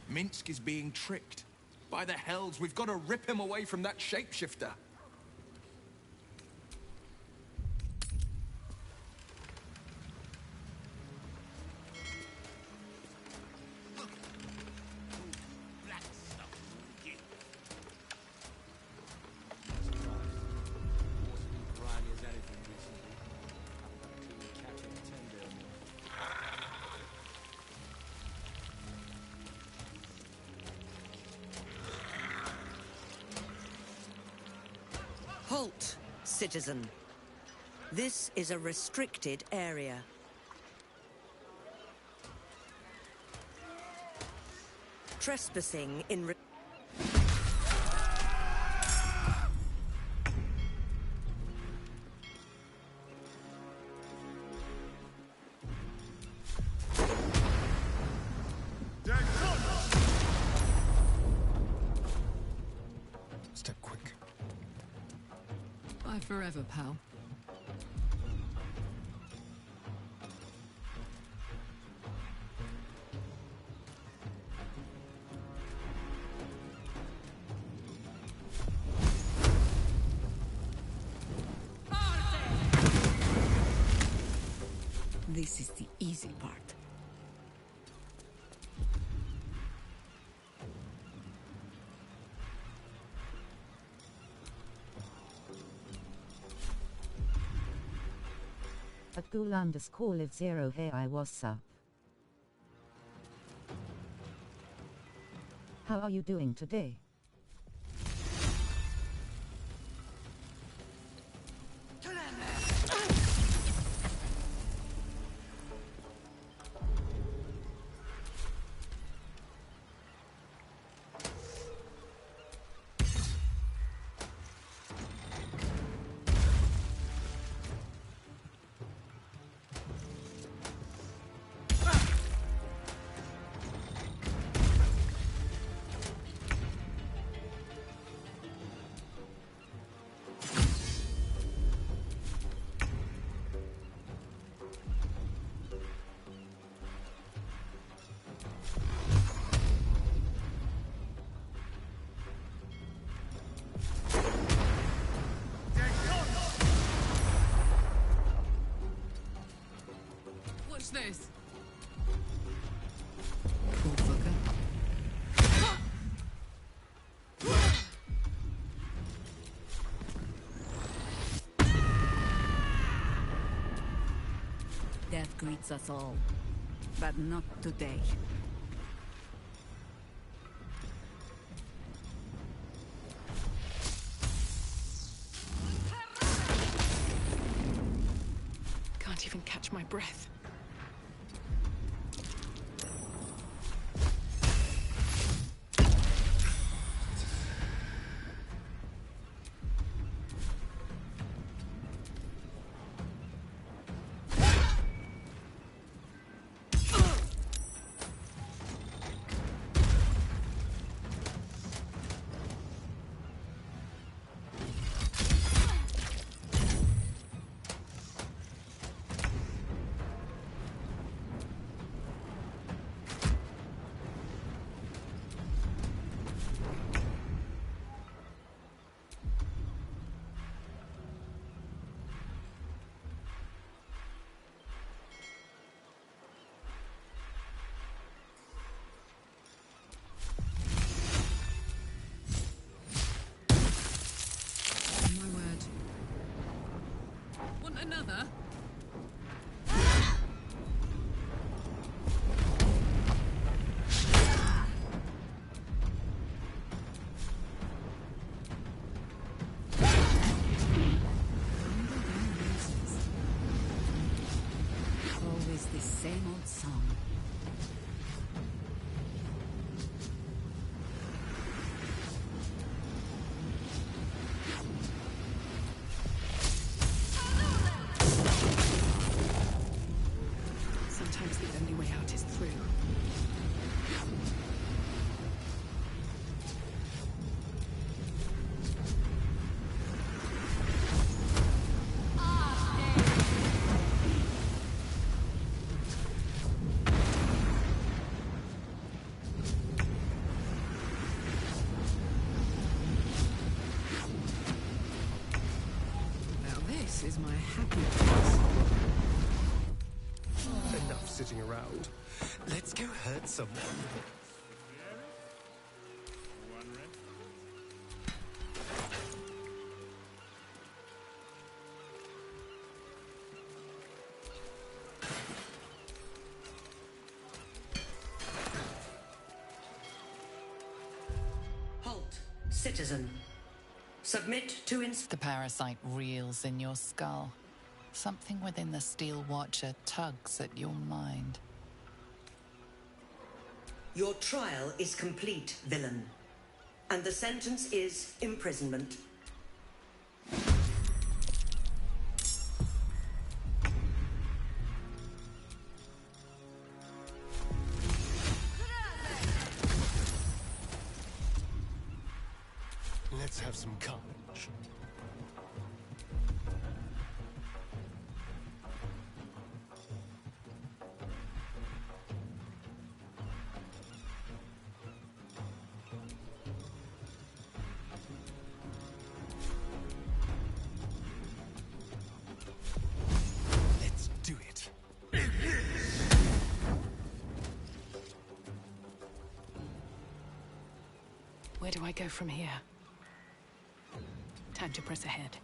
Speaker 4: Minsk is being tricked. By the hells, we've got to rip him away from that shapeshifter.
Speaker 15: Halt, citizen. This is a restricted area. Trespassing in...
Speaker 13: Step quick.
Speaker 17: Bye forever, pal.
Speaker 18: This is the easy part.
Speaker 16: At @Ghoul_live0 hey I was up. How are you doing today?
Speaker 20: What's this?
Speaker 17: Poor fucker.
Speaker 18: Death greets us all, but not today.
Speaker 17: Can't even catch my breath.
Speaker 20: Another?
Speaker 18: Always the same old song.
Speaker 17: is my happy place.
Speaker 13: Enough sitting around. Let's go hurt someone.
Speaker 15: Halt, citizen. Submit to
Speaker 23: The parasite reels in your skull. Something within the Steel Watcher tugs at your mind.
Speaker 15: Your trial is complete, villain. And the sentence is imprisonment.
Speaker 13: Let's have some carnage. Let's do it.
Speaker 17: Where do I go from here? Time to press ahead.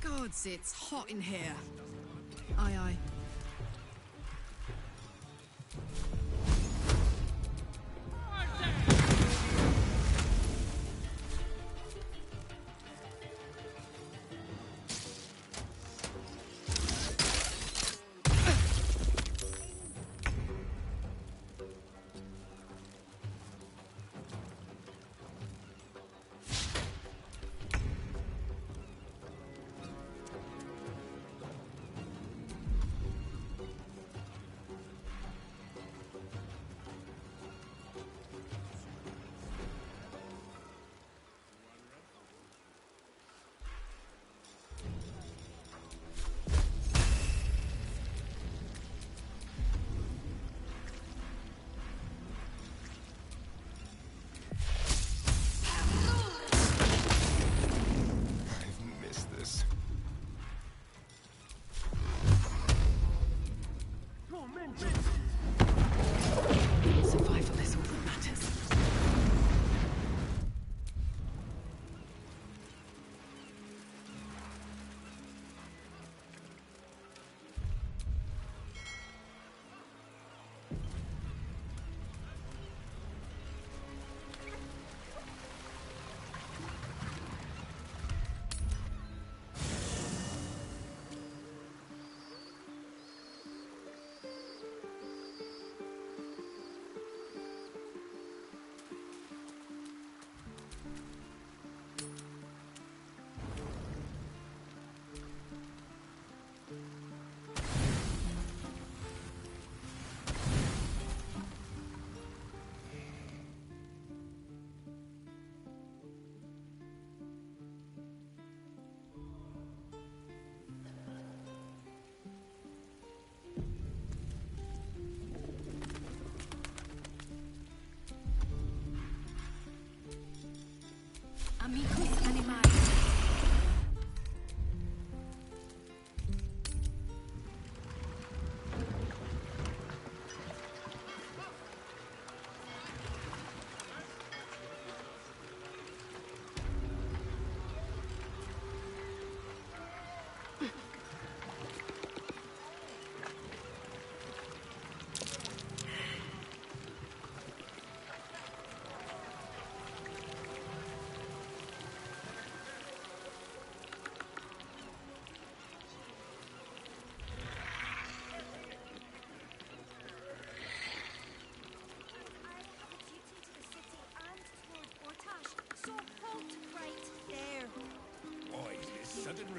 Speaker 20: Gods, it's hot in here. Aye, aye.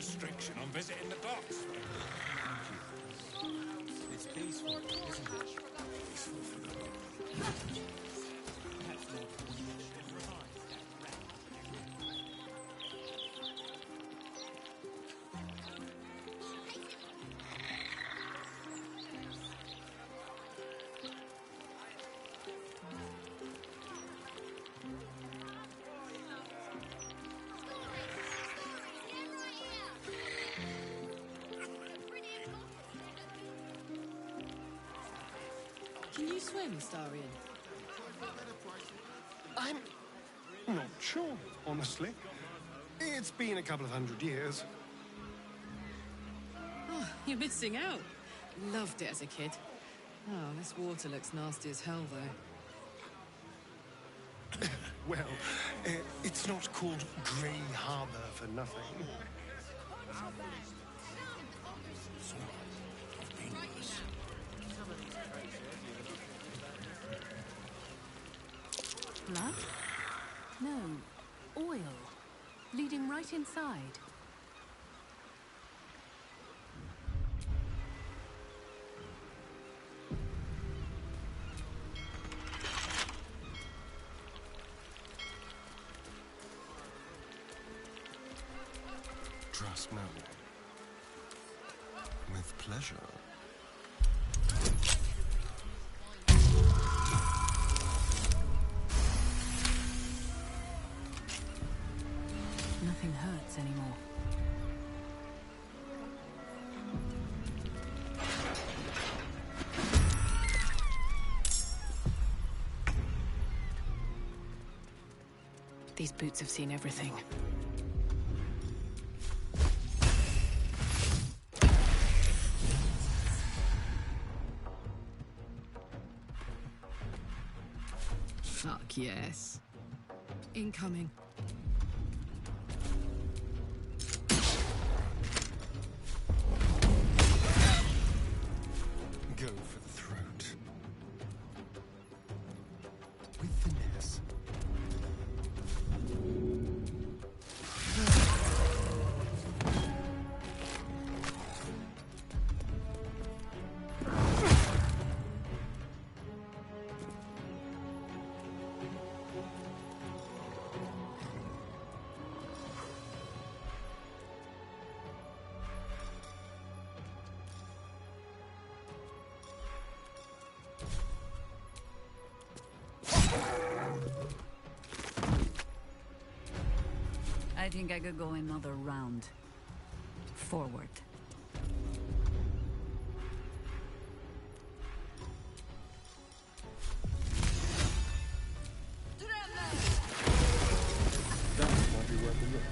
Speaker 8: restriction on visiting the docks.
Speaker 26: It's peaceful, isn't it? Peaceful for the moment.
Speaker 20: Can you swim, Starion?
Speaker 13: I'm not sure, honestly. It's been a couple of 100 years.
Speaker 20: Oh, you're missing out. Loved it as a kid. Oh, this water looks nasty as hell, though.
Speaker 13: Well, it's not called Grey Harbour for nothing.
Speaker 3: Blood? No, oil. Leading right inside.
Speaker 13: Trust me. With pleasure.
Speaker 3: Nothing hurts anymore. These boots have seen everything.
Speaker 20: Fuck yes. Incoming.
Speaker 13: Go for the throat. With finesse.
Speaker 7: I think I could go another round. Forward.
Speaker 13: That might be worth a look.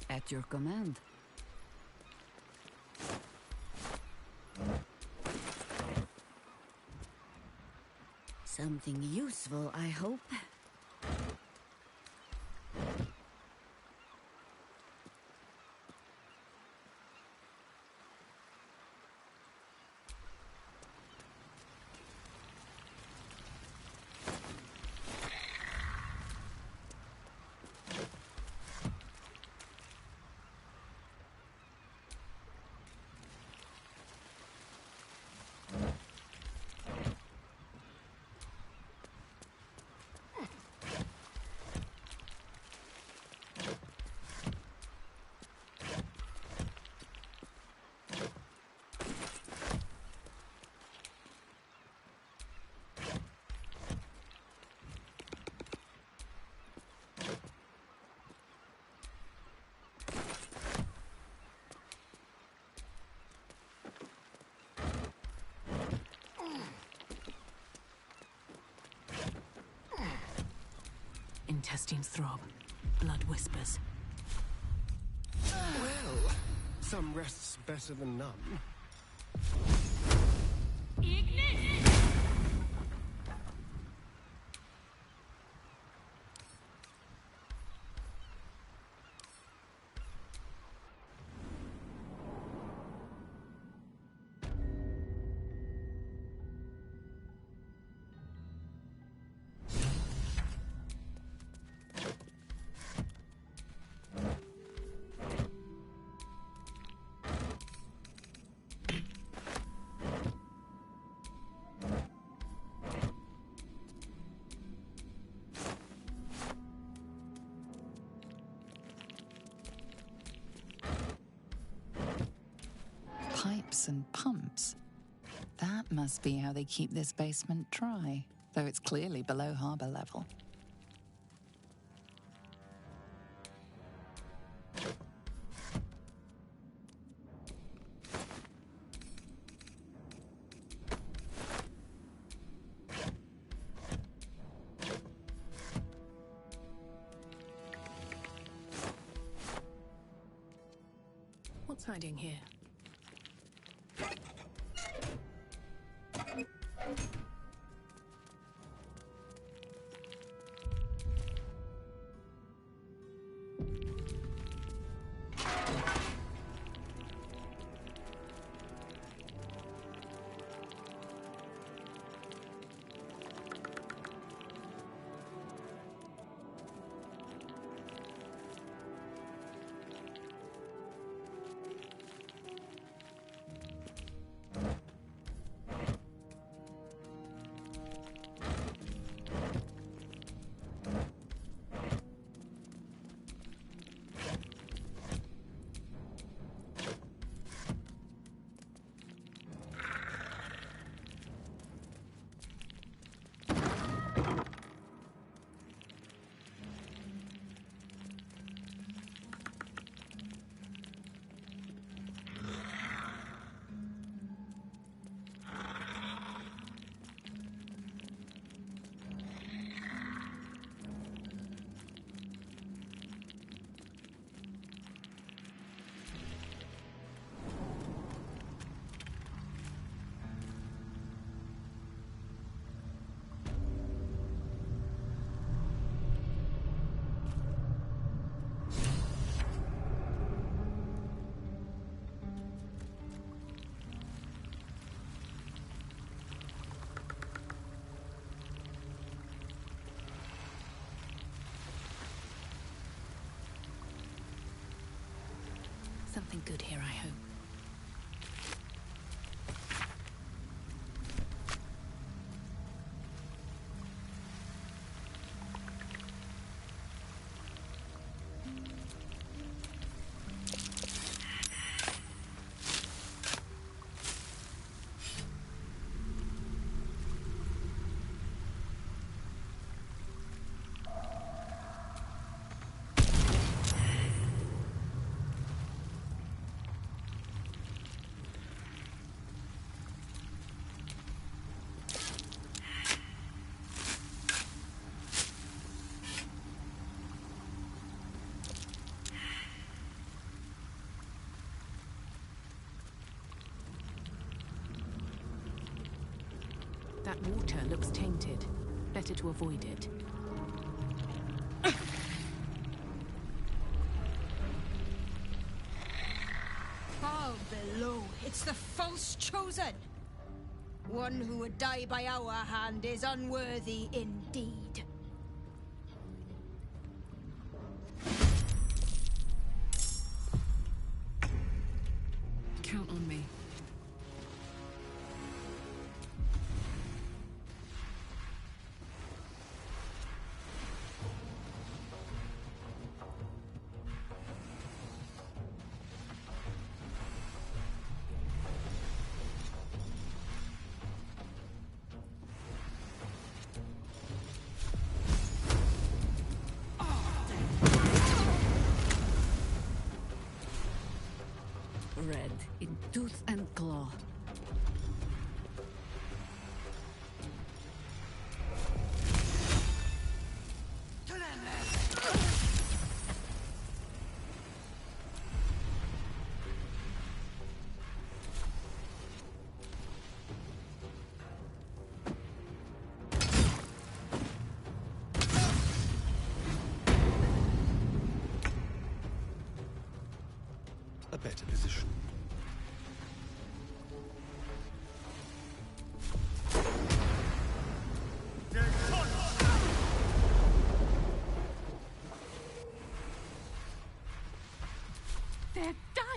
Speaker 7: At your command. Something useful, I hope.
Speaker 3: intestines throb. Blood whispers.
Speaker 13: Well, some rest's better than none.
Speaker 23: Pipes and pumps. That must be how they keep this basement dry, though it's clearly below harbour level.
Speaker 3: What's hiding here? Something good here, I hope. That water looks tainted. Better to avoid it.
Speaker 10: Fall below. It's the false chosen. One who would die by our hand is unworthy indeed.
Speaker 23: Count on me.
Speaker 11: Red in tooth and claw.
Speaker 2: To them there!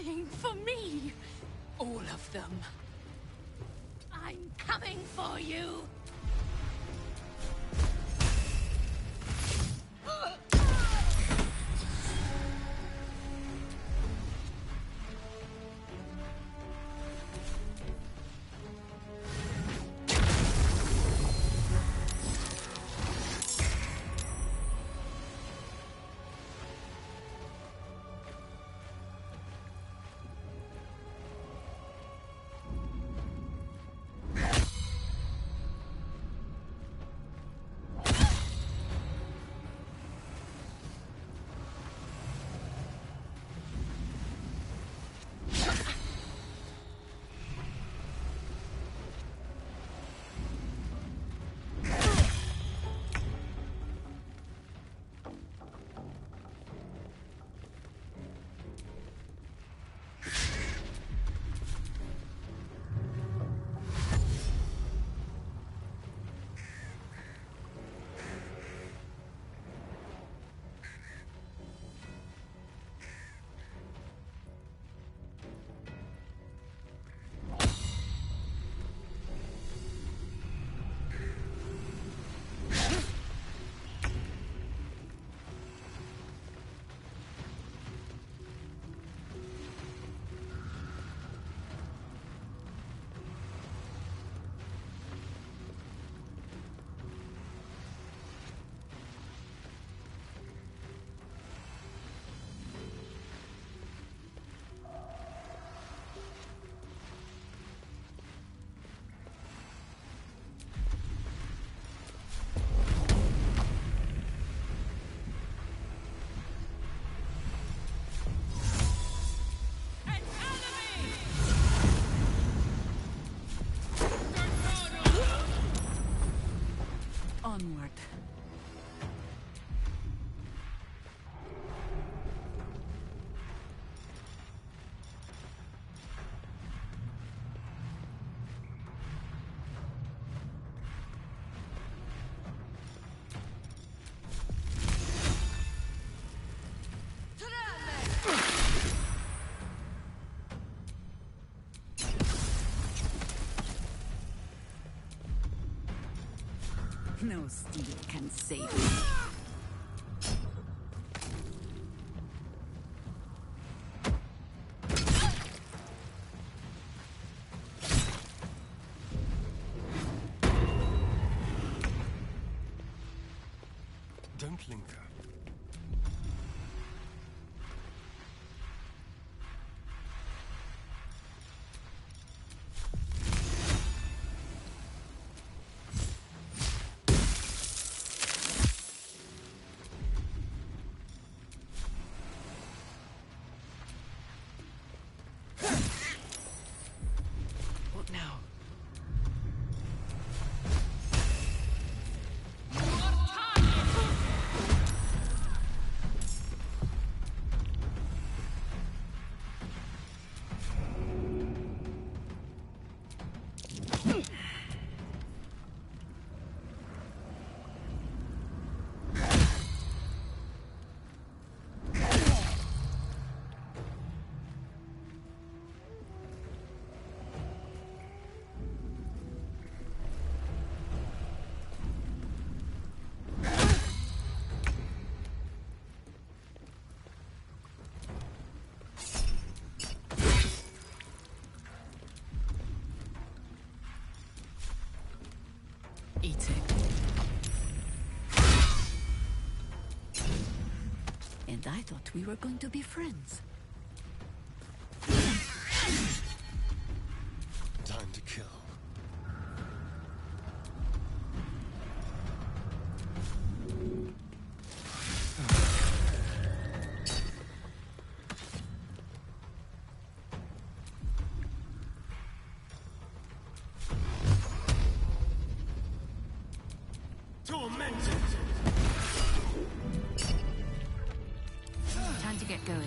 Speaker 11: came for me. All of them. I'm coming for you.
Speaker 7: Onward. No steel can save me.
Speaker 13: Don't linger.
Speaker 3: What now?
Speaker 7: Eat it. And I thought we were going to be friends.
Speaker 13: Time to kill.
Speaker 3: Time to get going.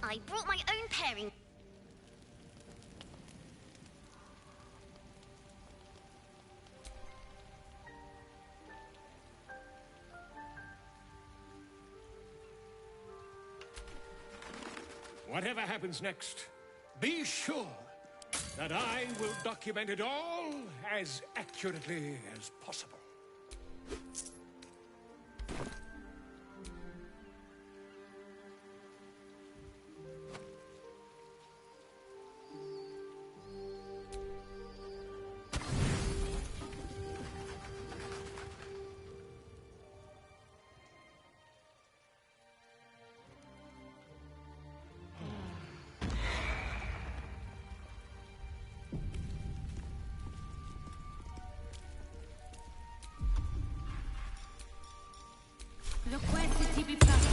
Speaker 5: I brought my own pairing.
Speaker 14: Whatever happens next, be sure that I will document it all as accurately as possible.
Speaker 11: Request be passed.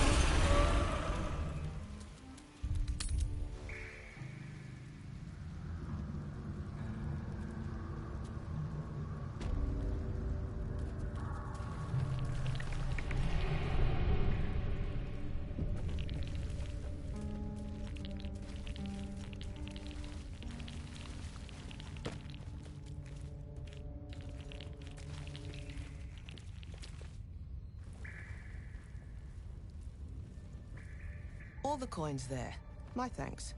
Speaker 19: All the coins there. My thanks.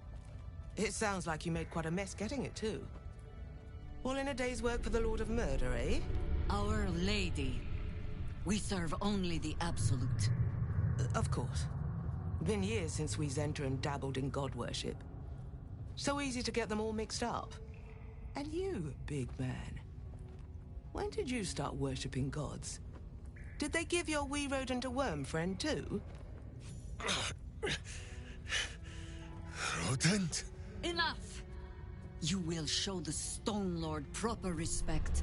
Speaker 19: It sounds like you made quite a mess getting it, too. All in a day's work for the Lord of Murder, eh?
Speaker 7: Our Lady. We serve only the Absolute.
Speaker 19: Of course. Been years since we Zenta and dabbled in god worship. So easy to get them all mixed up. And you, big man. When did you start worshipping gods? Did they give your wee rodent a worm friend, too?
Speaker 22: Rodent?
Speaker 7: Enough! You will show the Stone Lord proper respect.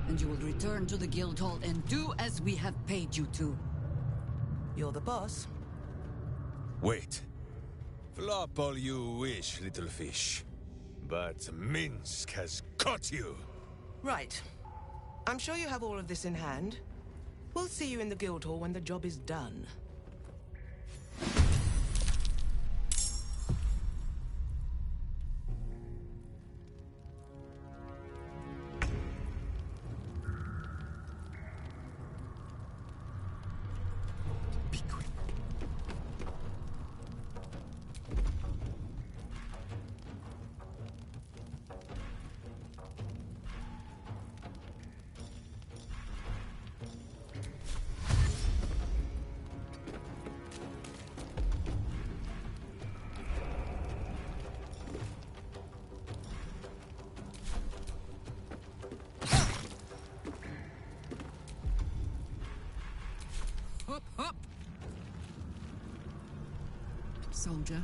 Speaker 7: And you will return to the Guildhall and do as we have paid you to.
Speaker 19: You're the boss.
Speaker 22: Wait. Flop all you wish, little fish. But Minsk has caught you.
Speaker 19: Right. I'm sure you have all of this in hand. We'll see you in the Guildhall when the job is done.
Speaker 17: Up, up! Soldier.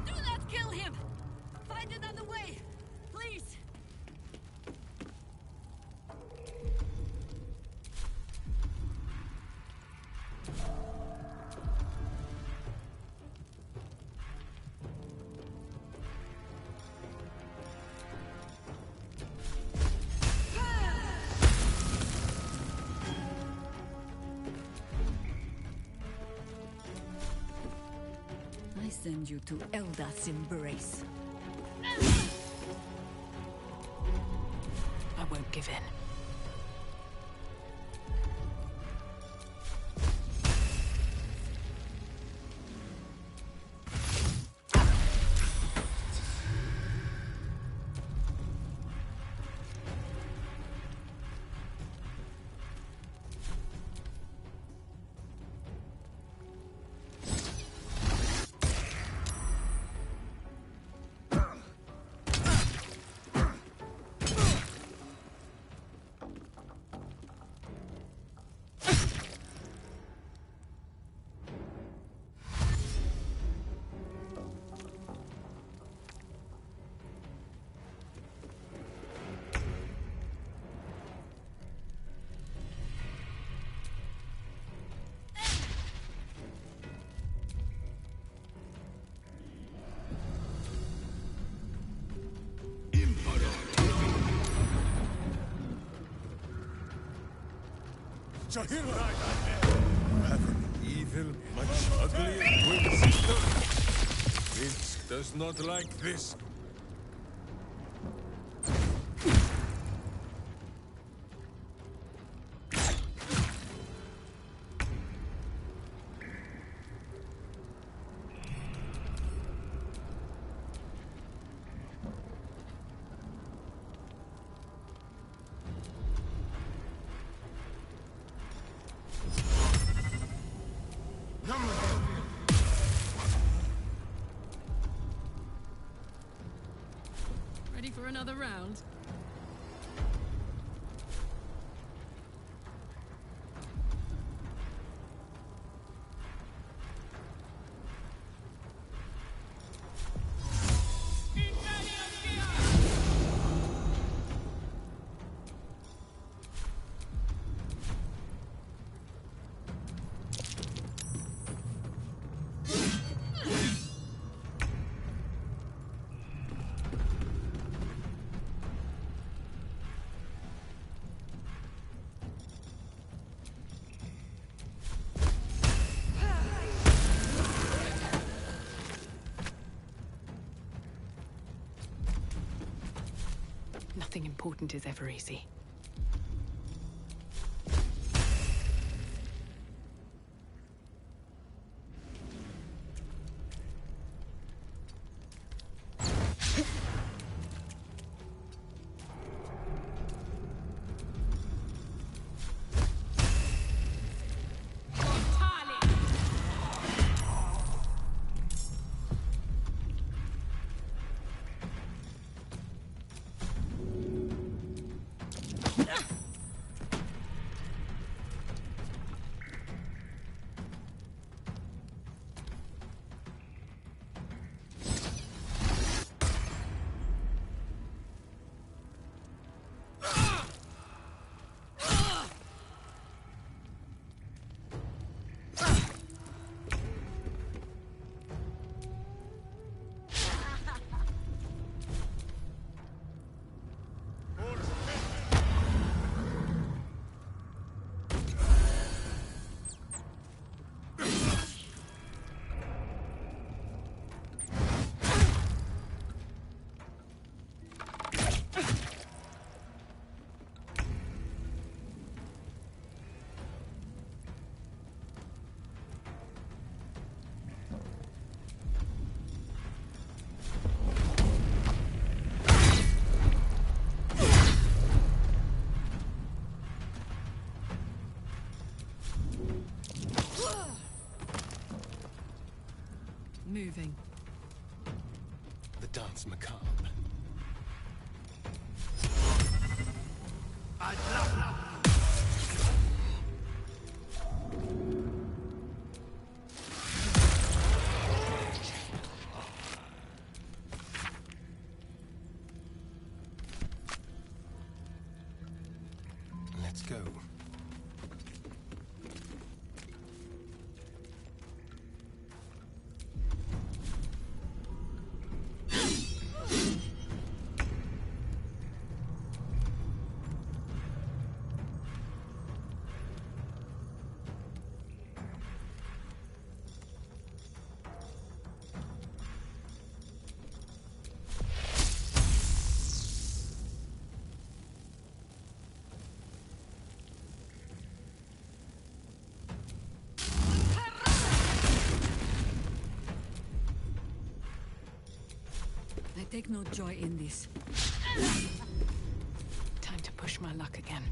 Speaker 7: Do not kill him! Find another way! Please! I send you to Elda's embrace.
Speaker 3: I won't give in.
Speaker 22: You have an evil, much uglier twin sister. Vince does not like this.
Speaker 20: Ready for another round?
Speaker 3: Nothing important is ever easy.
Speaker 20: Moving.
Speaker 8: The dance macabre. Let's go.
Speaker 11: I take no joy in this.
Speaker 3: Time to push my luck again.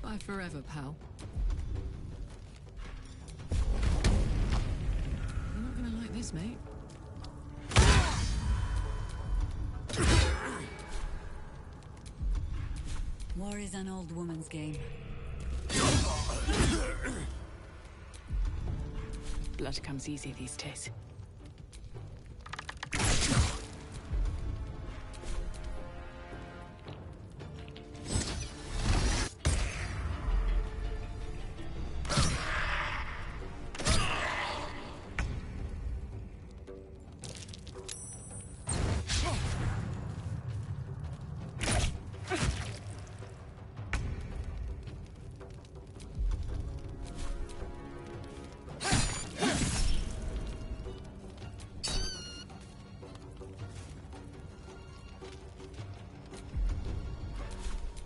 Speaker 3: Bye forever, pal. You're not gonna like this, mate.
Speaker 7: War is an old woman's game.
Speaker 3: Blood comes easy these days.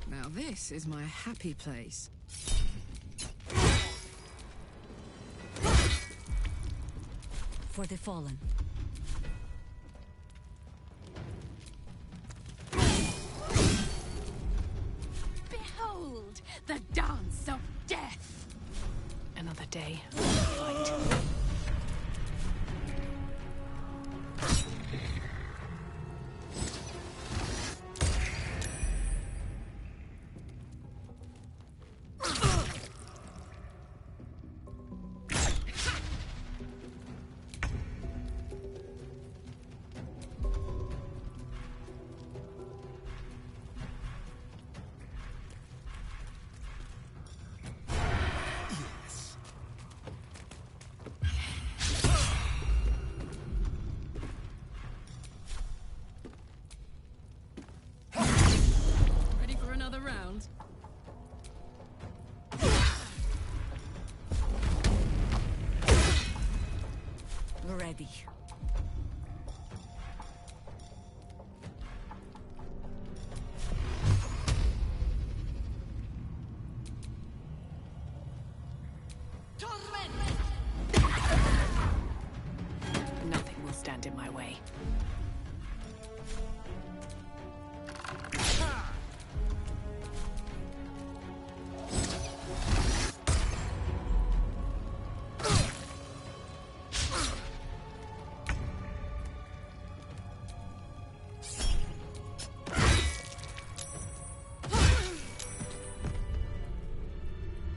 Speaker 3: Now this is my happy place.
Speaker 7: For the fallen.
Speaker 11: Behold, the dance of death!
Speaker 3: Another day. Fight.
Speaker 11: Ready for another round?
Speaker 7: Ready.
Speaker 3: Nothing will stand in my way.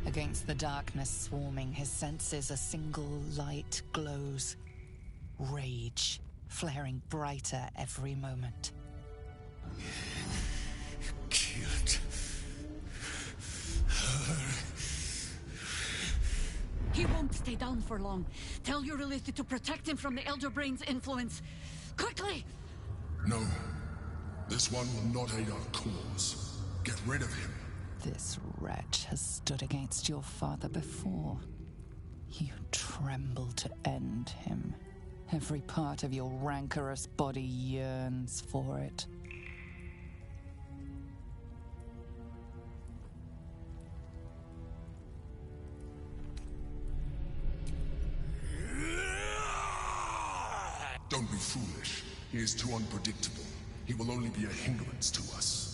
Speaker 23: Against the darkness swarming his senses, a single light glows. Rage, flaring brighter every moment.
Speaker 26: Killed her.
Speaker 7: He won't stay down for long. Tell your Elith to protect him from the Elder Brain's influence. Quickly!
Speaker 1: No. This one will not aid our cause. Get rid of him.
Speaker 23: This wretch has stood against your father before. You tremble to end him. Every part of your rancorous body yearns for it.
Speaker 1: Don't be foolish. He is too unpredictable. He will only be a hindrance to us.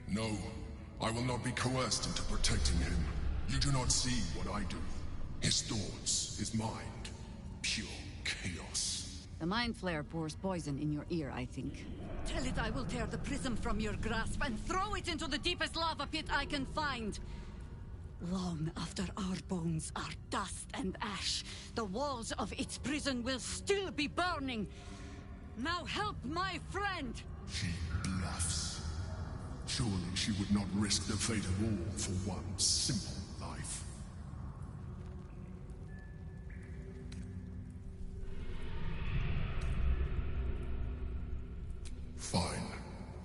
Speaker 1: No, I will not be coerced into protecting him. You do not see what I do. His thoughts, his mind, pure chaos.
Speaker 7: The Mind Flare pours poison in your ear, I think. Tell it I will tear the prism from your grasp and throw it into the deepest lava pit I can find. Long after our bones are dust and ash, the walls of its prison will still be burning. Now help my friend!
Speaker 1: She bluffs. Surely she would not risk the fate of all for one simple life. Fine.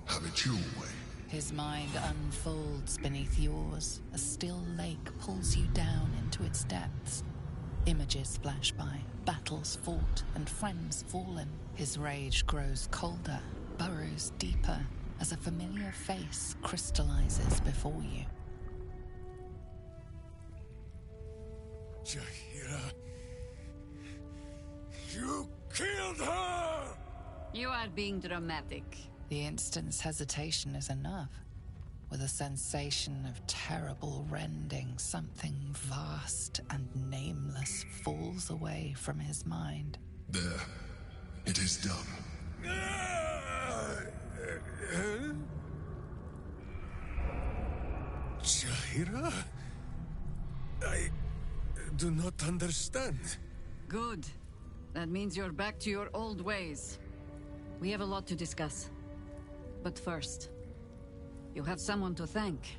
Speaker 1: Have it your way.
Speaker 23: His mind unfolds beneath yours. A still lake pulls you down into its depths. Images flash by, battles fought, and friends fallen. His rage grows colder, burrows deeper, as a familiar face crystallizes before you.
Speaker 22: Jaheira, you killed her!
Speaker 7: You are being dramatic.
Speaker 23: The instant's hesitation is enough. With a sensation of terrible rending, something vast and nameless falls away from his mind.
Speaker 1: There. It is done.
Speaker 22: Jaheira? I do not understand.
Speaker 7: Good. That means you're back to your old ways. We have a lot to discuss. But first, you have someone to thank.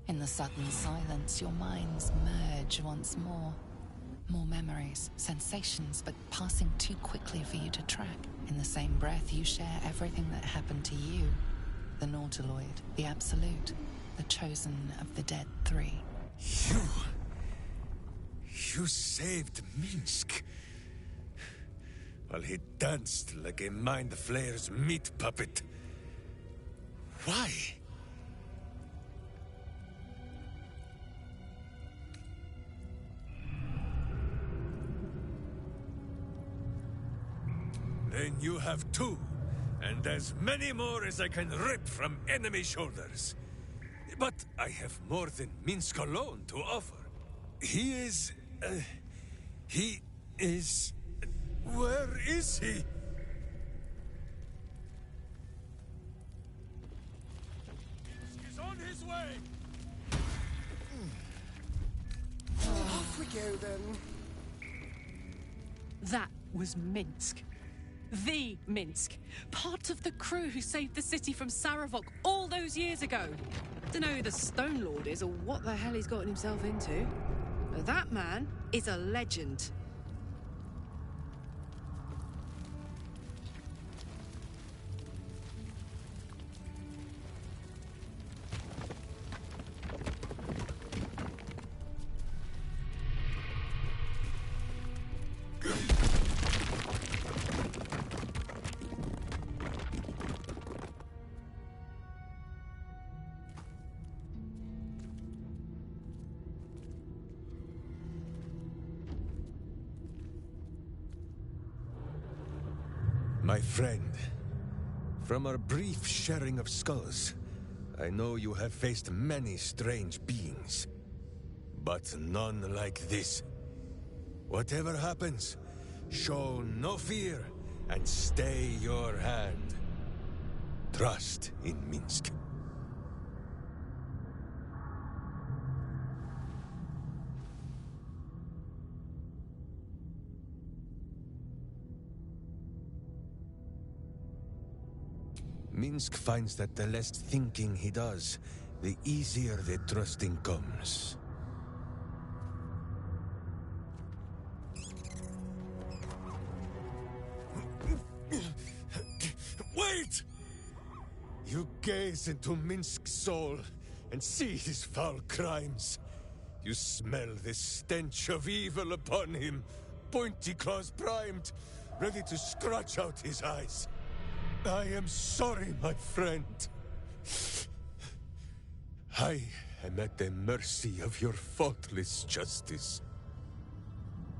Speaker 23: In the sudden silence, your minds merge once more. More memories, sensations, but passing too quickly for you to track. In the same breath, you share everything that happened to you. The Nautiloid, the Absolute, the chosen of the dead three.
Speaker 22: You saved Minsk. While he danced like a Mind Flayer's meat puppet. Why? Then you have two, and as many more as I can rip from enemy shoulders. But I have more than Minsk alone to offer. He is... Where is he? He's on his way!
Speaker 13: Off we go, then.
Speaker 20: That was Minsk. The Minsk. Part of the crew who saved the city from Saravok all those years ago. Don't know who the Stone Lord is or what the hell he's gotten himself into. But that man is a legend.
Speaker 22: My friend, from our brief sharing of skulls, I know you have faced many strange beings, but none like this. Whatever happens, show no fear and stay your hand. Trust in Minsk. Minsk finds that the less thinking he does, the easier the trusting comes. Wait! You gaze into Minsk's soul and see his foul crimes. You smell the stench of evil upon him, pointy claws primed, ready to scratch out his eyes. I am sorry, my friend. I am at the mercy of your faultless justice.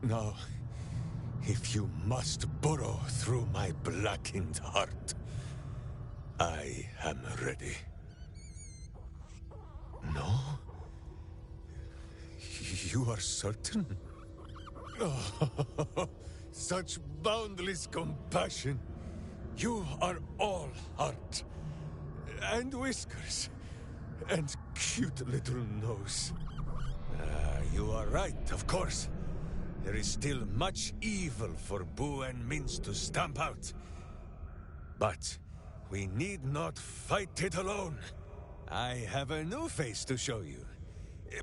Speaker 22: Now, if you must burrow through my blackened heart, I am ready. No? You are certain? Oh, such boundless compassion. You are all heart, and whiskers, and cute little nose. You are right, of course. There is still much evil for Boo and Minsk to stamp out. But we need not fight it alone. I have a new face to show you.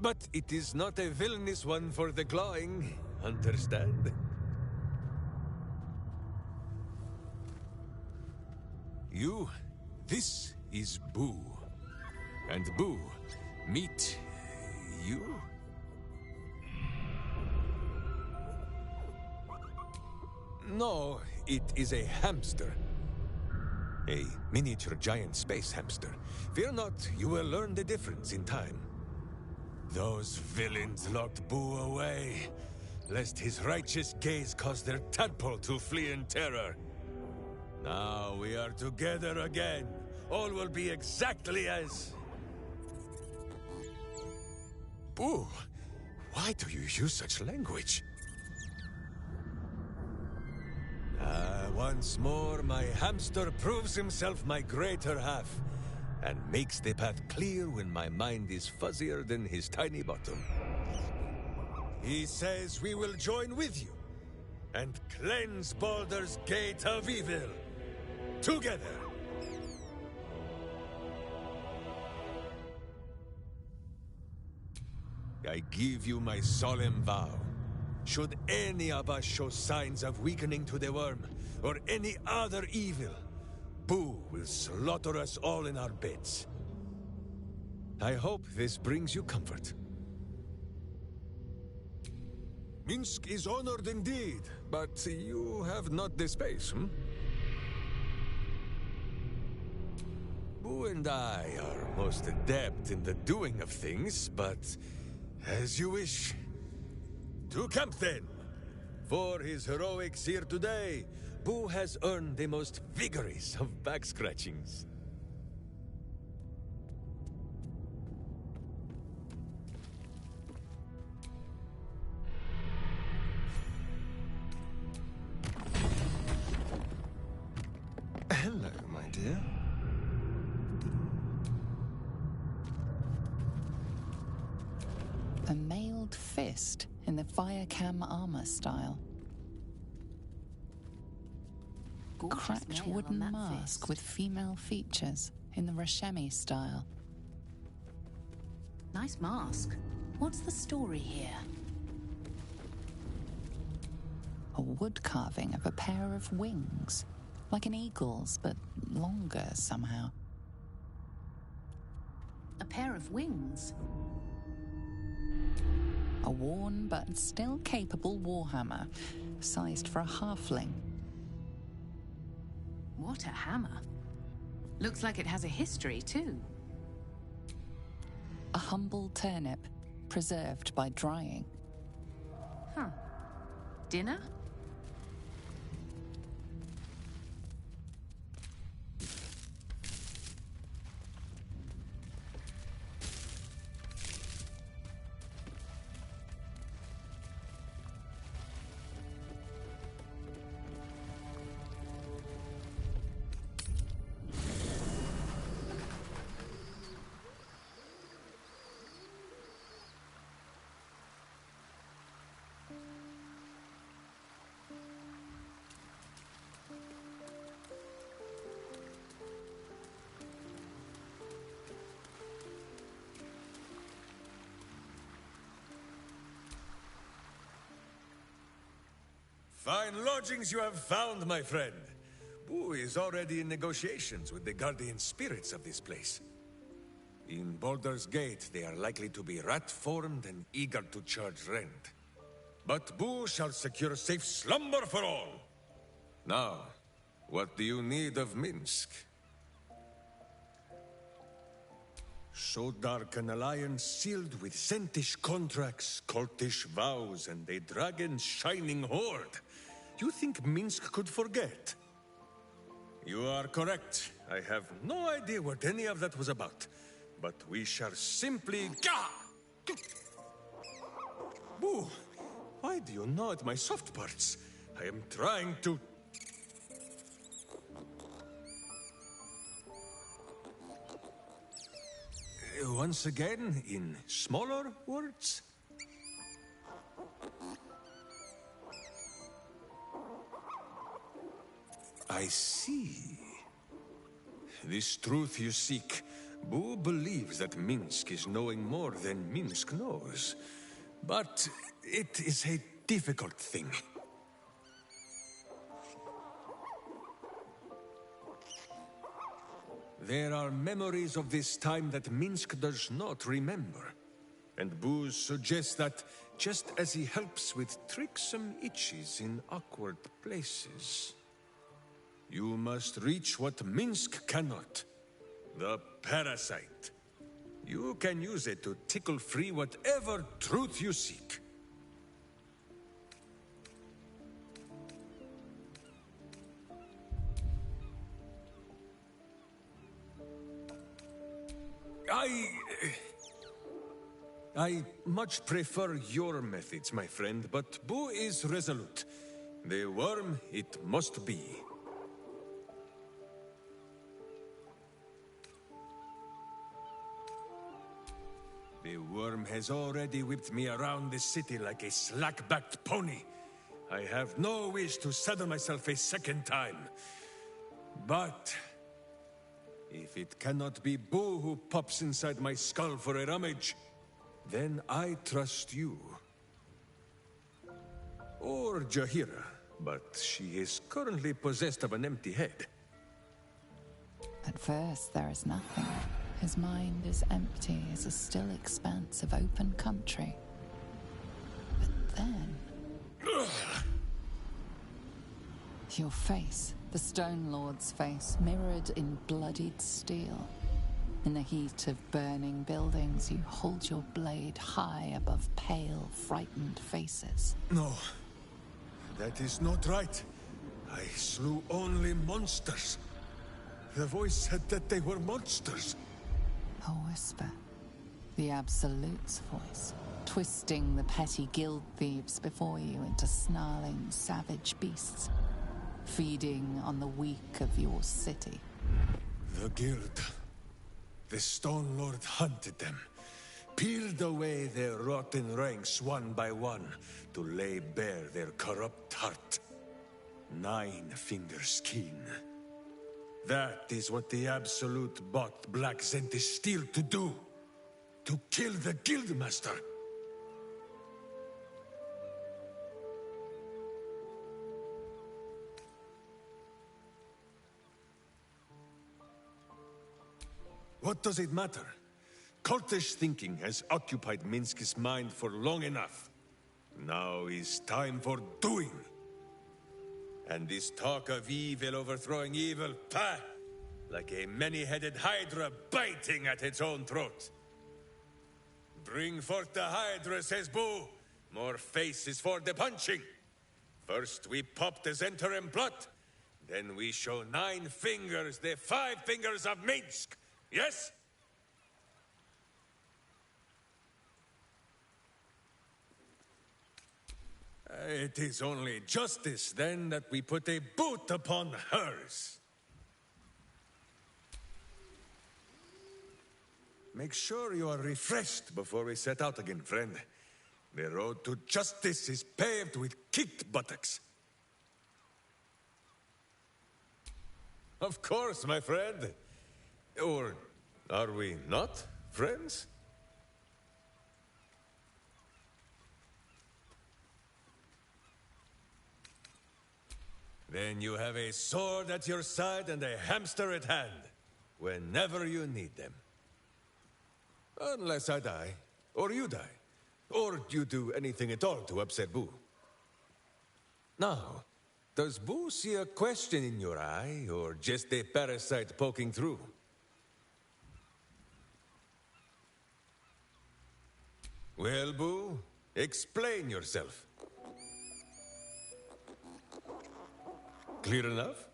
Speaker 22: But it is not a villainous one for the clawing, understand? This is Boo. And Boo, meet you? No, it is a hamster. A miniature giant space hamster. Fear not, you will learn the difference in time. Those villains locked Boo away, lest his righteous gaze cause their tadpole to flee in terror. Now we are together again. All will be exactly as... Boo, why do you use such language? Once more, my hamster proves himself my greater half, and makes the path clear when my mind is fuzzier than his tiny bottom. He says we will join with you, and cleanse Baldur's Gate of Evil. Together! I give you my solemn vow. Should any of us show signs of weakening to the worm, or any other evil, Boo will slaughter us all in our beds. I hope this brings you comfort. Minsk is honored indeed, but you have not the space, hmm? Boo and I are most adept in the doing of things, but as you wish. To camp then! For his heroics here today, Boo has earned the most vigorous of back scratchings.
Speaker 13: Hello, my dear.
Speaker 23: A mailed fist in the Firecam armor style.
Speaker 3: Gorgeous
Speaker 23: Cracked
Speaker 3: mail on
Speaker 23: wooden
Speaker 3: that
Speaker 23: mask
Speaker 3: fist.
Speaker 23: with female features in the Rashemi style.
Speaker 3: Nice mask. What's the story here?
Speaker 23: A wood carving of a pair of wings, like an eagle's, but longer somehow.
Speaker 3: A pair of wings?
Speaker 23: A worn but still capable warhammer, sized for a halfling.
Speaker 3: What a hammer. Looks like it has a history, too.
Speaker 23: A humble turnip, preserved by drying.
Speaker 3: Huh. Dinner?
Speaker 22: Fine lodgings you have found, my friend. Boo is already in negotiations with the guardian spirits of this place. In Baldur's Gate, they are likely to be rat-formed and eager to charge rent. But Boo shall secure safe slumber for all. Now, what do you need of Minsk? So dark an alliance sealed with Sentish contracts, cultish vows, and a dragon's shining horde. You think Minsk could forget? You are correct. I have no idea what any of that was about. But we shall simply... Boo! Why do you gnaw at my soft parts? I am trying to... Once again, in smaller words? I see. This truth you seek. Boo believes that Minsk is knowing more than Minsk knows. But it is a difficult thing. There are memories of this time that Minsk does not remember. And Boo suggests that, just as he helps with tricksome itches in awkward places, you must reach what Minsk cannot. The parasite. You can use it to tickle free whatever truth you seek. I much prefer your methods, my friend, but Boo is resolute. The worm, it must be. The worm has already whipped me around the city like a slack-backed pony. I have no wish to saddle myself a second time. But if it cannot be Boo who pops inside my skull for a rummage, then I trust you. Or Jahira, but she is currently possessed of an empty head.
Speaker 23: At first, there is nothing. His mind is empty as a still expanse of open country. But then... your face, the Stone Lord's face, mirrored in bloodied steel. In the heat of burning buildings, you hold your blade high above pale, frightened faces.
Speaker 22: No, that is not right. I slew only monsters. The voice said that they were monsters.
Speaker 23: A whisper. The Absolute's voice, twisting the petty guild thieves before you into snarling, savage beasts, feeding on the weak of your city.
Speaker 22: The guild. The Stone Lord hunted them, peeled away their rotten ranks one by one to lay bare their corrupt heart. 9 fingers keen. That is what the Absolute bought Black Zentis Steel to do. To kill the Guildmaster. What does it matter? Cultish thinking has occupied Minsk's mind for long enough. Now is time for doing. And this talk of evil overthrowing evil, pah! Like a many-headed hydra biting at its own throat. Bring forth the hydra, says Boo. More faces for the punching. First we pop the Zentarim plot, then we show 9 fingers, the 5 fingers of Minsk. Yes? It is only justice, then, that we put a boot upon hers. Make sure you are refreshed before we set out again, friend. The road to justice is paved with kicked buttocks. Of course, my friend. Or are we not friends? Then you have a sword at your side and a hamster at hand, whenever you need them. Unless I die, or you die, or you do anything at all to upset Boo. Now, does Boo see a question in your eye, or just a parasite poking through? Well, Boo, explain yourself. Clear enough?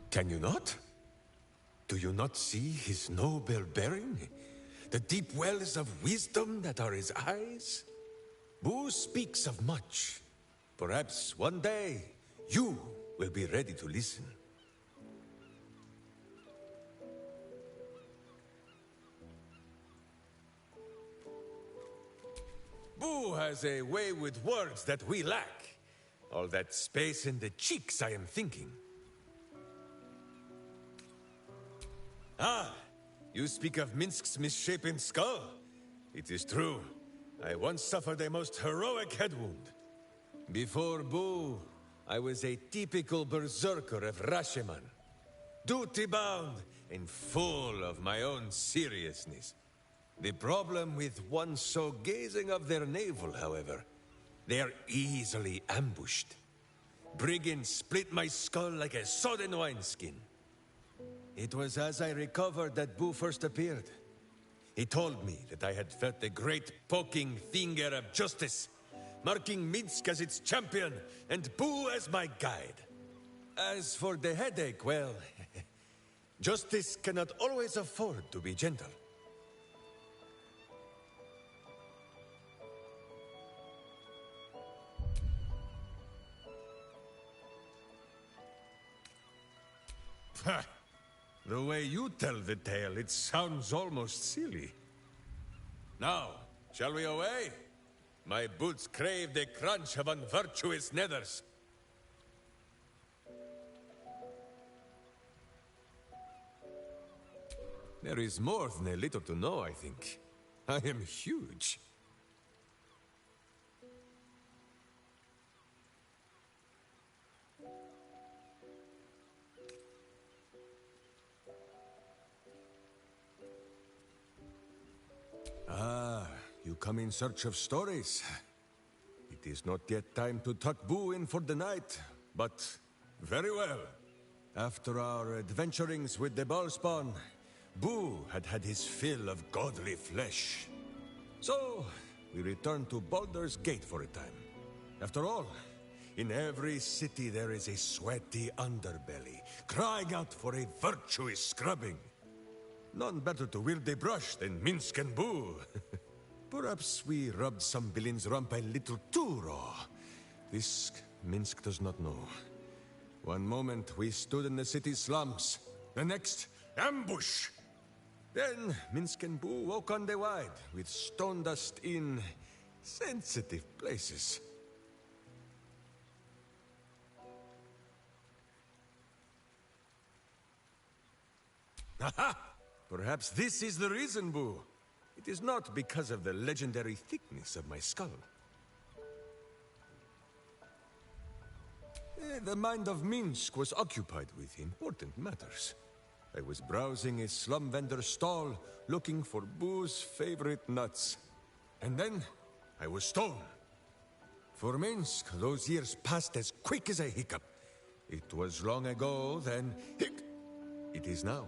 Speaker 22: Can you not? Do you not see his noble bearing? The deep wells of wisdom that are his eyes? Boo speaks of much. Perhaps one day, you will be ready to listen. Boo has a way with words that we lack. All that space in the cheeks, I am thinking. Ah, you speak of Minsk's misshapen skull. It is true. I once suffered a most heroic head wound. Before Boo, I was a typical berserker of Rashomon. Duty-bound and full of my own seriousness. The problem with one so gazing of their navel, however, they are easily ambushed. Brigands split my skull like a sodden wineskin. It was as I recovered that Boo first appeared. He told me that I had felt the great poking finger of justice, marking Minsk as its champion and Boo as my guide. As for the headache, well, justice cannot always afford to be gentle. Ha! The way you tell the tale, it sounds almost silly. Now, shall we away? My boots crave the crunch of unvirtuous nethers. There is more than a little to know, I think. I am huge. Ah, you come in search of stories. It is not yet time to tuck Boo in for the night, but very well. After our adventurings with the Ballspawn, Boo had had his fill of godly flesh. So, we returned to Baldur's Gate for a time. After all, in every city there is a sweaty underbelly, crying out for a virtuous scrubbing. None better to wield a brush than Minsk and Boo. Perhaps we rubbed some villain's rump a little too raw. This Minsk does not know. One moment we stood in the city slums, the next, ambush! Then Minsk and Boo woke on the wide, with stone dust in sensitive places. Aha! Perhaps this is the reason, Boo. It is not because of the legendary thickness of my skull. The mind of Minsk was occupied with important matters. I was browsing a slum vendor's stall, looking for Boo's favorite nuts. And then, I was stoned. For Minsk, those years passed as quick as a hiccup. It was long ago, then, it is now.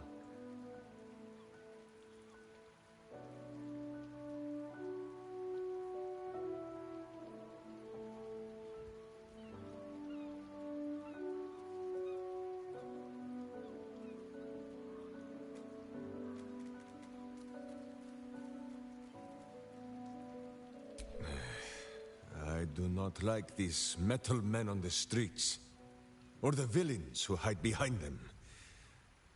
Speaker 22: I do not like these metal men on the streets, or the villains who hide behind them.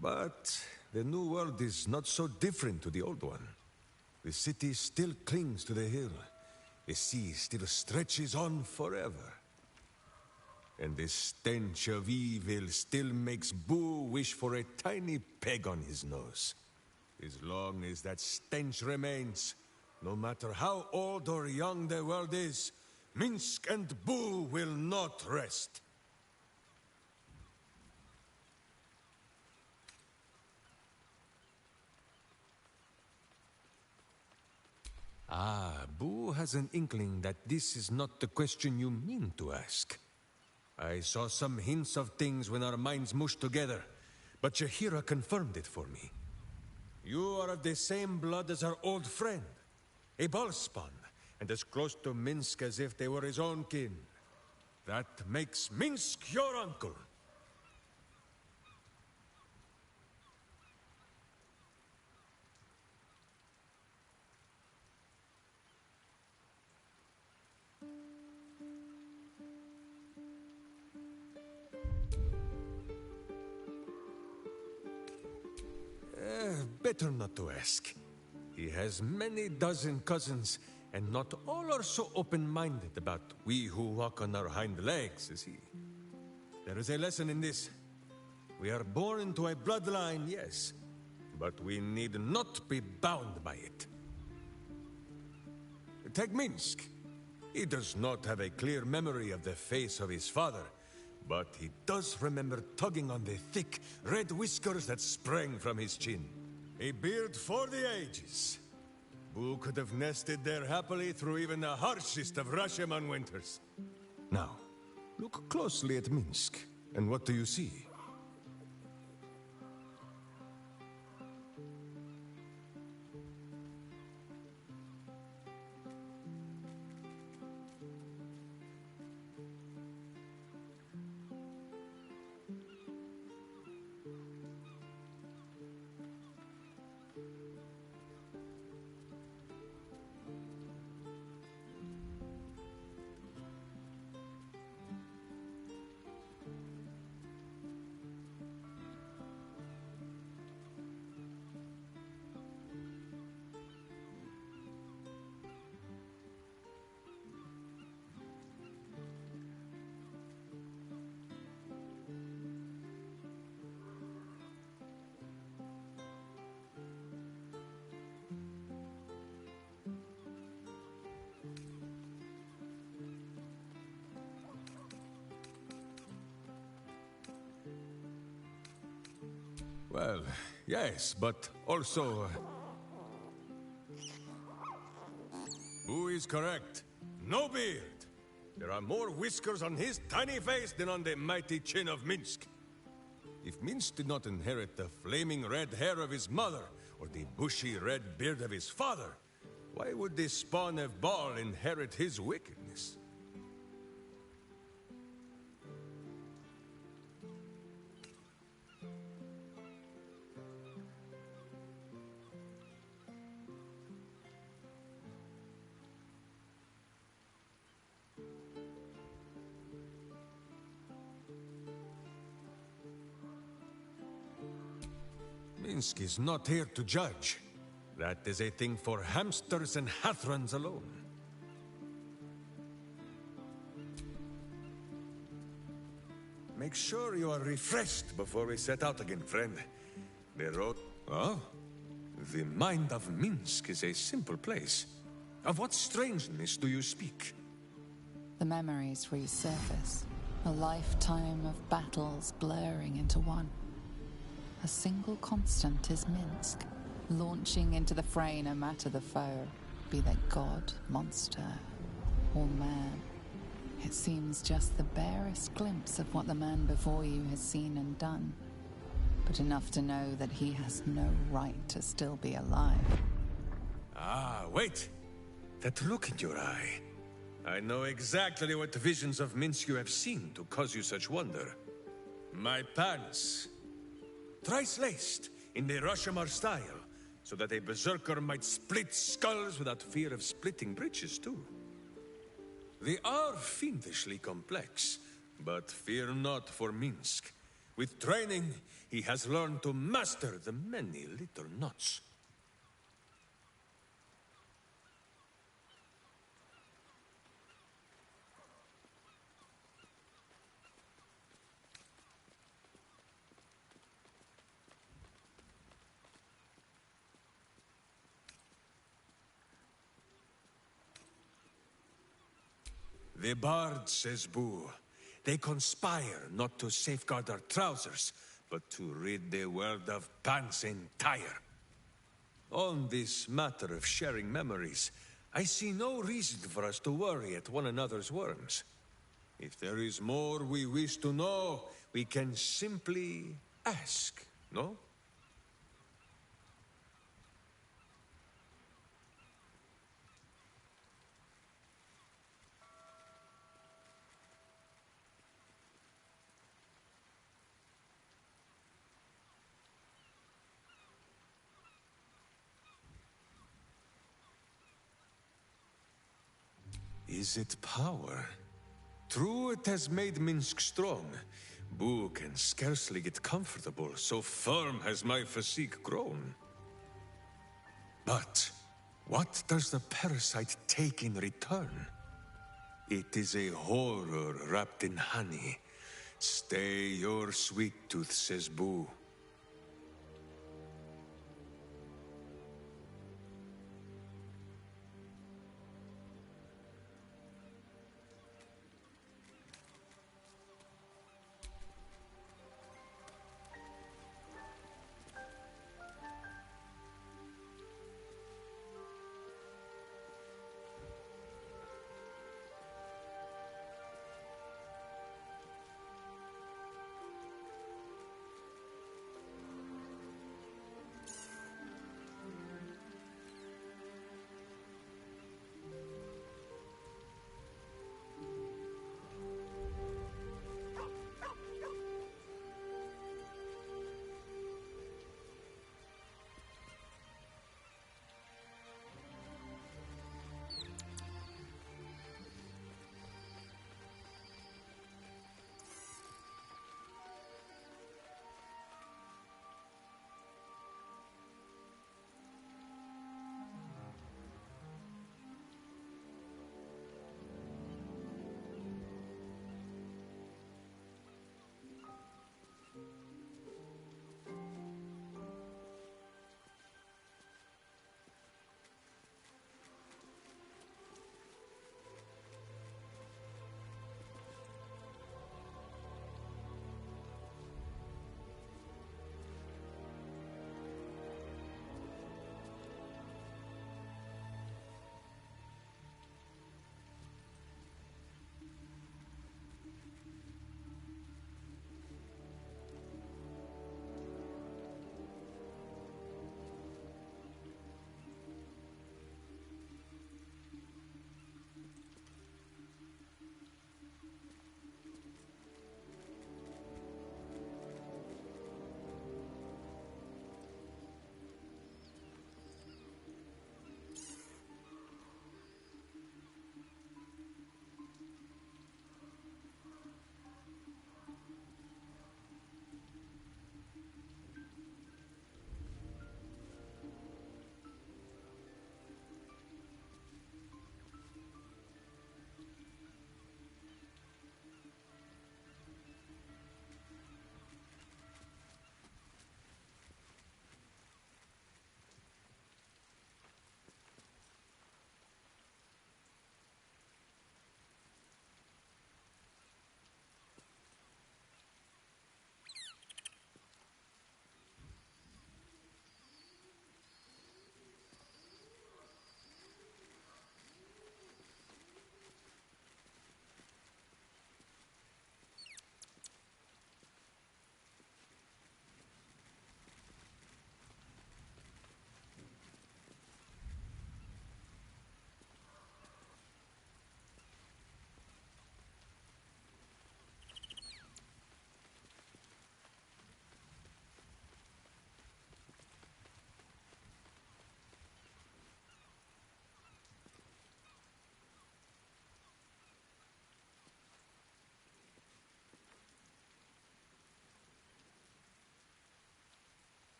Speaker 22: But the new world is not so different to the old one. The city still clings to the hill. The sea still stretches on forever. And the stench of evil still makes Boo wish for a tiny peg on his nose. As long as that stench remains, no matter how old or young the world is, Minsk and Boo will not rest. Ah, Boo has an inkling that this is not the question you mean to ask. I saw some hints of things when our minds mushed together, but Jahira confirmed it for me. You are of the same blood as our old friend, a Ballspawn, and as close to Minsk as if they were his own kin. That makes Minsk your uncle. Better not to ask. He has many dozen cousins, and not all are so open-minded about we who walk on our hind legs as he. There is a lesson in this. We are born into a bloodline, yes, but we need not be bound by it. Take Minsk. He does not have a clear memory of the face of his father, But he does remember tugging on the thick, red whiskers that sprang from his chin. A beard for the ages. Boo could have nested there happily through even the harshest of Rashomon winters. Now, look closely at Minsk, and what do you see? Well, yes, but also... Boo is correct. No beard. There are more whiskers on his tiny face than on the mighty chin of Minsk. If Minsk did not inherit the flaming red hair of his mother, or the bushy red beard of his father, why would the spawn of Baal inherit his wickedness? Minsk is not here to judge. That is a thing for hamsters and Hathrons alone. Make sure you are refreshed before we set out again, friend. The road... Oh? The mind of Minsk is a simple place. Of what strangeness do you speak?
Speaker 23: The memories resurface. A lifetime of battles blurring into one. A single constant is Minsk, launching into the fray no matter the foe, be they god, monster, or man. It seems just the barest glimpse of what the man before you has seen and done, but enough to know that he has no right to still be alive.
Speaker 22: Ah, wait! That look in your eye. I know exactly what visions of Minsk you have seen to cause you such wonder. My pants. Thrice laced in the Rashomon style, so that a berserker might split skulls without fear of splitting breeches too. They are fiendishly complex, but fear not for Minsk. With training, he has learned to master the many little knots. The bards, says Boo. They conspire not to safeguard our trousers, but to rid the world of pants entire. On this matter of sharing memories, I see no reason for us to worry at one another's worms. If there is more we wish to know, we can simply ask, no? Is it power? True, it has made Minsk strong. Boo can scarcely get comfortable, so firm has my physique grown. But what does the parasite take in return? It is a horror wrapped in honey. Stay your sweet tooth, says Boo.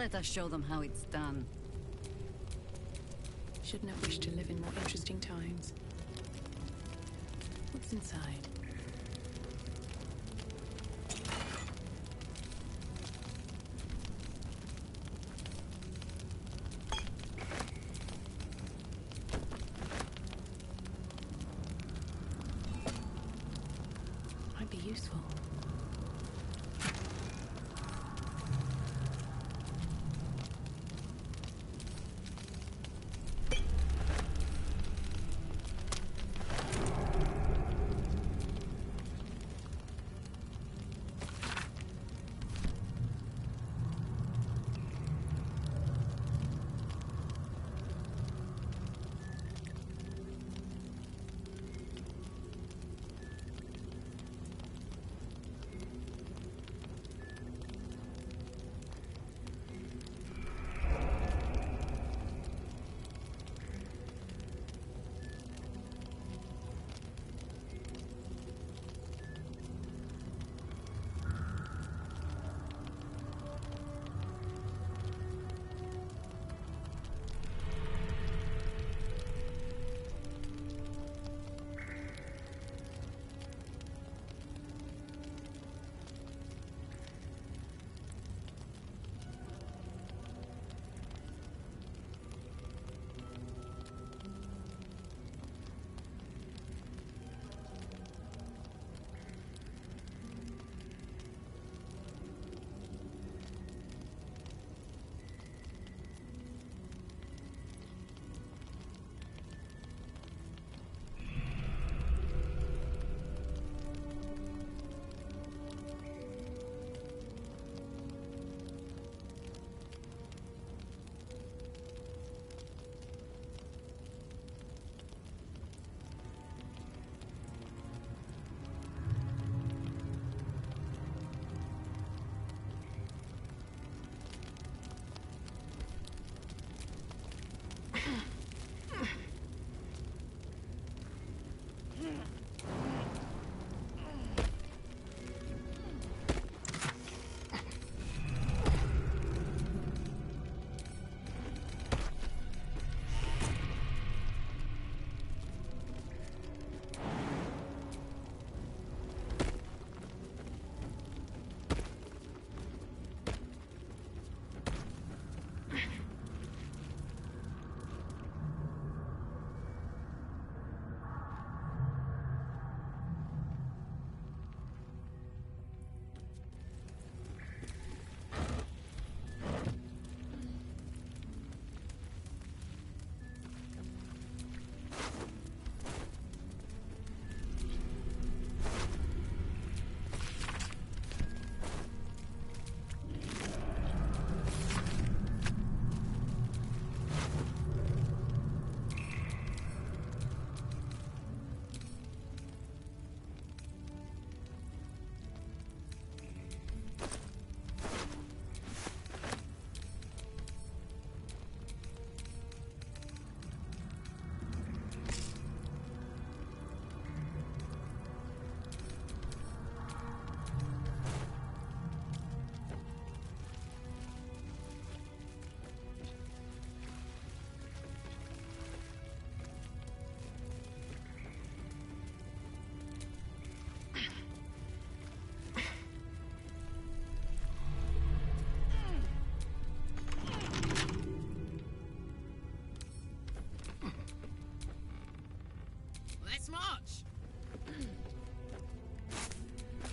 Speaker 7: Let us show them how it's done.
Speaker 3: Shouldn't have wished to live in more interesting times. What's inside? Might be useful.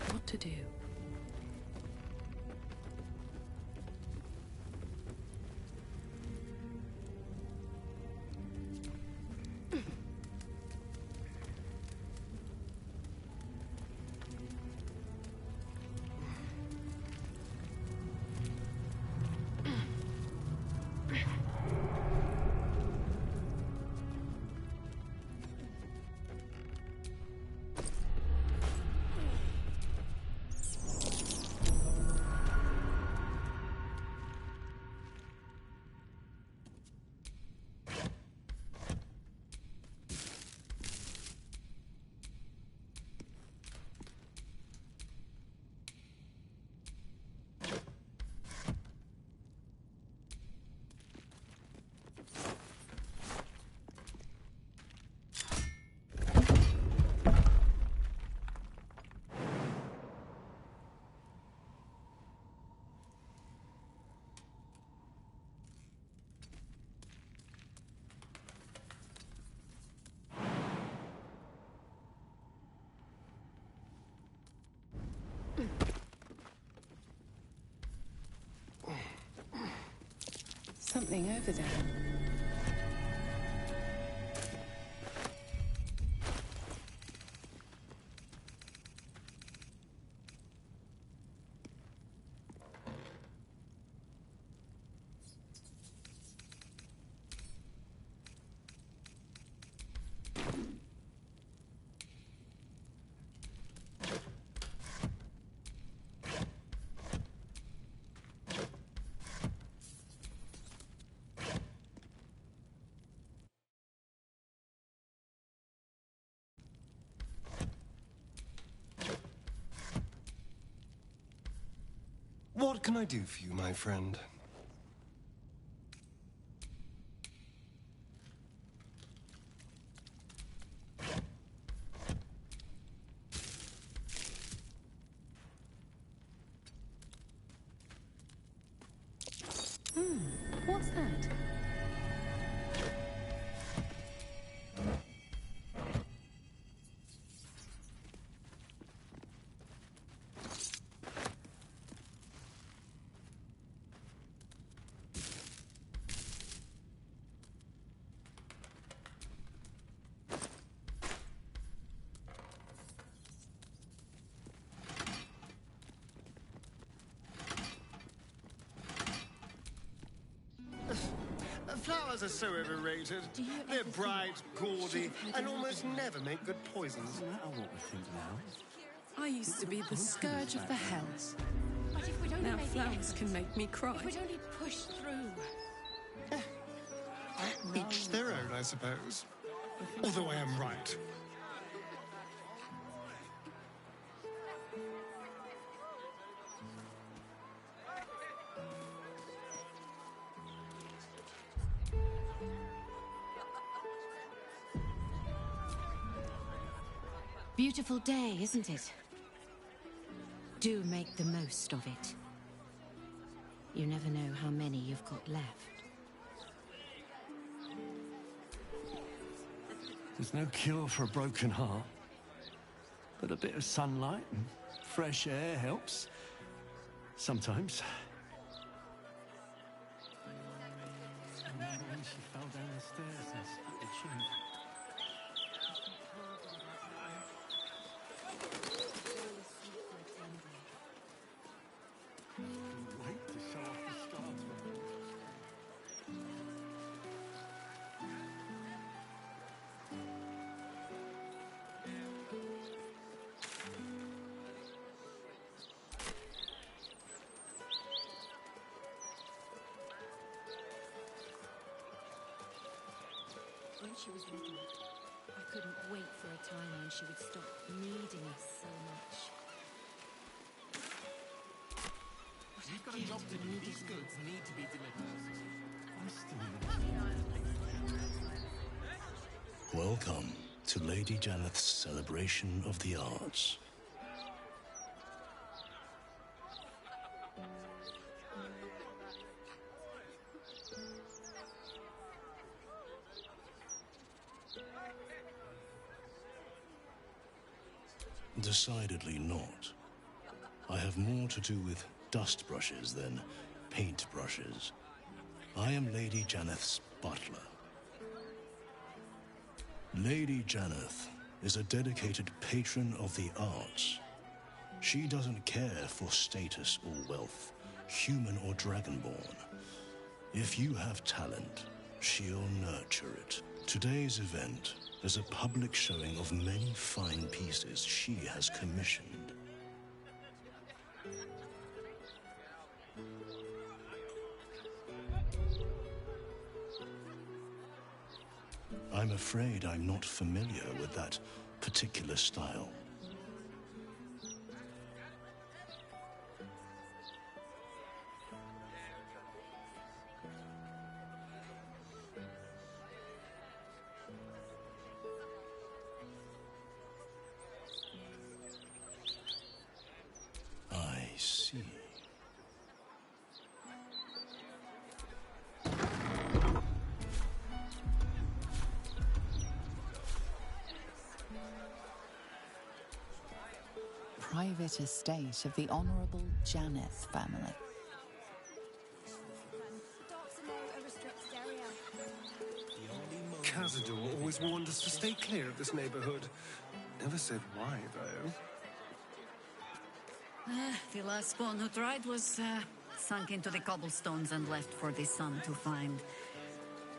Speaker 3: What to do?
Speaker 20: something over there.
Speaker 13: What can I do for you, my friend?
Speaker 3: What's that?
Speaker 13: Flowers are so overrated. They're bright, gaudy, and almost never make good poisons.
Speaker 5: Doesn't matter what we think now.
Speaker 17: I used to be the scourge of the hells.
Speaker 11: But if we'd only
Speaker 17: Now
Speaker 11: made the
Speaker 17: flowers
Speaker 11: effort,
Speaker 17: can make me cry.
Speaker 11: if we'd only pushed through.
Speaker 13: Each their own, I suppose. Although I am right.
Speaker 6: Beautiful day, isn't it? Do make the most of it. You never know how many you've got left.
Speaker 5: There's no cure for a broken heart. But a bit of sunlight and fresh air helps. Sometimes. She fell down the stairs and stuck the chin. Wait to show off the stars.
Speaker 6: When she was little, I couldn't wait for a time when she would stop needing us so much.
Speaker 9: You've got a job to do. These goods need to be delivered.
Speaker 12: Welcome to Lady Janeth's celebration of the arts. Decidedly not. I have more to do with dust brushes than paint brushes. I am Lady Janeth's butler. Lady Janeth is a dedicated patron of the arts. She doesn't care for status or wealth, human or dragonborn. If you have talent, she'll nurture it. Today's event is a public showing of many fine pieces she has commissioned. I'm afraid I'm not familiar with that particular style. I see.
Speaker 23: Private estate of the Honourable Janeth family.
Speaker 10: Docks are now a restricted
Speaker 13: Cazador always warned us to stay clear of this neighborhood. Never said why, though.
Speaker 7: The last one who tried was sunk into the cobblestones and left for the sun to find.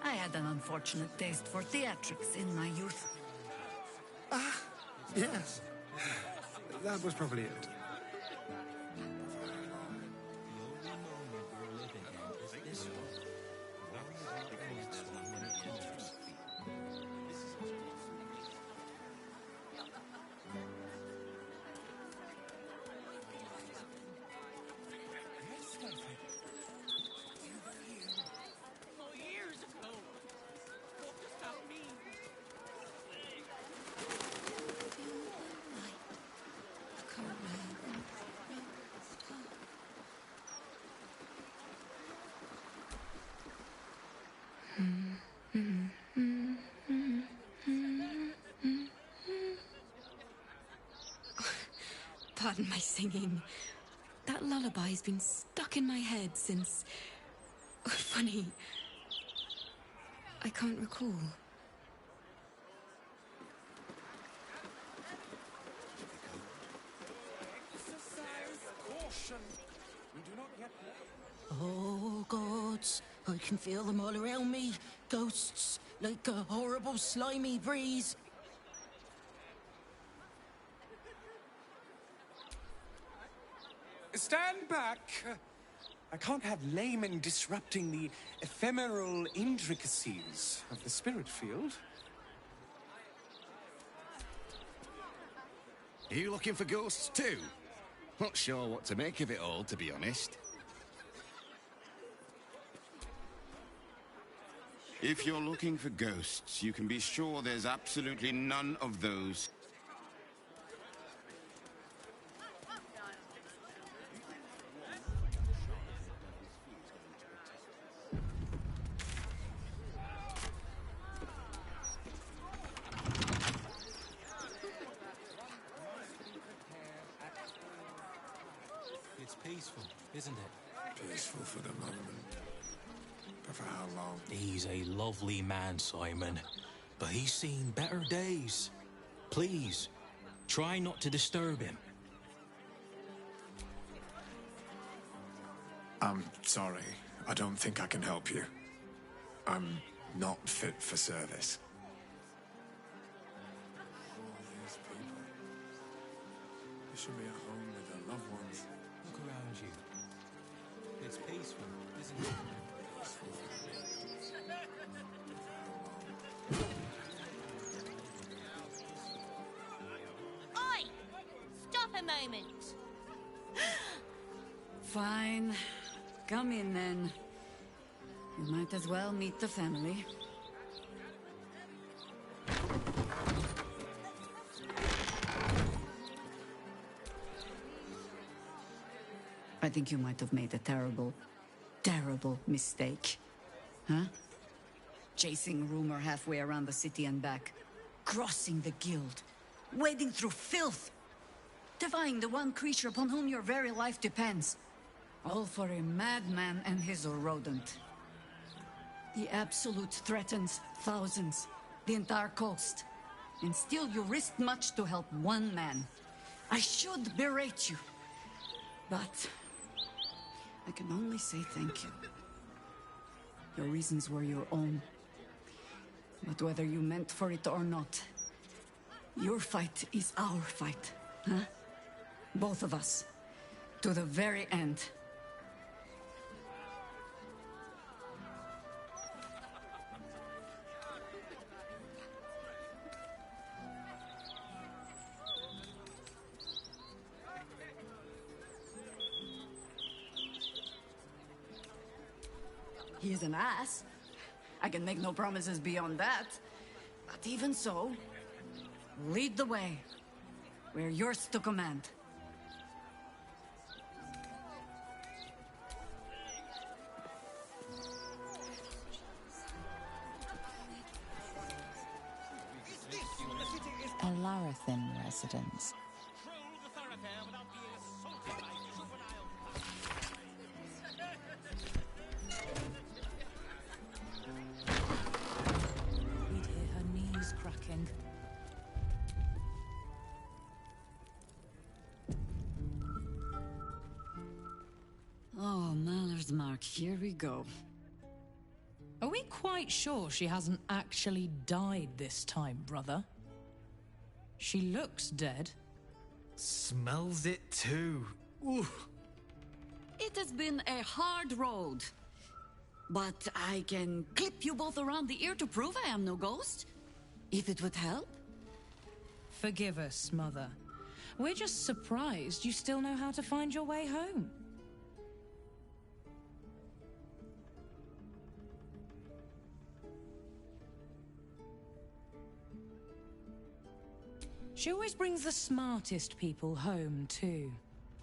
Speaker 7: I had an unfortunate taste for theatrics in my youth.
Speaker 13: Ah, yes. That was probably it.
Speaker 6: Pardon my singing. That lullaby's been stuck in my head since... Funny. I can't recall.
Speaker 10: Oh, gods, I can feel them all around me. Ghosts, like a horrible slimy breeze.
Speaker 4: Stand back! I can't have laymen disrupting the ephemeral intricacies of the spirit field.
Speaker 16: Are you looking for ghosts too? Not sure what to make of it all, to be honest. If you're looking for ghosts, you can be sure there's absolutely none of those.
Speaker 18: It's peaceful, isn't it?
Speaker 21: Peaceful for the moment. But for how long?
Speaker 18: He's a lovely man, Simon. But he's seen better days. Please, try not to disturb him.
Speaker 21: I'm sorry. I don't think I can help you. I'm not fit for service. All these people. They should be at home with their loved ones.
Speaker 18: Look around you. It's peaceful, isn't it?
Speaker 24: Oi! Stop a moment!
Speaker 7: Fine. Come in, then. You might as well meet the family. I think you might have made a terrible, terrible mistake. Huh? Chasing rumor halfway around the city and back. Crossing the guild. Wading through filth. Defying the one creature upon whom your very life depends. All for a madman and his rodent. The Absolute threatens thousands, the entire coast. And still you risked much to help one man. I should berate you. But I can only say thank you. Your reasons were your own. But whether you meant for it or not, your fight is our fight, huh? Both of us. To the very end. He is an ass. I can make no promises beyond that. But even so, lead the way. We're yours to command.
Speaker 23: A Larathin residence.
Speaker 7: Oh, Maller's Mark, here we go.
Speaker 2: Are we quite sure she hasn't actually died this time, brother? She looks dead.
Speaker 8: Smells it too. Ooh.
Speaker 7: It has been a hard road. But I can clip you both around the ear to prove I am no ghost. If it would help.
Speaker 2: Forgive us, Mother. We're just surprised you still know how to find your way home. She always brings the smartest people home, too.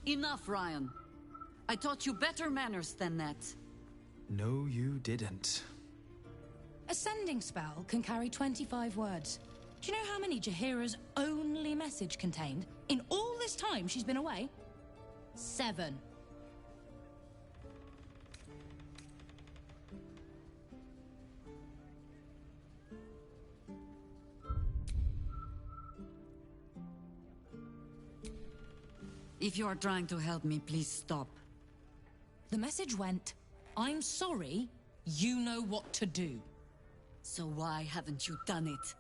Speaker 7: Enough, Ryan. I taught you better manners than that.
Speaker 8: No, you didn't.
Speaker 2: A sending spell can carry 25 words. Do you know how many Jaheira's only message contained? In all this time she's been away? 7.
Speaker 7: If you are trying to help me, please stop.
Speaker 2: The message went, I'm sorry, you know what to do.
Speaker 7: So why haven't you done it?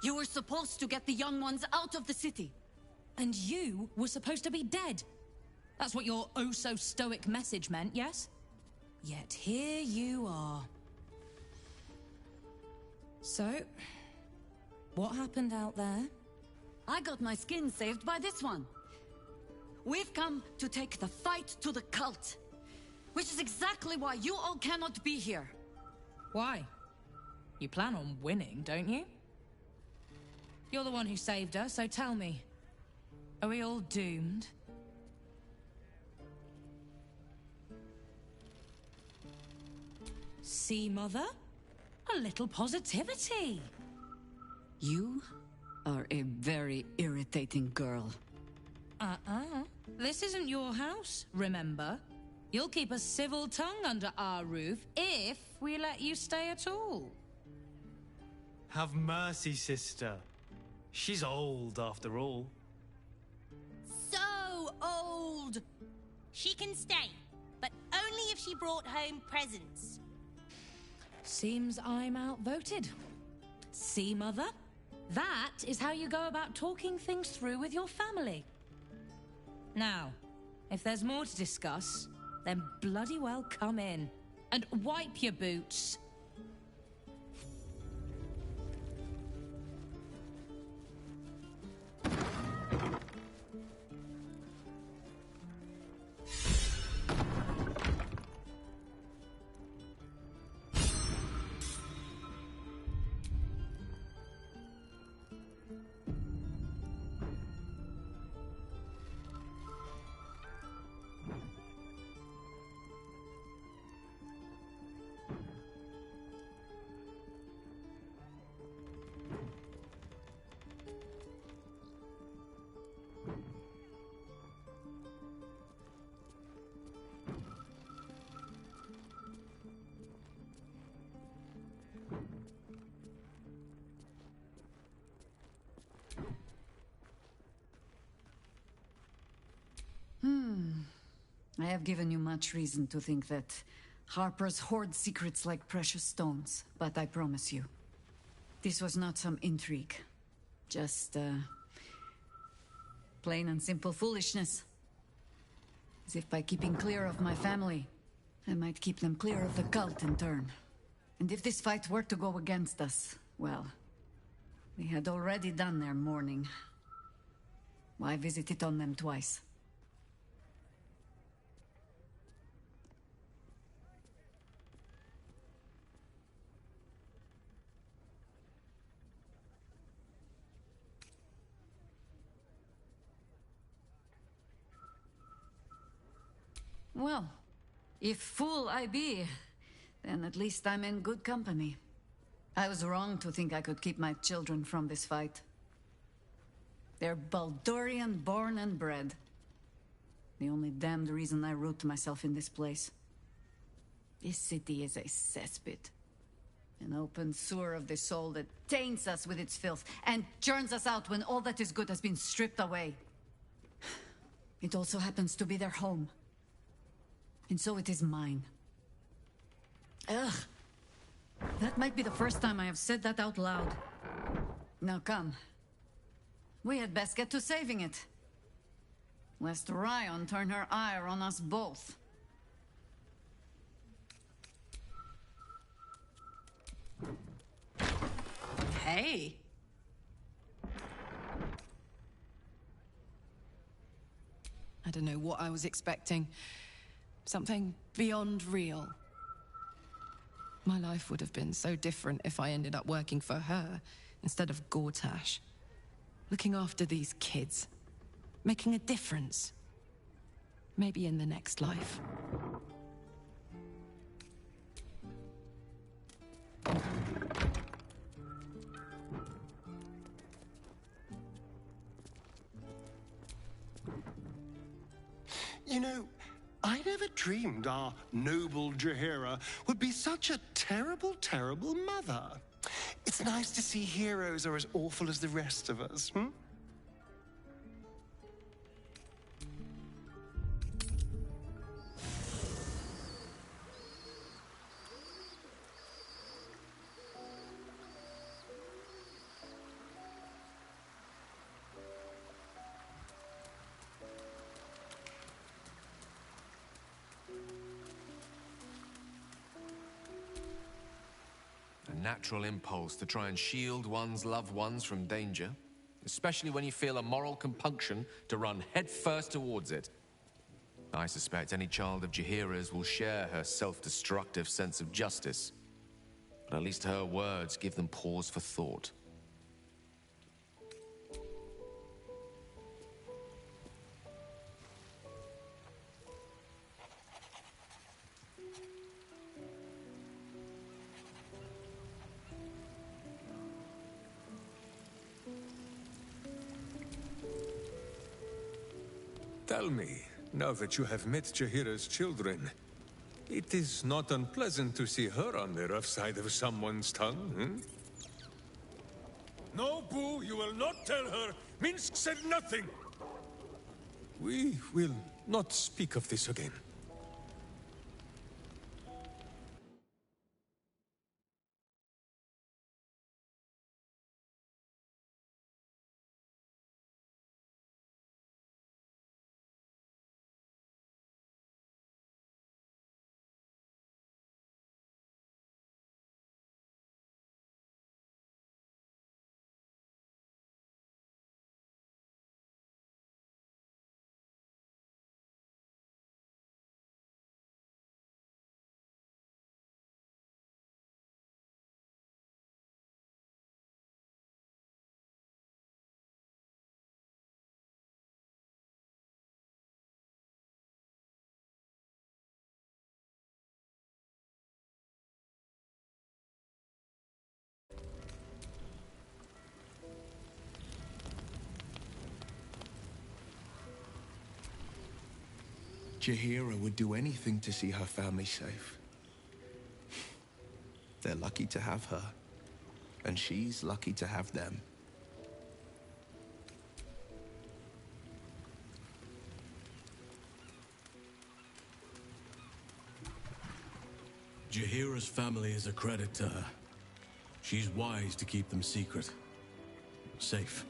Speaker 7: You were supposed to get the young ones out of the city.
Speaker 2: And you were supposed to be dead. That's what your oh-so-stoic message meant, yes? Yet here you are. So, what happened out there?
Speaker 7: I got my skin saved by this one. We've come to take the fight to the cult. Which is exactly why you all cannot be here.
Speaker 2: Why? You plan on winning, don't you? You're the one who saved us, so tell me. Are we all doomed? See, Mother? A little positivity.
Speaker 7: You are a very irritating girl.
Speaker 2: This isn't your house, remember? You'll keep a civil tongue under our roof if we let you stay at all.
Speaker 8: Have mercy, sister. She's old, after all.
Speaker 24: So old! She can stay, but only if she brought home presents.
Speaker 2: Seems I'm outvoted. See, Mother? That is how you go about talking things through with your family. Now, if there's more to discuss, then bloody well come in. And wipe your boots.
Speaker 7: I have given you much reason to think that Harper's hoard secrets like precious stones, but I promise you, this was not some intrigue. Just, plain and simple foolishness. As if by keeping clear of my family, I might keep them clear of the cult in turn. And if this fight were to go against us, well, they had already done their mourning. Why visit it on them twice? Well, if fool I be, then at least I'm in good company. I was wrong to think I could keep my children from this fight. They're Baldurian born and bred. The only damned reason I root myself in this place. This city is a cesspit. An open sewer of the soul that taints us with its filth and churns us out when all that is good has been stripped away. It also happens to be their home. And so it is mine. Ugh. That might be the first time I have said that out loud. Now come. We had best get to saving it. Lest Ryan turn her ire on us both.
Speaker 20: Hey. I don't know what I was expecting. Something beyond real. My life would have been so different if I ended up working for her instead of Gortash. Looking after these kids. Making a difference. Maybe in the next life.
Speaker 13: You know, I never dreamed our noble Jaheira would be such a terrible, terrible mother. It's nice to see heroes are as awful as the rest of us, hmm?
Speaker 9: A natural impulse to try and shield one's loved ones from danger, especially when you feel a moral compunction to run headfirst towards it. I suspect any child of Jaheira's will share her self-destructive sense of justice, but at least her words give them pause for thought.
Speaker 22: Tell me, now that you have met Jaheira's children, it is not unpleasant to see her on the rough side of someone's tongue, hmm? No, Boo, you will not tell her. Minsk said nothing. We will not speak of this again.
Speaker 1: Jaheira would do anything to see her family safe. They're lucky to have her, and she's lucky to have them.
Speaker 14: Jaheira's family is a credit to her. She's wise to keep them secret. Safe.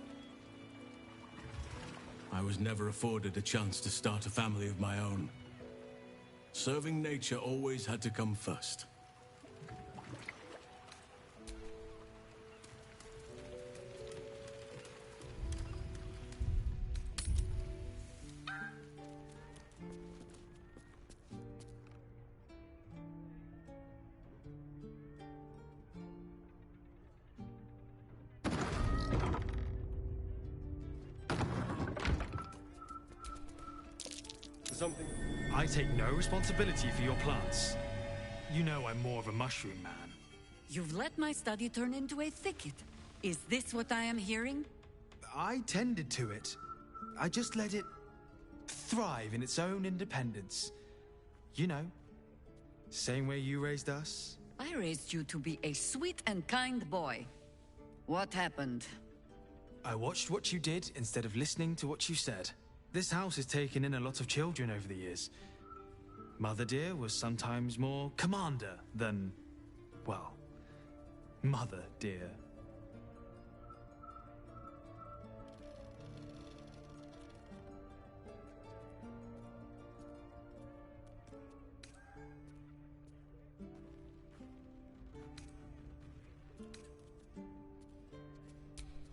Speaker 14: I was never afforded a chance to start a family of my own. Serving nature always had to come first.
Speaker 8: Something. I take no responsibility for your plants. You know I'm more of a mushroom man.
Speaker 7: You've let my study turn into a thicket. Is this what I am hearing?
Speaker 8: I tended to it. I just let it thrive in its own independence. You know, same way you raised us.
Speaker 7: I raised you to be a sweet and kind boy. What happened?
Speaker 8: I watched what you did instead of listening to what you said. This house has taken in a lot of children over the years. Mother dear was sometimes more commander than, well, mother dear.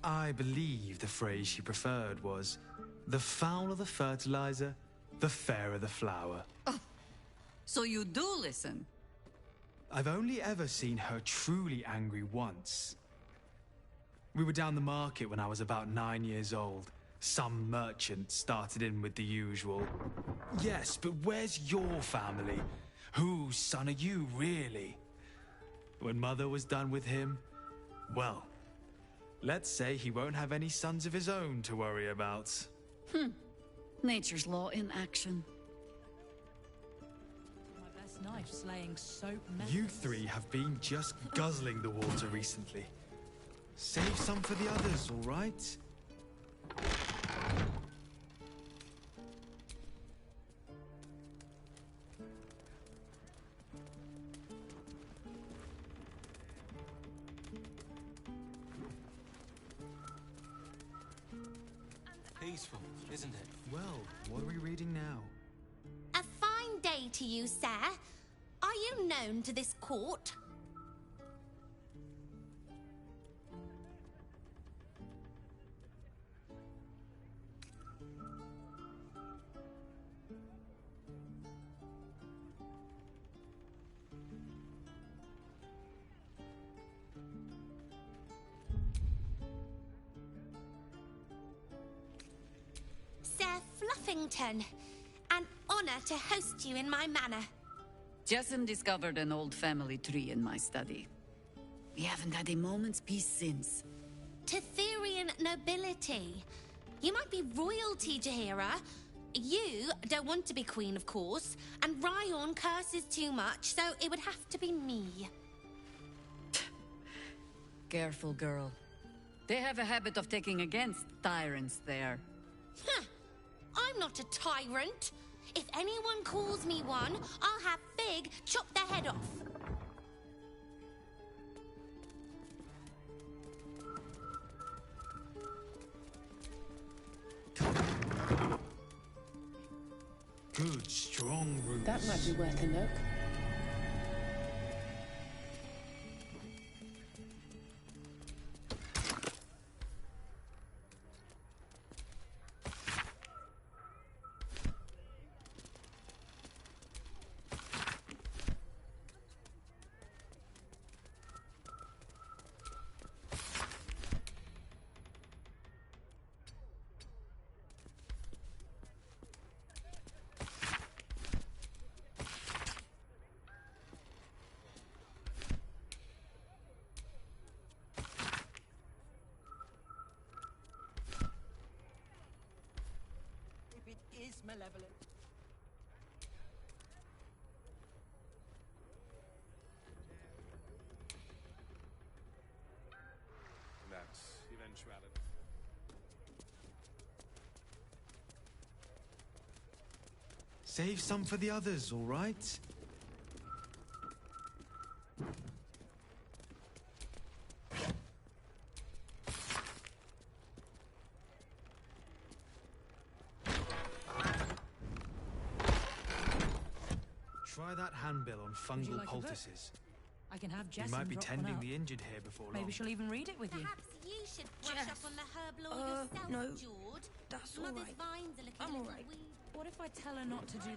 Speaker 8: I believe the phrase she preferred was, the fouler the fertilizer, the fairer the flower.
Speaker 7: Oh, so you do listen?
Speaker 8: I've only ever seen her truly angry once. We were down the market when I was about 9 years old. Some merchant started in with the usual, "Yes, but where's your family? Whose son are you, really?" When Mother was done with him, well, let's say he won't have any sons of his own to worry about.
Speaker 7: Nature's law in action.
Speaker 2: My best knife slaying soap
Speaker 8: You three have been just guzzling the water recently. Save some for the others, all right?
Speaker 18: Peaceful, isn't it?
Speaker 8: Well, what are we reading now?
Speaker 24: A fine day to you, sir. Are you known to this court? Sir Fluffington, an honor to host you in my manor.
Speaker 7: Jessamine discovered an old family tree in my study. We haven't had a moment's peace since.
Speaker 24: Tetherian nobility. You might be royalty, Jaheira. You don't want to be queen, of course, and Ryon curses too much, so it would have to be me.
Speaker 7: Careful, girl. They have a habit of taking against tyrants there.
Speaker 24: Huh. I'm not a tyrant. If anyone calls me one, I'll have Fig chop their head off.
Speaker 8: Good, strong roots.
Speaker 3: That might be worth a look. Malevolent.
Speaker 4: That eventuality.
Speaker 8: Save some for the others, all right? Try that handbill on fungal
Speaker 2: like a book?
Speaker 8: poultices.
Speaker 2: I can have Jess.
Speaker 8: You might be tending the injured here before long.
Speaker 2: Maybe she'll even read it with you.
Speaker 24: Perhaps you should brush up on the herb lore yourself,
Speaker 3: no.
Speaker 24: George.
Speaker 3: That's
Speaker 24: Mother's
Speaker 3: all right.
Speaker 24: vines are looking
Speaker 3: I'm
Speaker 24: a
Speaker 3: all
Speaker 24: little
Speaker 3: right.
Speaker 24: weak.
Speaker 2: What if I tell her not to do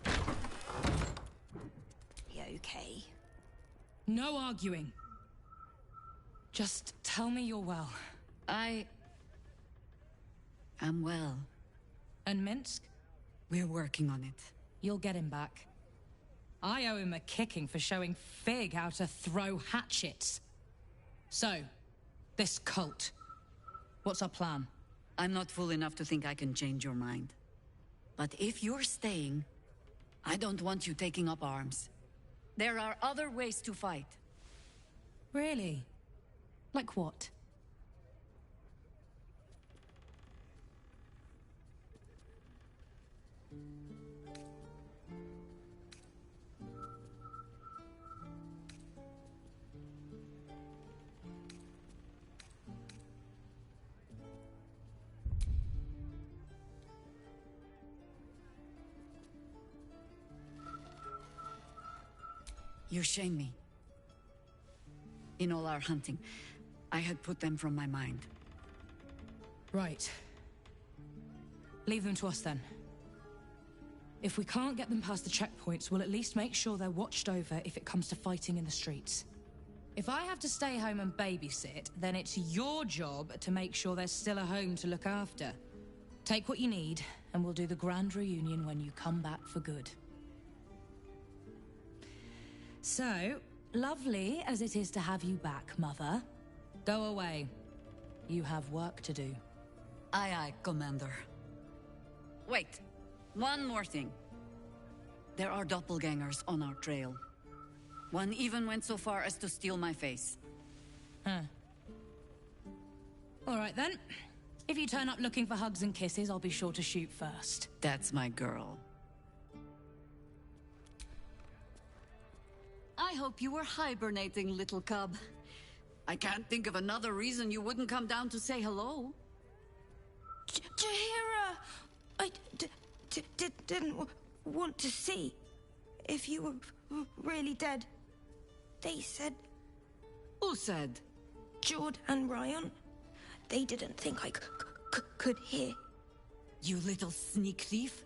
Speaker 2: the...
Speaker 3: You okay?
Speaker 2: No arguing. Just tell me you're well.
Speaker 7: I am well.
Speaker 2: And Minsk?
Speaker 7: We're working on it.
Speaker 2: You'll get him back. I owe him a kicking for showing Fig how to throw hatchets. So, this cult. What's our plan?
Speaker 7: I'm not fool enough to think I can change your mind. But if you're staying, I don't want you taking up arms. There are other ways to fight.
Speaker 2: Really? Like what?
Speaker 7: You shame me. In all our hunting, I had put them from my mind.
Speaker 2: Right. Leave them to us then. If we can't get them past the checkpoints, we'll at least make sure they're watched over if it comes to fighting in the streets. If I have to stay home and babysit, then it's your job to make sure there's still a home to look after. Take what you need, and we'll do the grand reunion when you come back for good. So, lovely as it is to have you back, Mother, go away. You have work to do.
Speaker 7: Aye, aye, Commander. Wait, one more thing. There are doppelgangers on our trail. One even went so far as to steal my face.
Speaker 2: Huh. All right then. If you turn up looking for hugs and kisses, I'll be sure to shoot first.
Speaker 7: That's my girl. I hope you were hibernating, little cub. I can't think of another reason you wouldn't come down to say hello.
Speaker 10: Jaheira! I didn't want to see if you were really dead. They said...
Speaker 7: Who said?
Speaker 10: Jord and Ryan. They didn't think I could hear.
Speaker 7: You little sneak thief?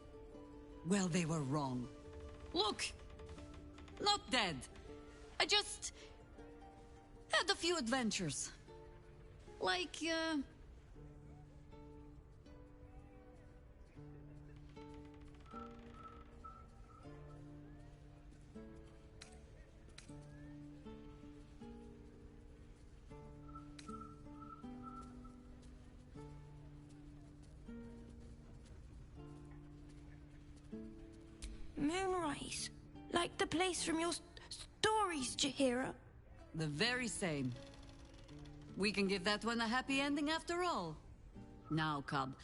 Speaker 7: Well, they were wrong. Look! Not dead. I just... had a few adventures. Like,
Speaker 10: Moonrise. Like the place from your stories, Jaheira.
Speaker 7: the very same. We can give that one a happy ending after all. Now, cub.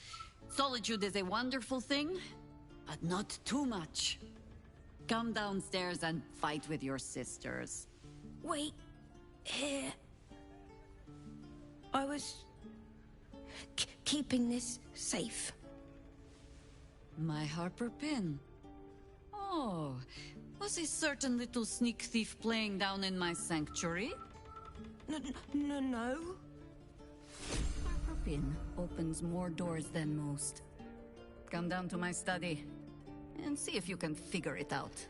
Speaker 7: Solitude is a wonderful thing, but not too much. Come downstairs and fight with your sisters.
Speaker 10: Wait. Here. I was... keeping this safe.
Speaker 7: My Harper pin. Oh, was a certain little sneak thief playing down in my sanctuary?
Speaker 10: No.
Speaker 7: Harper pin opens more doors than most. Come down to my study and see if you can figure it out.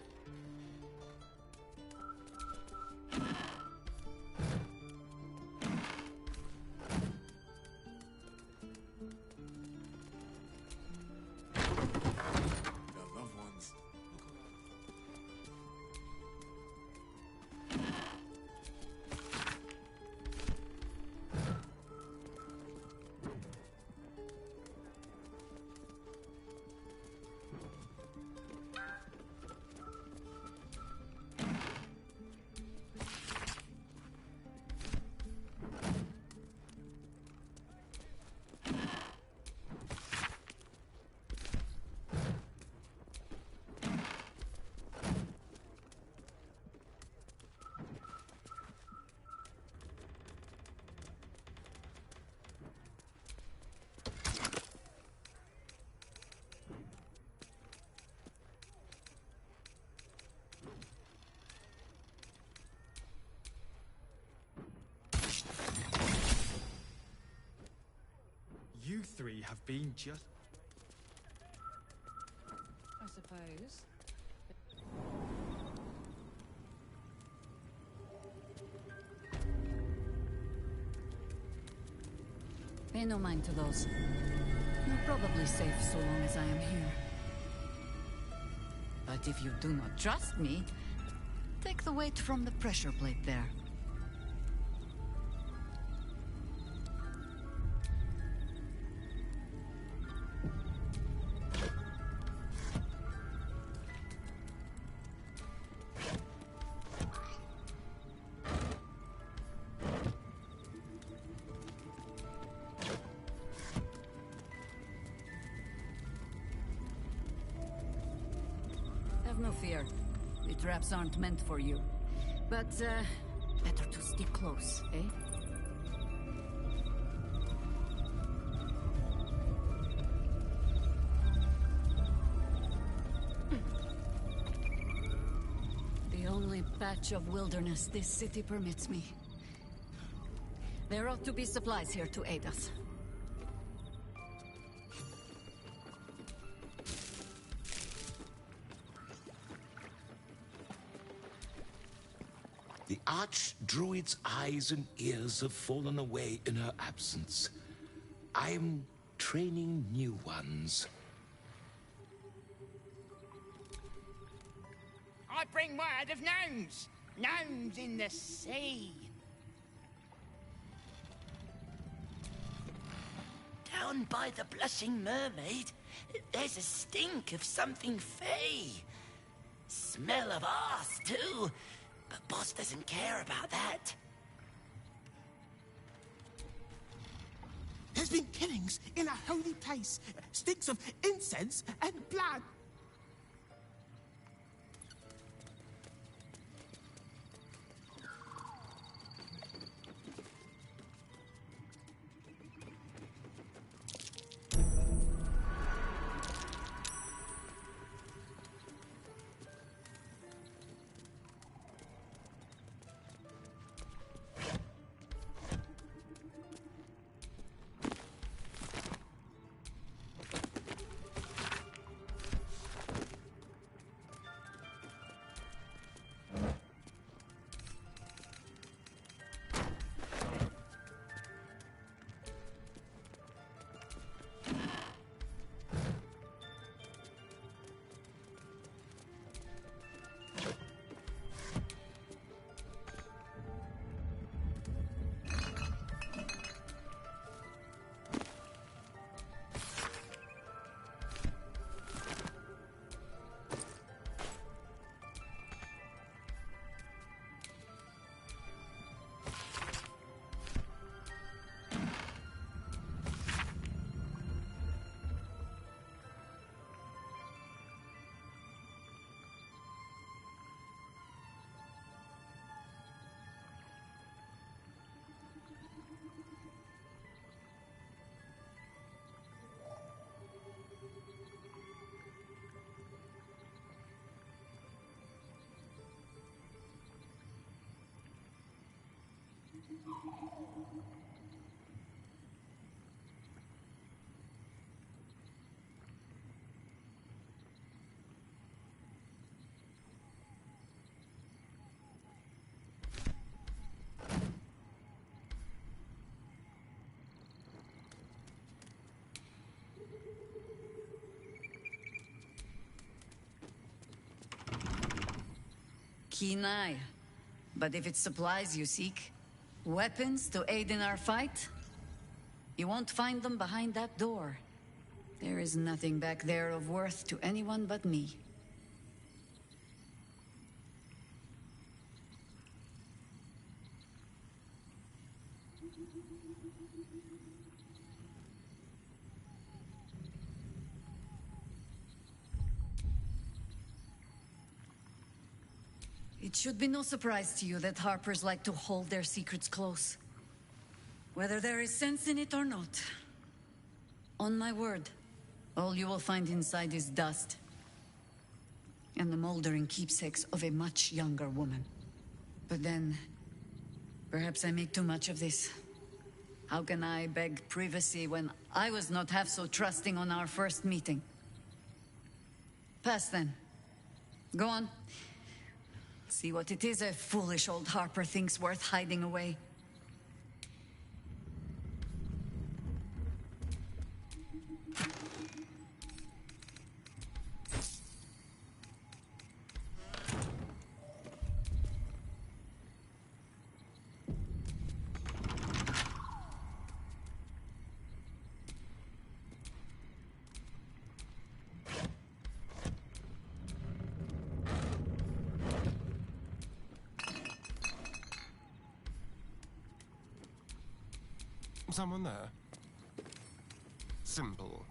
Speaker 8: You three have been just...
Speaker 2: I suppose.
Speaker 7: Pay no mind to those. You're probably safe so long as I am here. But if you do not trust me, take the weight from the pressure plate there. Have no fear. The traps aren't meant for you. But, better to stick close, eh? The only patch of wilderness this city permits me. There ought to be supplies here to aid us.
Speaker 11: The Archdruid's eyes and ears have fallen away in her absence. I'm training new ones.
Speaker 3: I bring word of gnomes. Gnomes in the sea.
Speaker 15: Down by the Blushing Mermaid, there's a stink of something fey. Smell of arse, too. But Boss doesn't care about that.
Speaker 3: There's been killings in a holy place. Stinks of incense and blood.
Speaker 7: Keen eye. But if it's supplies you seek, weapons to aid in our fight, you won't find them behind that door. There is nothing back there of worth to anyone but me. It should be no surprise to you that Harpers like to hold their secrets close. Whether there is sense in it or not. On my word, all you will find inside is dust. And the moldering keepsakes of a much younger woman. But then, perhaps I make too much of this. How can I beg privacy when I was not half so trusting on our first meeting? Pass then. Go on. See what it is a foolish old Harper thinks worth hiding away.
Speaker 13: Someone there? Simple.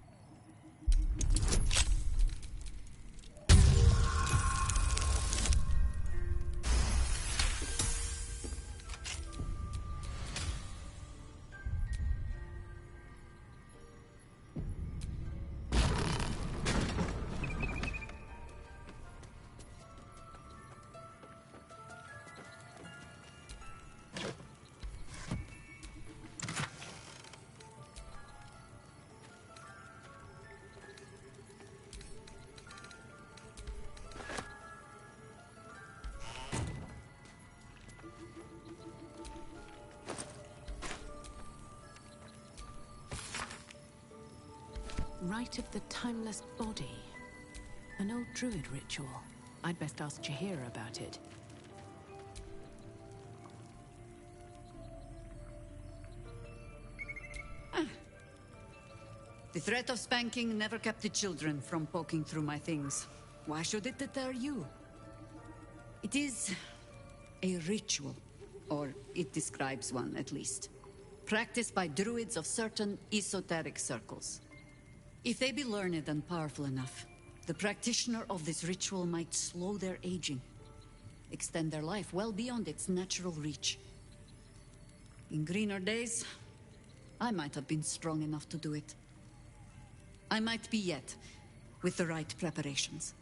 Speaker 5: Rite of the Timeless Body. An old druid ritual. I'd best ask Jaheira about it.
Speaker 7: The threat of spanking never kept the children from poking through my things. Why should it deter you? It is a ritual, or it describes one at least, practiced by druids of certain esoteric circles. If they be learned and powerful enough, the practitioner of this ritual might slow their aging, extend their life well beyond its natural reach. In greener days, I might have been strong enough to do it. I might be yet, with the right preparations.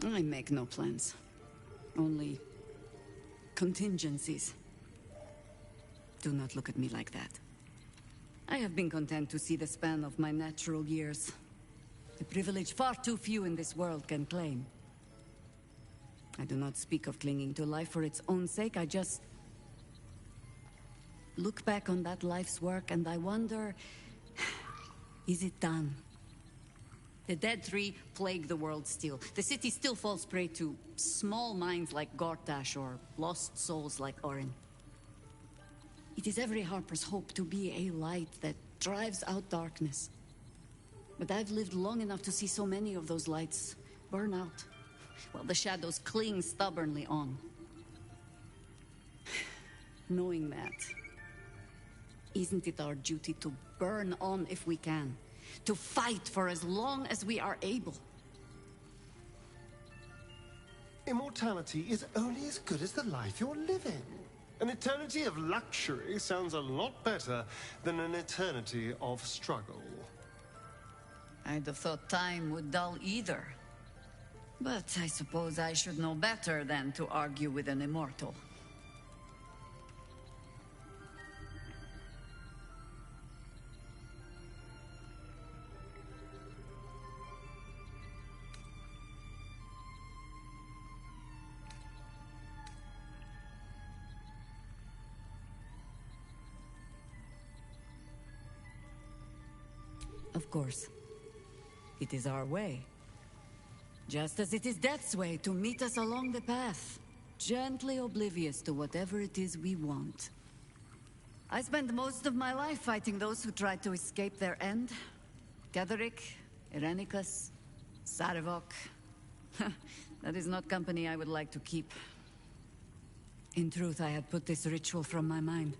Speaker 7: I make no plans. Only contingencies. Do not look at me like that. I have been content to see the span of my natural years. A privilege far too few in this world can claim. I do not speak of clinging to life for its own sake, I just look back on that life's work and I wonder, is it done? The Dead Three plague the world still. The city still falls prey to small minds like Gortash or lost souls like Orin. It is every Harper's hope to be a light that drives out darkness. But I've lived long enough to see so many of those lights burn out, while the shadows cling stubbornly on. Knowing that, isn't it our duty to burn on if we can? To fight for as long as we are able?
Speaker 13: Immortality is only as good as the life you're living. An eternity of luxury sounds a lot better than an eternity of struggle.
Speaker 7: I'd have thought time would dull either. But I suppose I should know better than to argue with an immortal. Of course. It is our way. Just as it is Death's way to meet us along the path, gently oblivious to whatever it is we want. I spent most of my life fighting those who tried to escape their end. Gatherick, Irenicus, Sarevok. That is not company I would like to keep. In truth, I had put this ritual from my mind.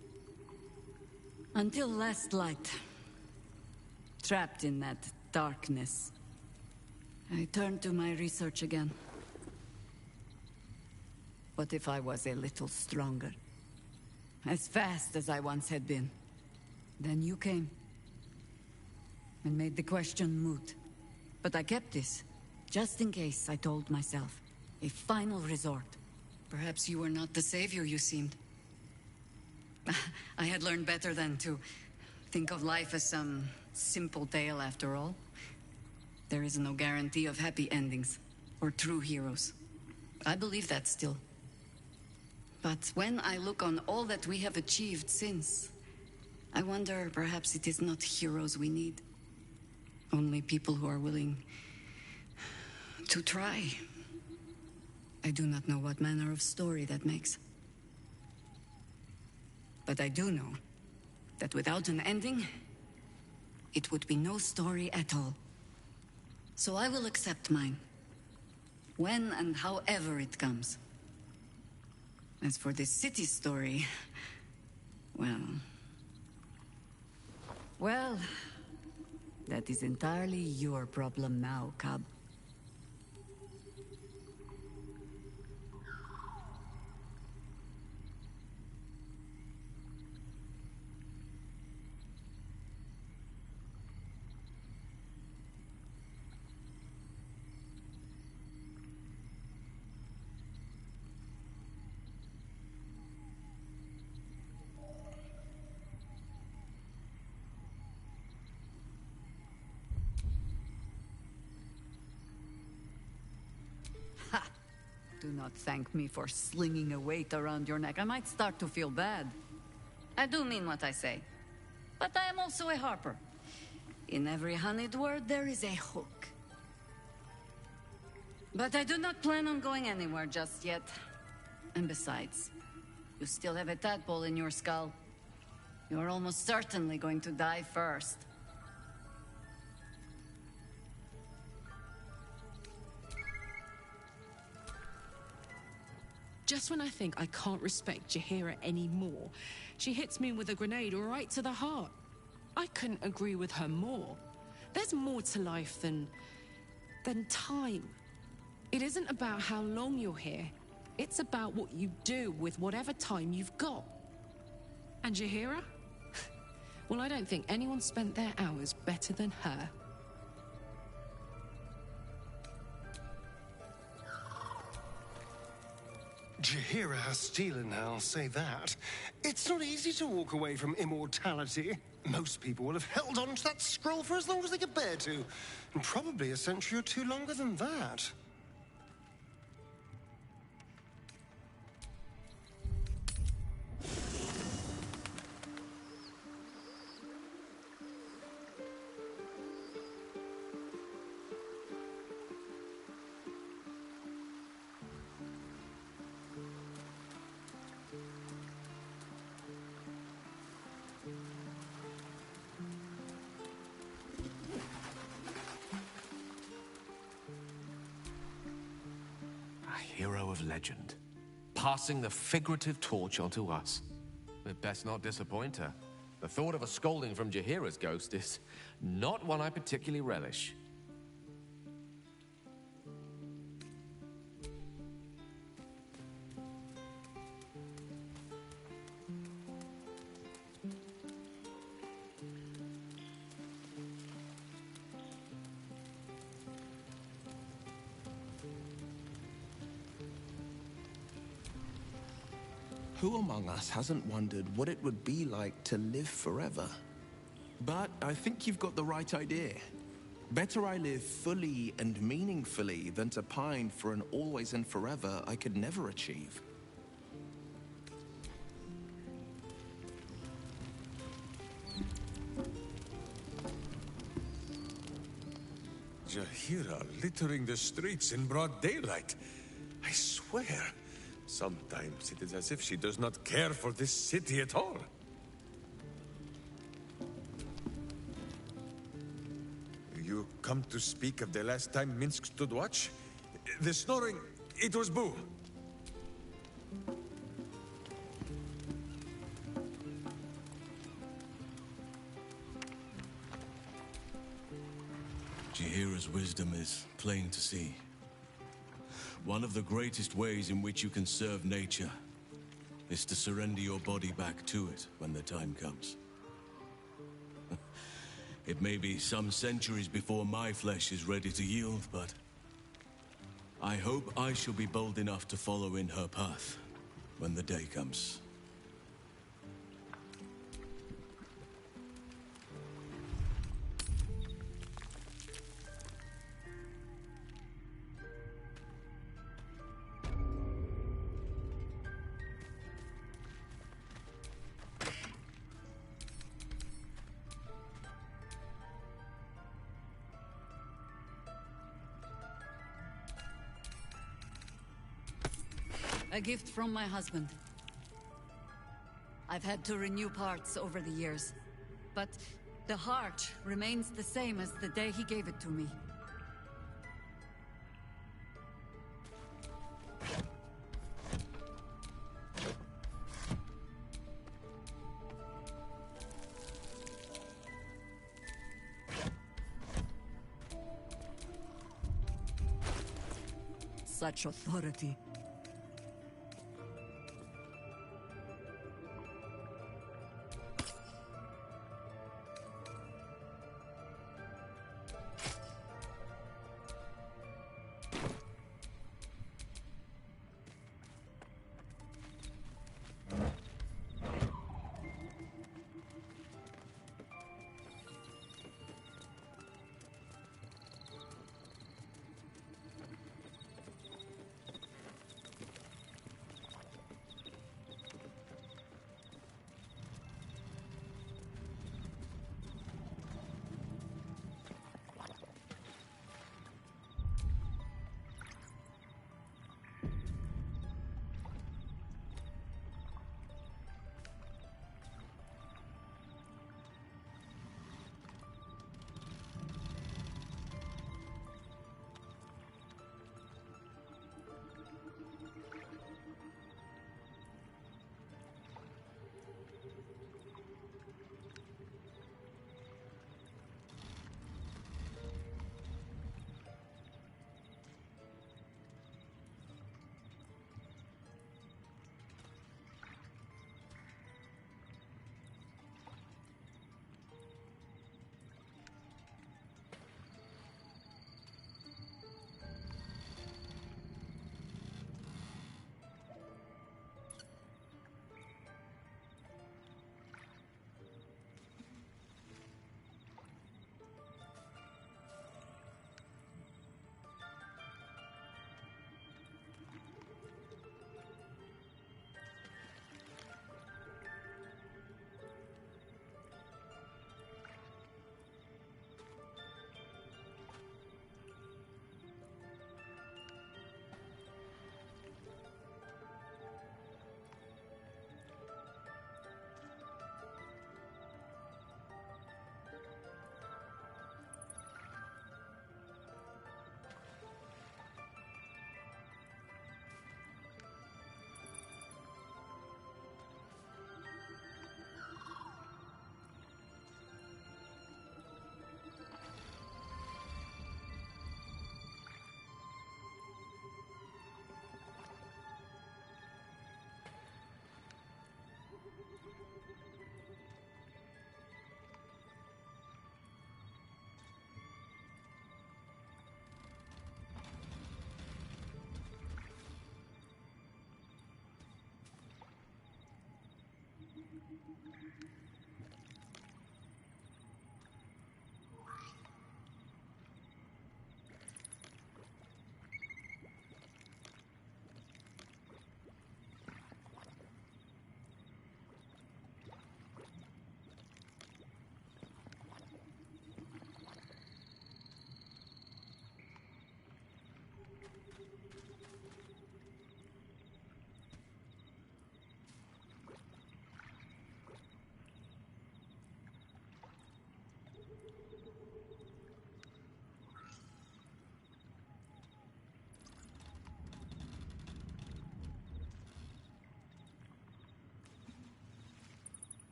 Speaker 7: Until last light. Trapped in that darkness. I turned to my research again. What if I was a little stronger? As fast as I once had been. Then you came. And made the question moot. But I kept this. Just in case, I told myself. A final resort. Perhaps you were not the savior you seemed. I had learned better than to think of life as some simple tale after all. There is no guarantee of happy endings, or true heroes. I believe that still. But when I look on all that we have achieved since, I wonder perhaps it is not heroes we need. Only people who are willing to try. I do not know what manner of story that makes. But I do know that without an ending, it would be no story at all. So I will accept mine. When and however it comes. As for this city story, well, that is entirely your problem now, Cub. not thank me for slinging a weight around your neck. I might start to feel bad. I do mean what I say. But I am also a harper. In every honeyed word, there is a hook. But I do not plan on going anywhere just yet. And besides, you still have a tadpole in your skull. You're almost certainly going to die first.
Speaker 20: Just when I think I can't respect Jaheira anymore, she hits me with a grenade right to the heart. I couldn't agree with her more. There's more to life than time. It isn't about how long you're here. It's about what you do with whatever time you've got. And Jaheira? Well, I don't think anyone spent their hours better than her.
Speaker 13: Jaheira has steel in her, I'll say that. It's not easy to walk away from immortality. Most people will have held on to that scroll for as long as they could bear to. And probably a century or two longer than that.
Speaker 9: Hero of legend, passing the figurative torch onto us. We'd best not disappoint her. The thought of a scolding from Jaheira's ghost is not one I particularly relish.
Speaker 1: Who among us hasn't wondered what it would be like to live forever? But I think you've got the right idea. Better I live fully and meaningfully than to pine for an always and forever I could never achieve.
Speaker 22: Jaheira littering the streets in broad daylight. I swear, sometimes it is as if she does not care for this city at all. You come to speak of the last time Minsk stood watch? The snoring, it was Boo.
Speaker 14: Jaheira's wisdom is plain to see. One of the greatest ways in which you can serve nature is to surrender your body back to it when the time comes. It may be some centuries before my flesh is ready to yield, but I hope I shall be bold enough to follow in her path when the day comes.
Speaker 7: A gift from my husband. I've had to renew parts over the years, but the heart remains the same as the day he gave it to me. Such authority.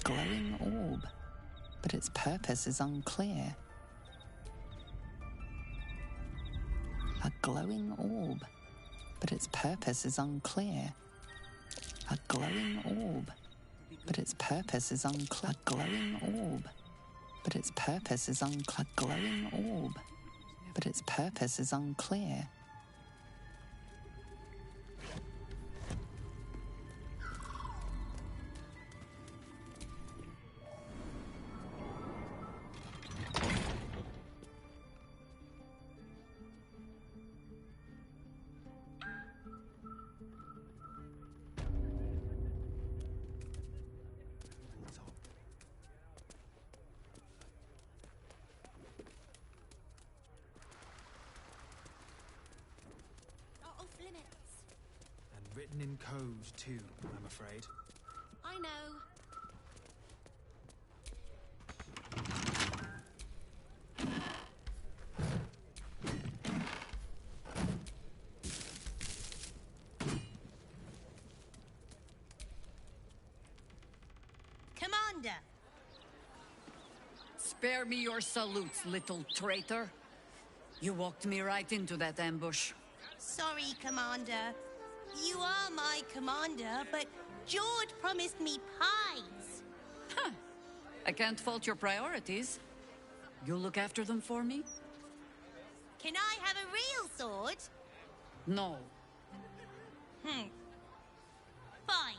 Speaker 23: Glowing orb, but its purpose is unclear. A glowing orb, but its purpose is unclear. A glowing orb, but its purpose is unclear. A glowing orb, but its purpose is unclear. A glowing orb, but its purpose is unclear.
Speaker 24: Off limits.
Speaker 8: And written in code, too, I'm afraid.
Speaker 24: I know.
Speaker 10: Commander!
Speaker 7: Spare me your salutes, little traitor. You walked me right into that ambush.
Speaker 10: Sorry, Commander. You are my commander, but George promised me pies.
Speaker 7: Huh. I can't fault your priorities. You look after them for me?
Speaker 10: Can I have a real sword?
Speaker 7: No.
Speaker 10: Fine.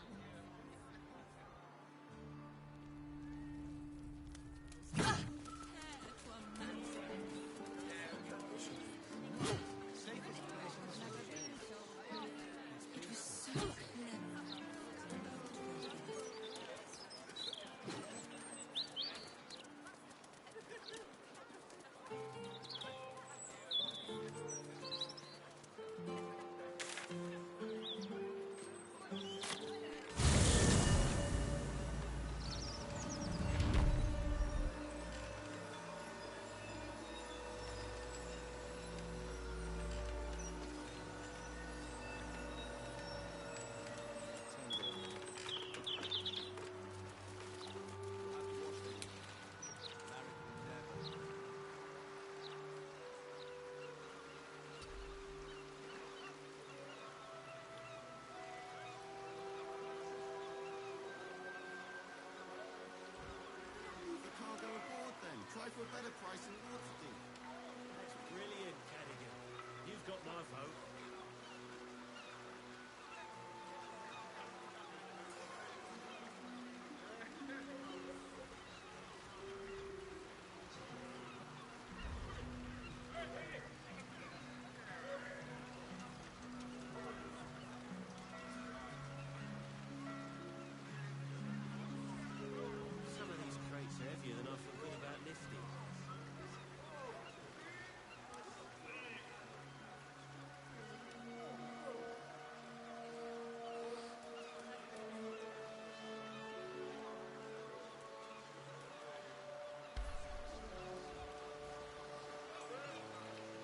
Speaker 6: Try for a better price in Waterdeep.
Speaker 12: That's brilliant, Cadigan. You've got my vote. Some of these crates are heavier than I forgot about lifting.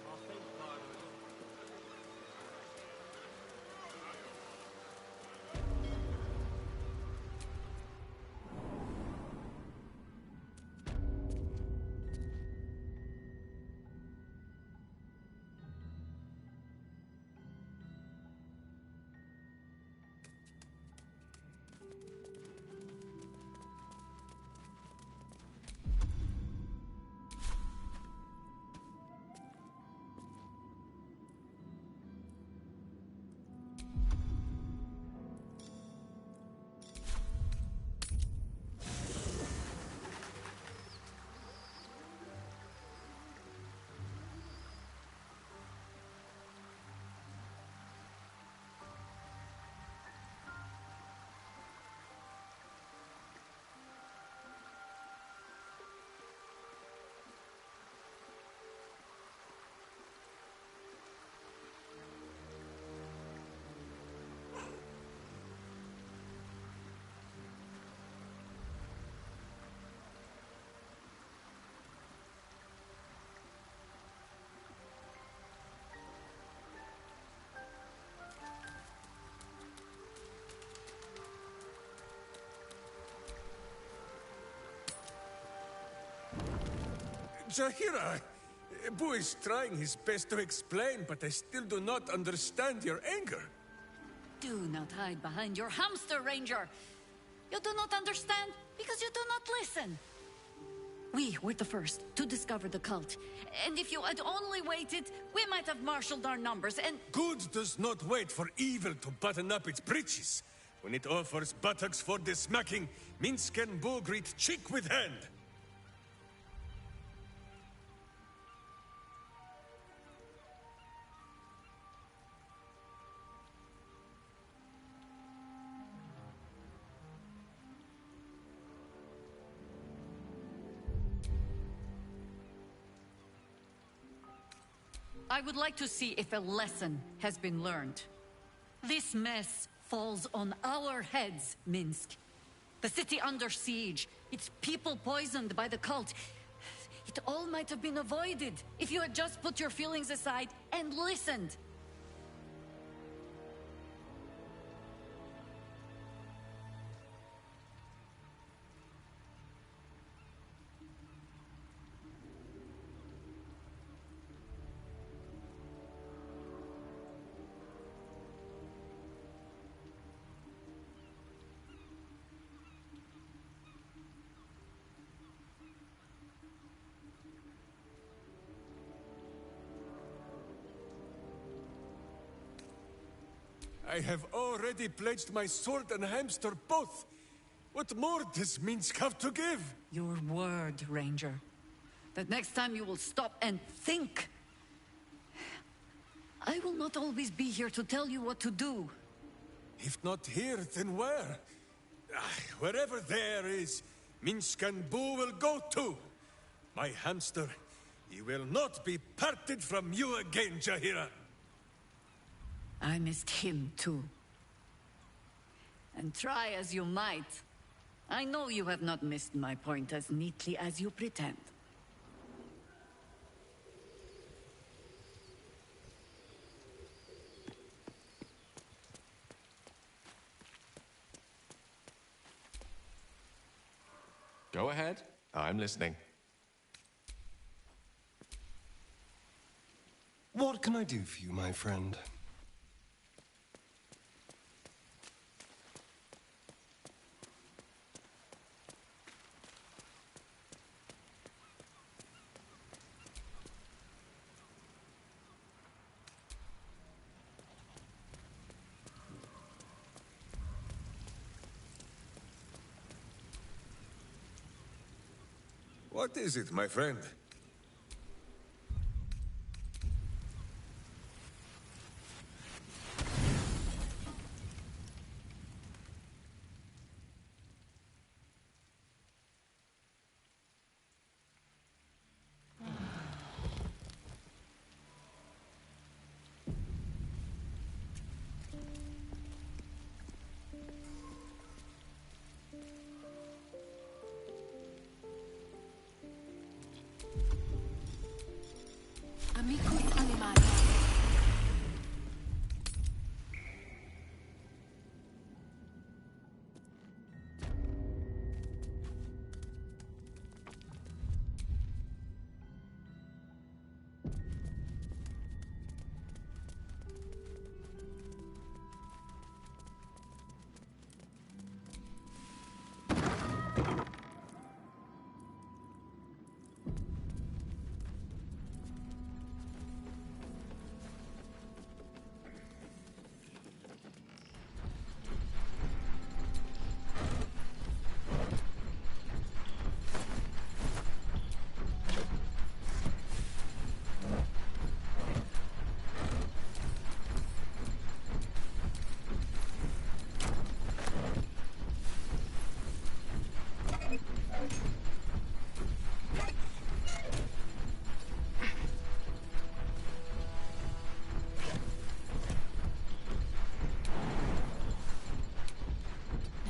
Speaker 12: I think Baldur.
Speaker 22: Jahira, Boo is trying his best to explain, but I still do not understand your anger.
Speaker 7: Do not hide behind your hamster, Ranger. You do not understand because you do not listen. We were the first to discover the cult. And if you had only waited, we might have marshaled our numbers and...
Speaker 22: Good does not wait for evil to button up its breeches. When it offers buttocks for the smacking, Minsk and Boo greet cheek with hand.
Speaker 7: I would like to see if a lesson has been learned. This mess falls on our heads, Minsk. The city under siege, its people poisoned by the cult. It all might have been avoided if you had just put your feelings aside and listened.
Speaker 22: I have already pledged my sword and hamster both. What more does Minsk have to give?
Speaker 7: Your word, Ranger. That next time you will stop and think. I will not always be here to tell you what to do.
Speaker 22: If not here, then where? Wherever there is, Minsk and Boo will go to. My hamster, he will not be parted from you again, Jaheira.
Speaker 7: I missed him too. And try as you might, I know you have not missed my point as neatly as you pretend.
Speaker 9: Go ahead. I'm listening.
Speaker 13: What can I do for you, my friend?
Speaker 22: What is it, my friend?
Speaker 5: Amicus animalis.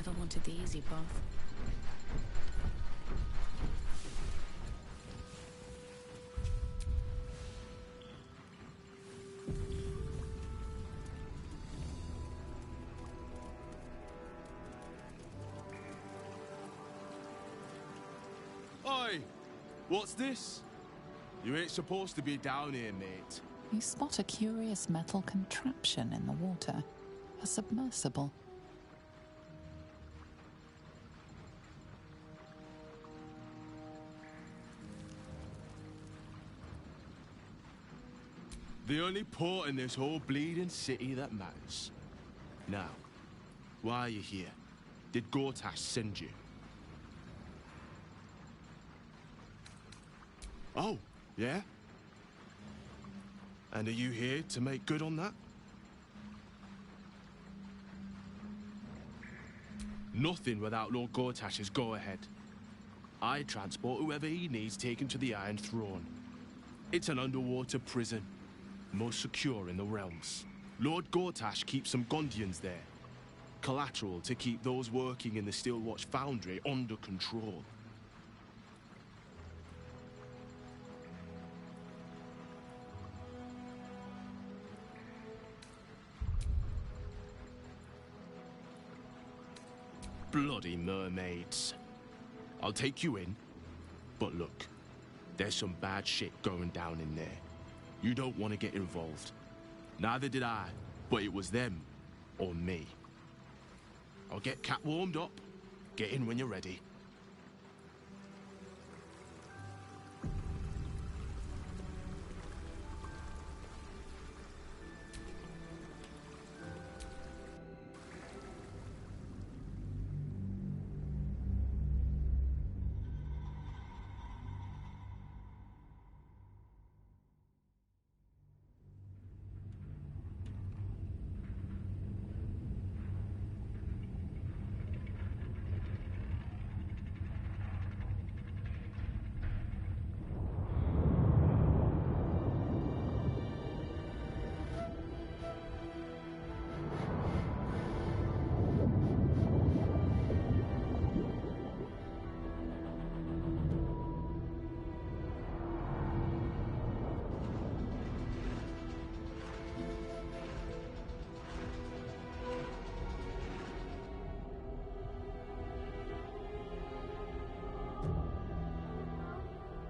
Speaker 5: Never wanted the easy path.
Speaker 16: Oi! What's this? You ain't supposed to be down here, mate.
Speaker 23: You spot a curious metal contraption in the water. A submersible.
Speaker 16: The only port in this whole bleeding city that matters. Now, why are you here? Did Gortash send you? Oh, yeah? And are you here to make good on that? Nothing without Lord Gortash's go-ahead. I transport whoever he needs taken to the Iron Throne. It's an underwater prison, most secure in the realms. Lord Gortash keeps some Gondians there. Collateral to keep those working in the Steelwatch Foundry under control. Bloody mermaids. I'll take you in, but look, there's some bad shit going down in there. You don't want to get involved. Neither did I, but it was them or me. I'll get Cat warmed up. Get in when you're ready.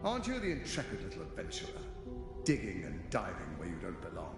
Speaker 17: Aren't you the intrepid little adventurer? Digging and diving where you don't belong.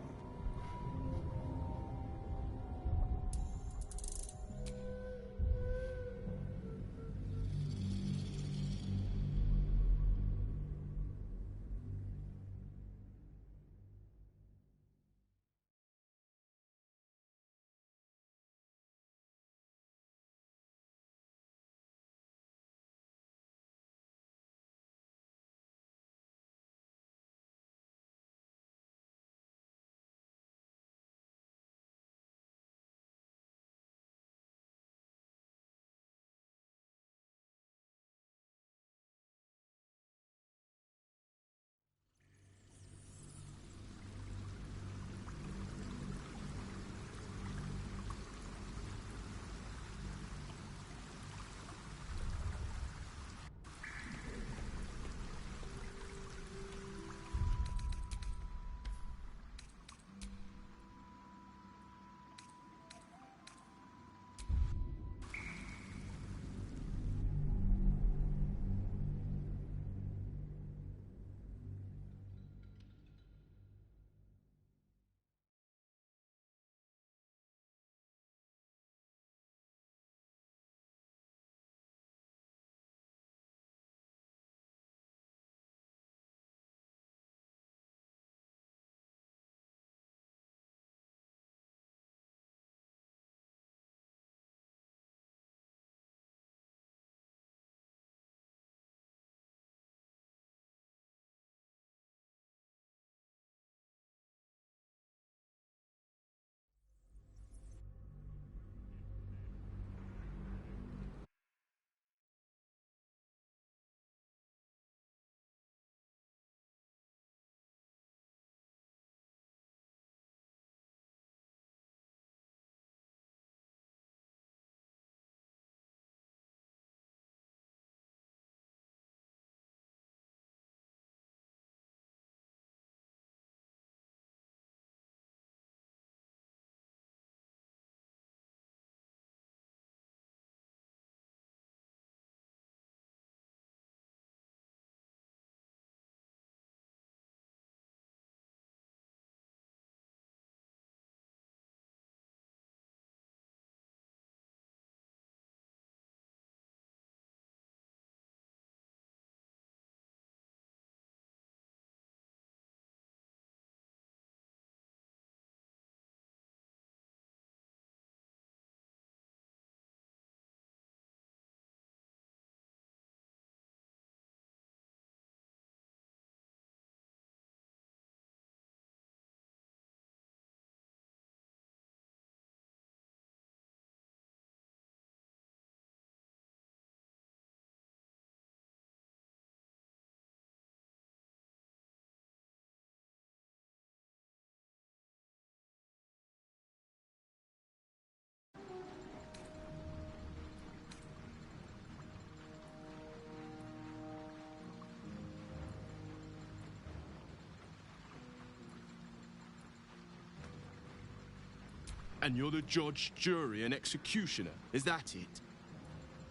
Speaker 16: And you're the judge, jury, and executioner, is that it?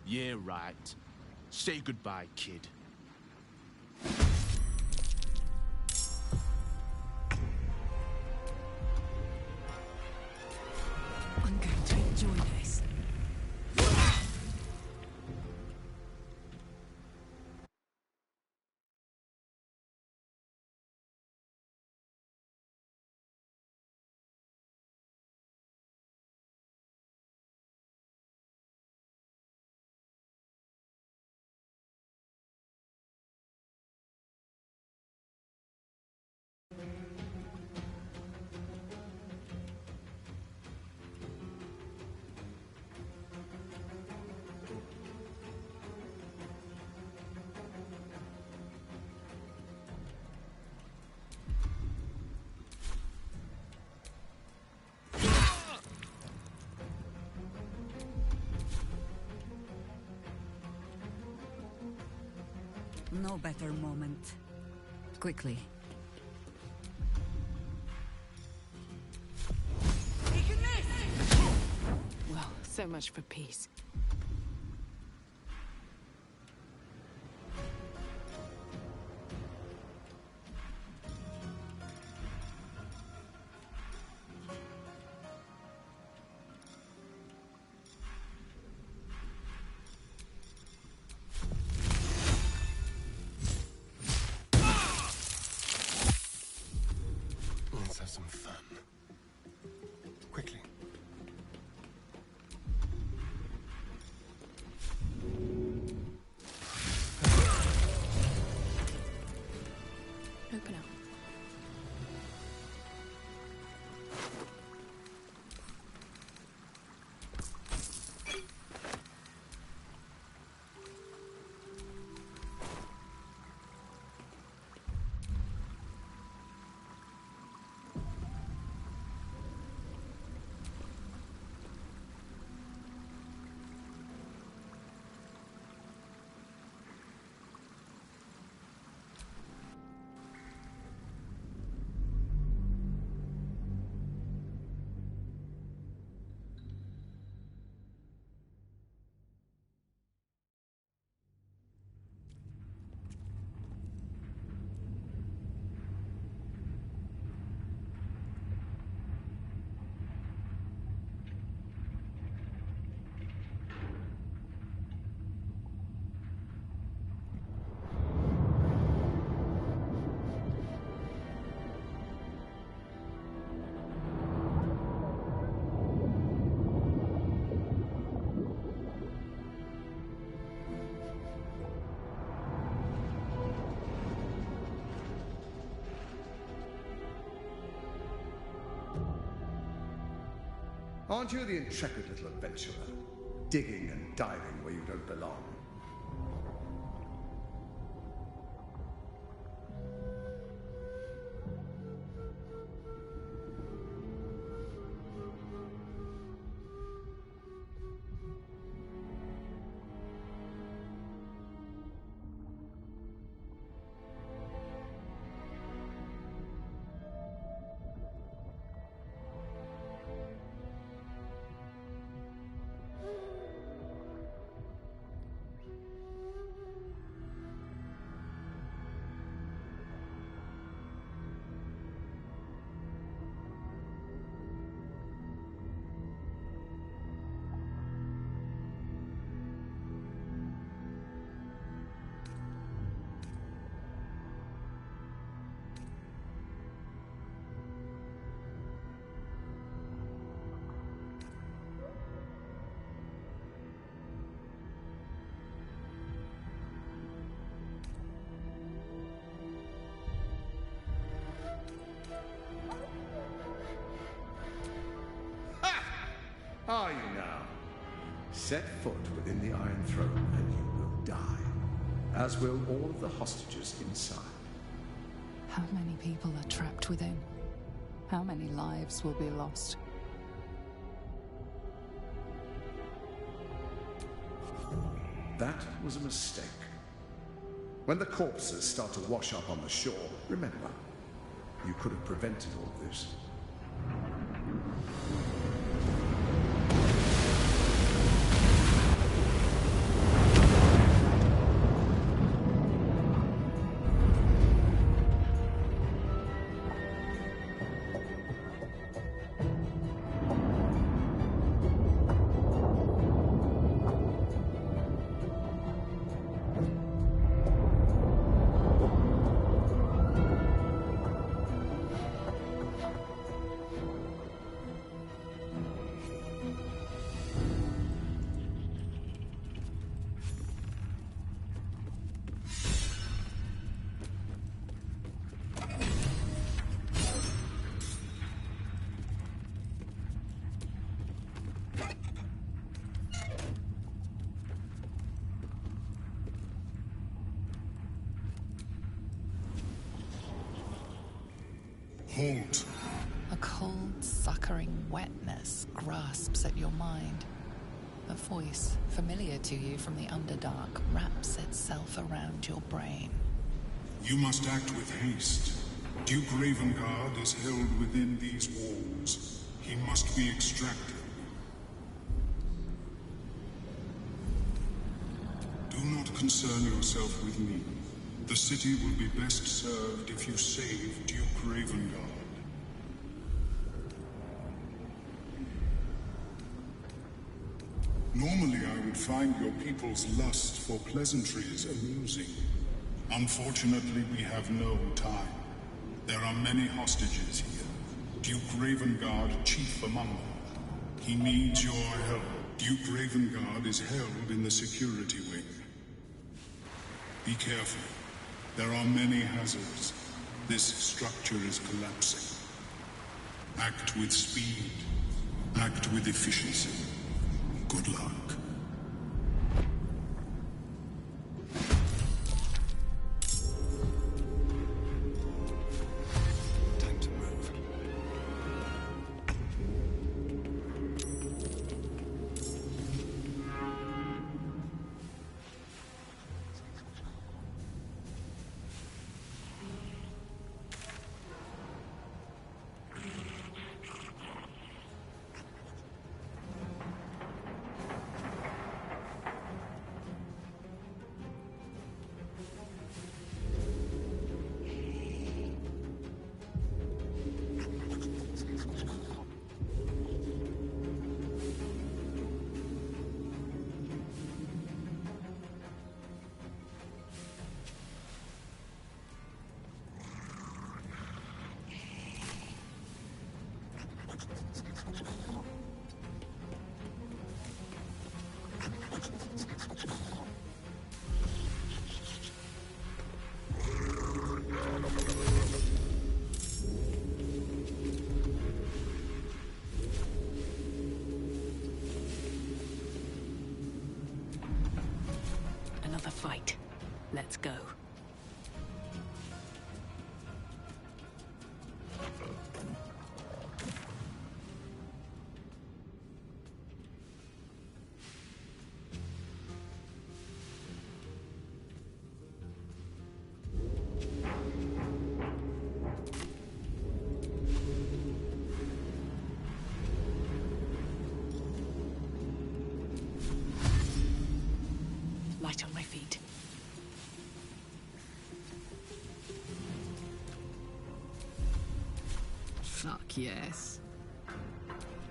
Speaker 16: Yeah, right. Say goodbye, kid.
Speaker 5: I'm going to enjoy this.
Speaker 7: No better moment. Quickly.
Speaker 5: Well, so much for peace. Open up.
Speaker 17: Aren't you the intrepid little adventurer, digging and diving where you don't belong? Are you now? Set foot within the Iron Throne and you will die, as will all of the hostages inside.
Speaker 23: How many people are trapped within? How many lives will be lost?
Speaker 17: That was a mistake. When the corpses start to wash up on the shore, remember, you could have prevented all this.
Speaker 23: Halt. A cold, suckering wetness grasps at your mind. A voice, familiar to you from the Underdark, wraps itself around your brain.
Speaker 4: You must act with haste. Duke Ravengard is held within these walls. He must be extracted. Do not concern yourself with me. The city will be best served if you save Duke Ravengard. Normally I would find your people's lust for pleasantries amusing. Unfortunately, we have no time. There are many hostages here. Duke Ravengard chief among them. He needs your help. Duke Ravengard is held in the security wing. Be careful. There are many hazards. This structure is collapsing. Act with speed. Act with efficiency. Good luck.
Speaker 13: Time to move.
Speaker 5: Another fight. Let's go. Light on my feet.
Speaker 20: Fuck yes.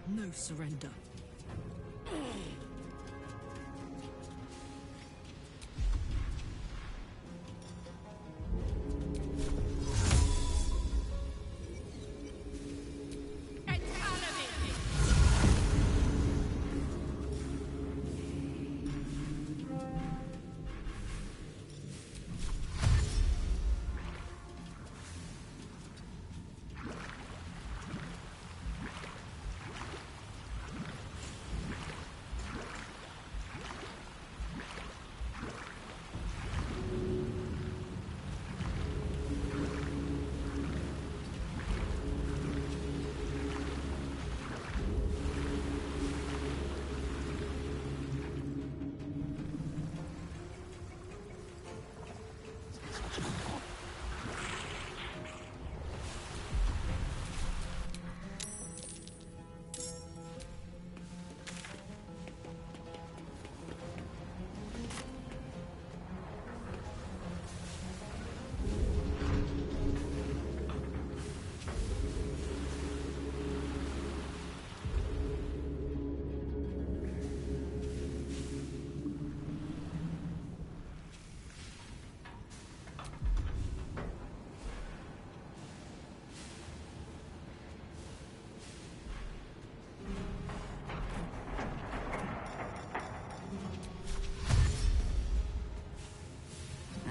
Speaker 20: No surrender.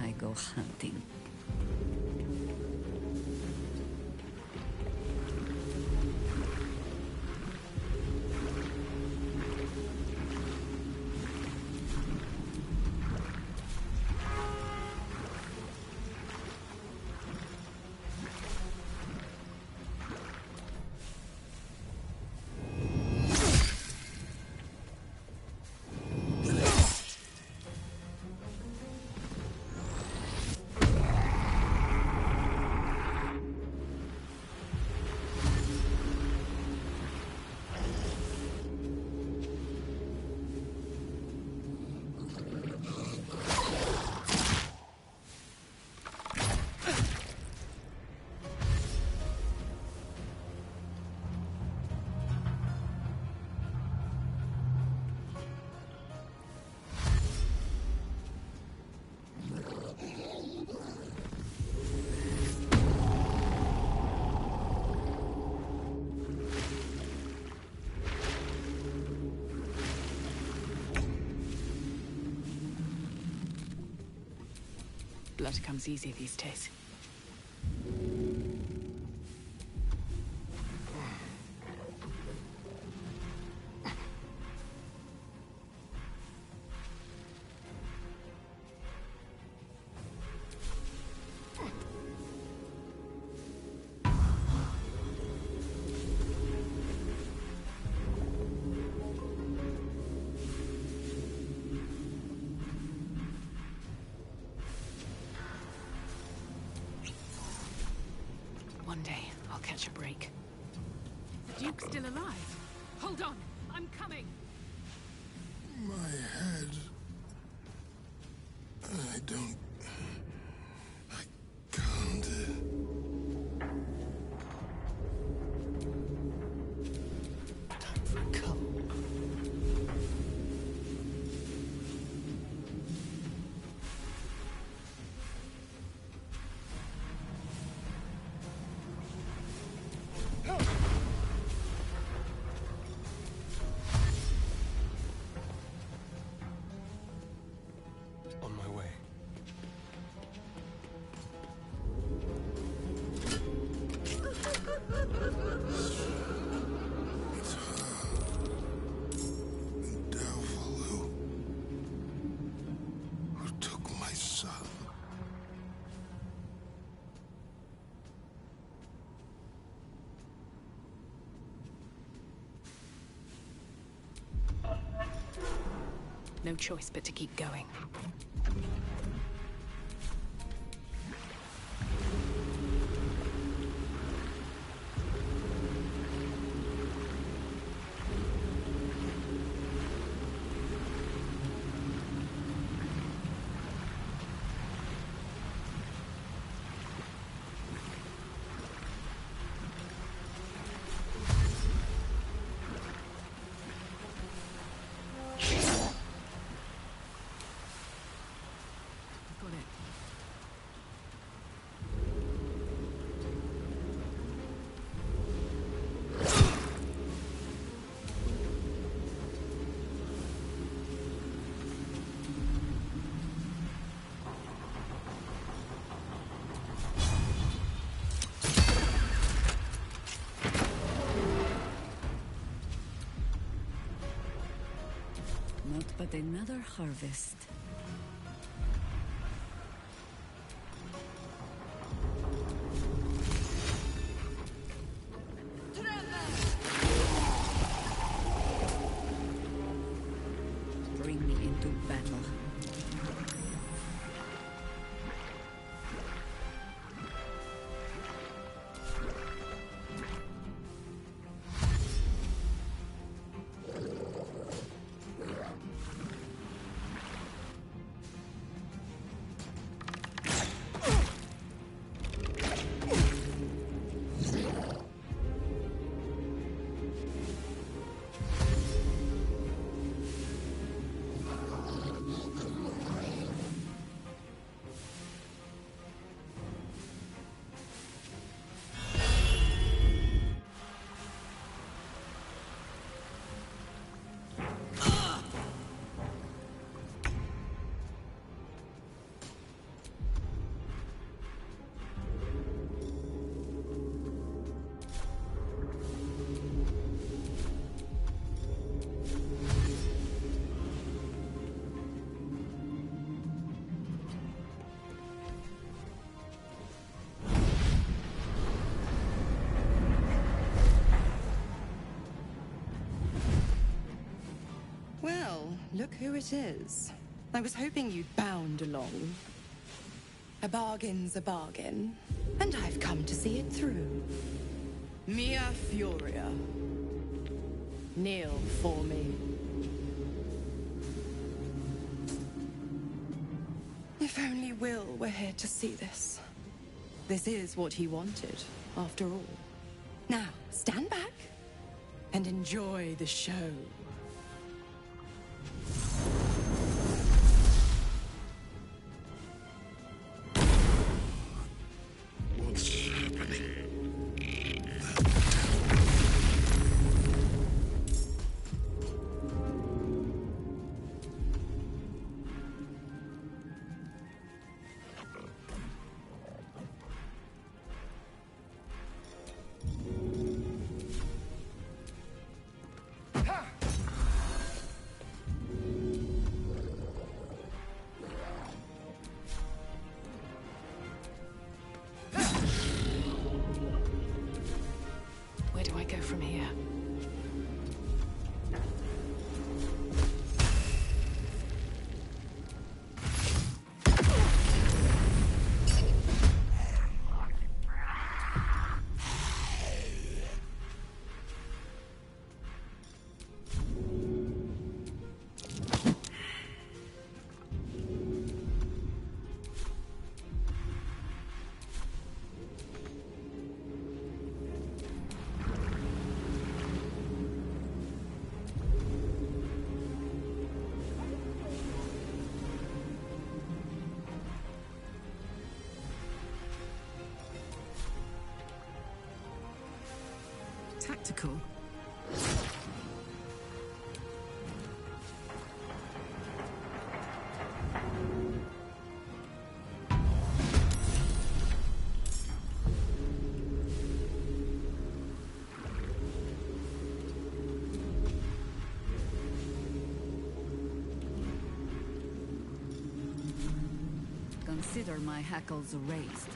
Speaker 7: I go hunting.
Speaker 5: Blood comes easy these days. One day, I'll catch a break.
Speaker 20: The Duke's still alive. Hold on, I'm coming.
Speaker 6: My head. I don't... I can't...
Speaker 13: Time for a cull. On my way.
Speaker 6: It's her. And Devil who took my son.
Speaker 5: No choice but to keep going.
Speaker 7: Not but another harvest. Bring me into battle.
Speaker 2: Well, look who it is. I was hoping you'd bound along. A bargain's a bargain, and I've come to see it through. Mia Furia. Kneel for me. If only Will were here to see this. This is what he wanted, after all. Now, stand back and enjoy the show.
Speaker 6: What's happening?
Speaker 5: Where do I go from here?
Speaker 20: spectacle.
Speaker 7: Consider my hackles erased.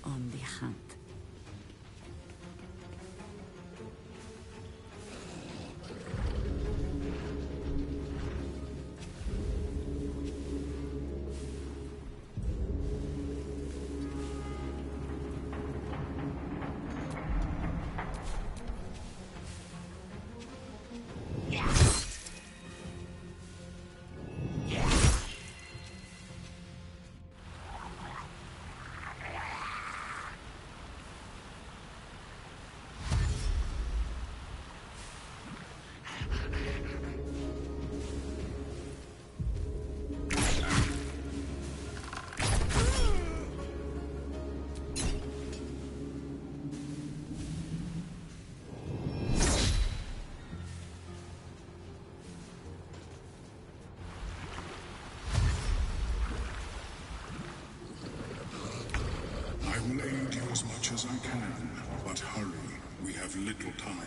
Speaker 7: On the hunt.
Speaker 4: I will aid you as much as I can, but hurry. We have little time.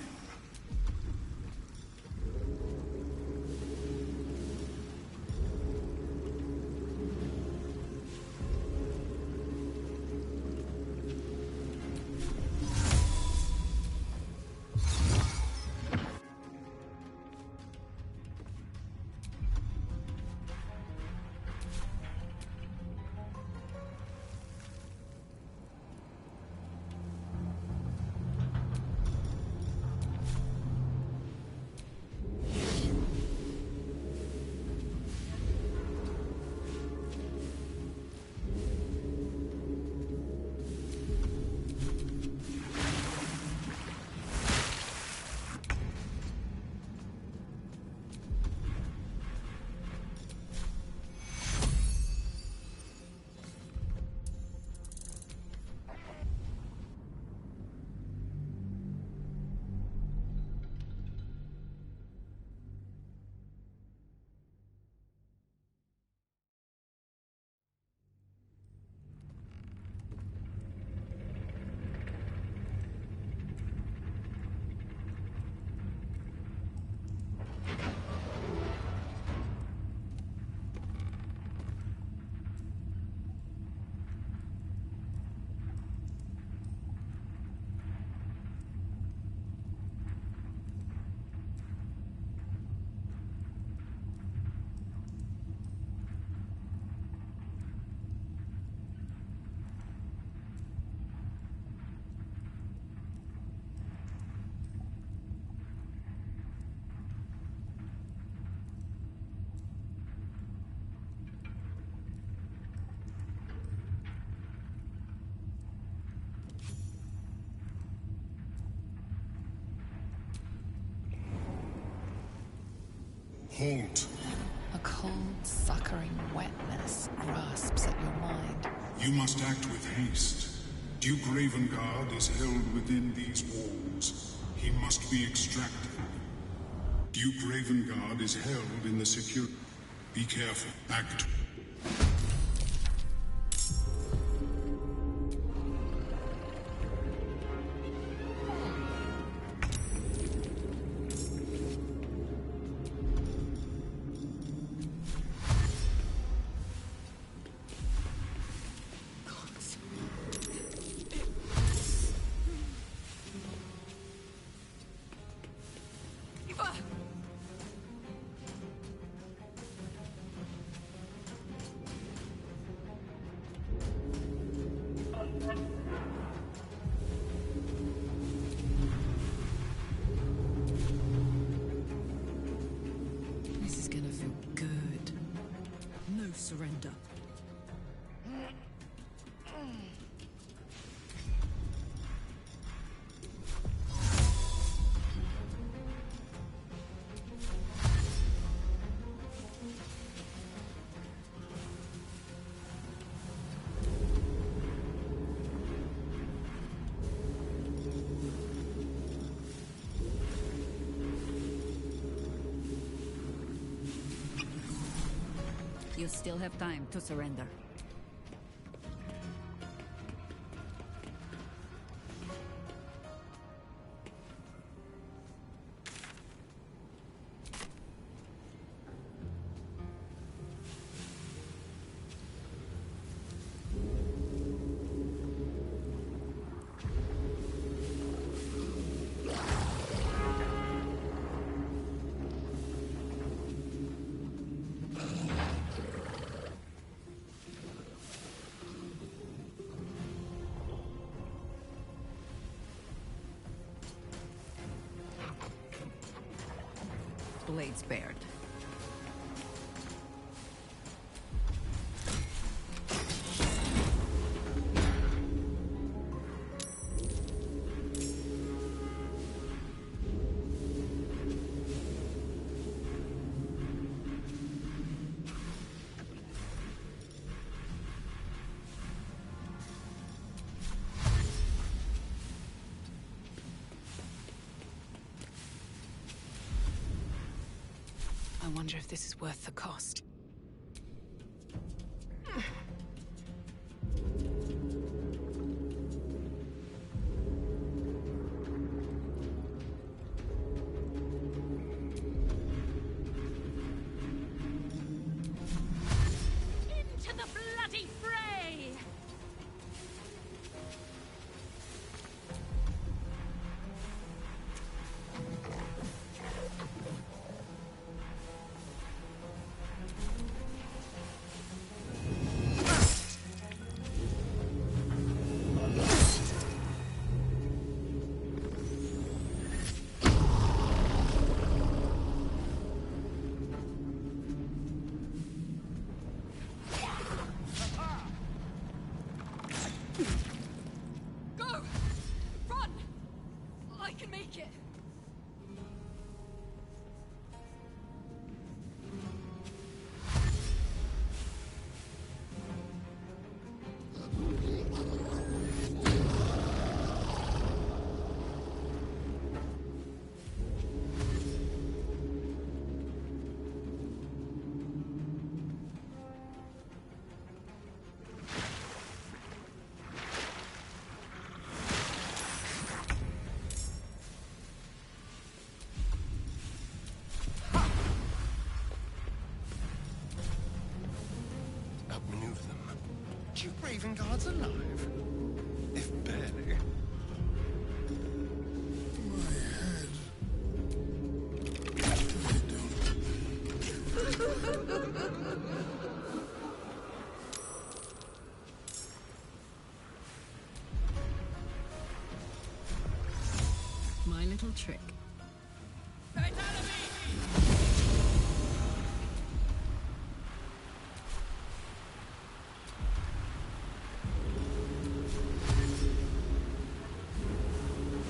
Speaker 4: Halt.
Speaker 23: A cold, suckering wetness grasps at your mind.
Speaker 4: You must act with haste. Duke Ravengard is held within these walls. He must be extracted. Duke Ravengard is held in the secure... Be careful. Act.
Speaker 20: This is gonna feel good. No surrender.
Speaker 7: You still have time to surrender. Blade spared.
Speaker 5: I wonder if this is worth the cost.
Speaker 24: Into the bloody fray!
Speaker 10: Go! Run! I can make it!
Speaker 13: Outmaneuver them. Do you Raven Guards alive? If barely.
Speaker 5: My little trick.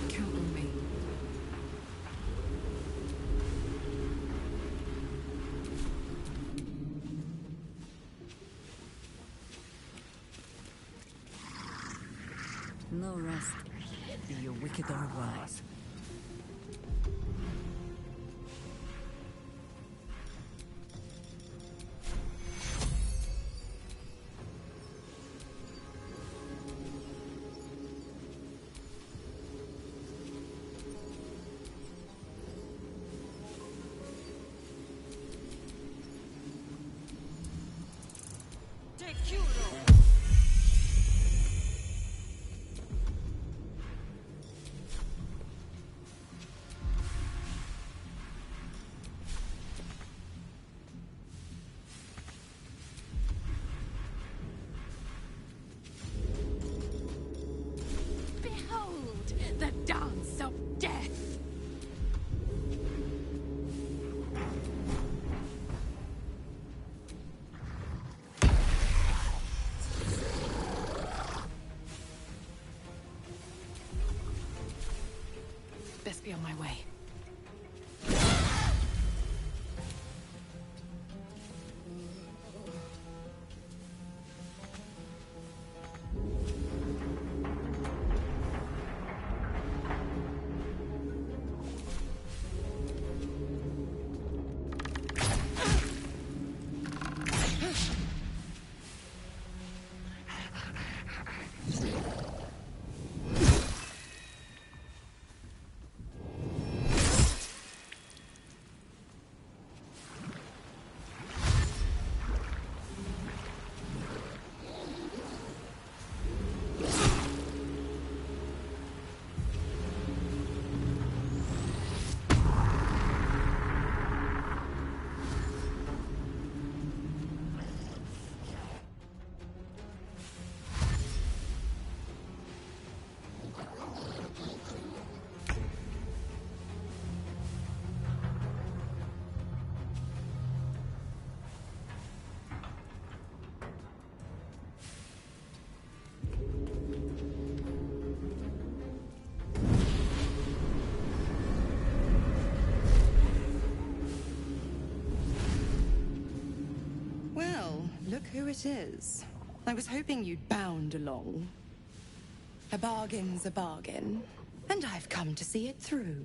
Speaker 5: Count on me.
Speaker 7: No rest. Be you wicked or wise.
Speaker 24: Behold, the dance of death!
Speaker 5: Best be on my way.
Speaker 2: who it is. I was hoping you'd bound along. A bargain's a bargain, and I've come to see it through.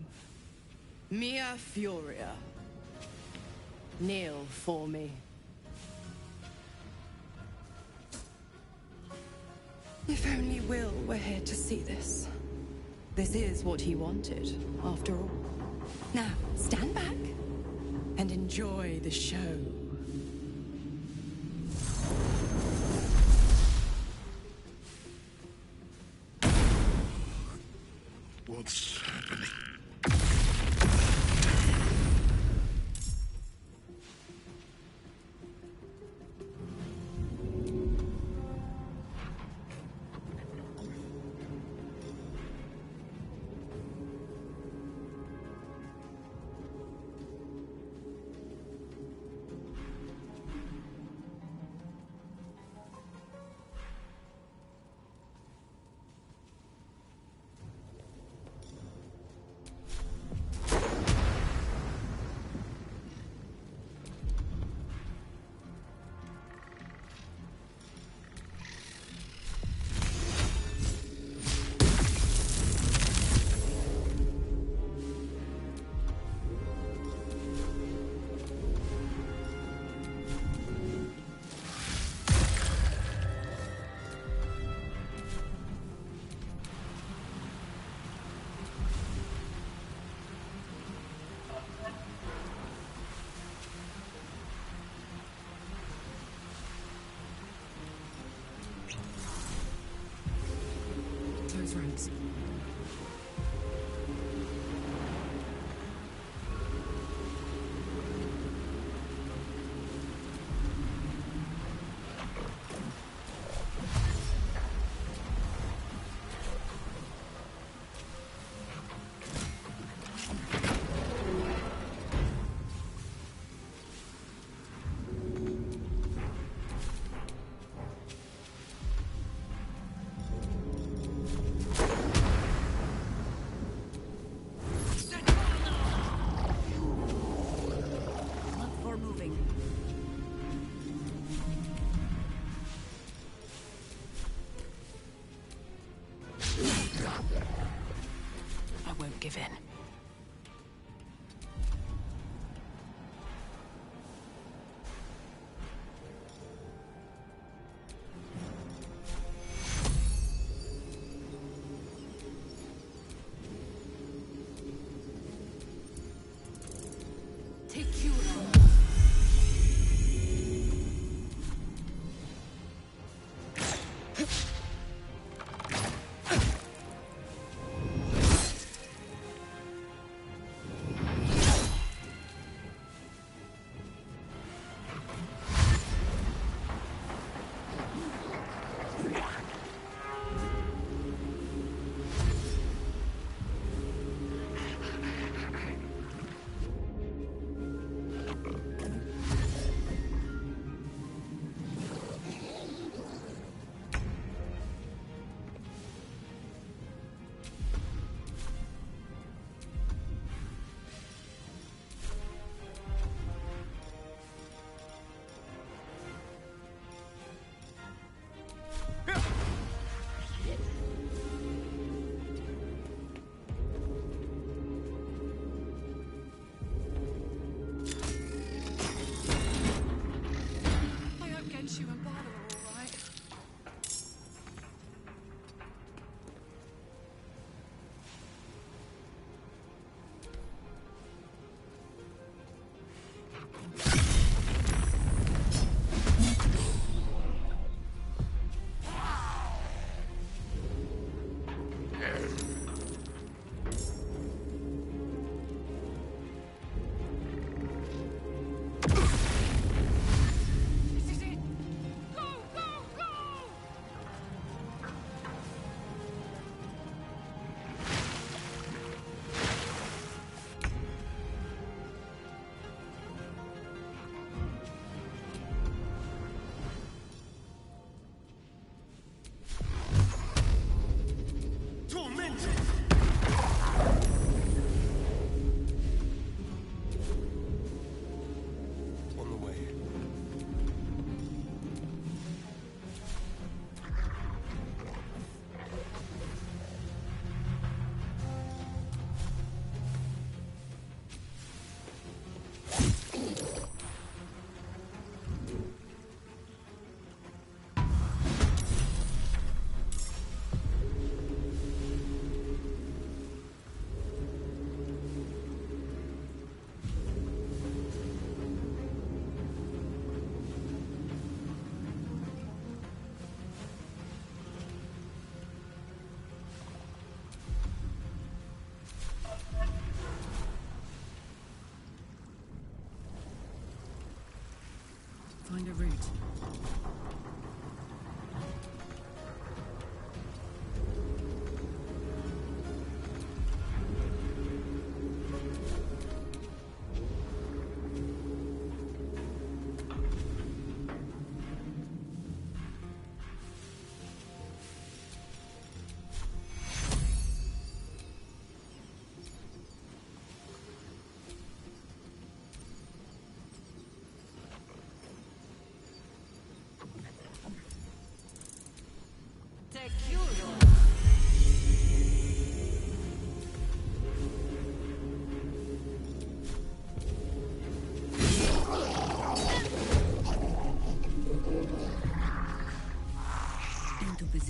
Speaker 2: Mia Furia. Kneel for me. If only Will were here to see this. This is what he wanted, after all. Now, stand back and enjoy the show.
Speaker 6: What's happening?
Speaker 2: Close ranks.
Speaker 23: I won't give in.
Speaker 20: Take you along.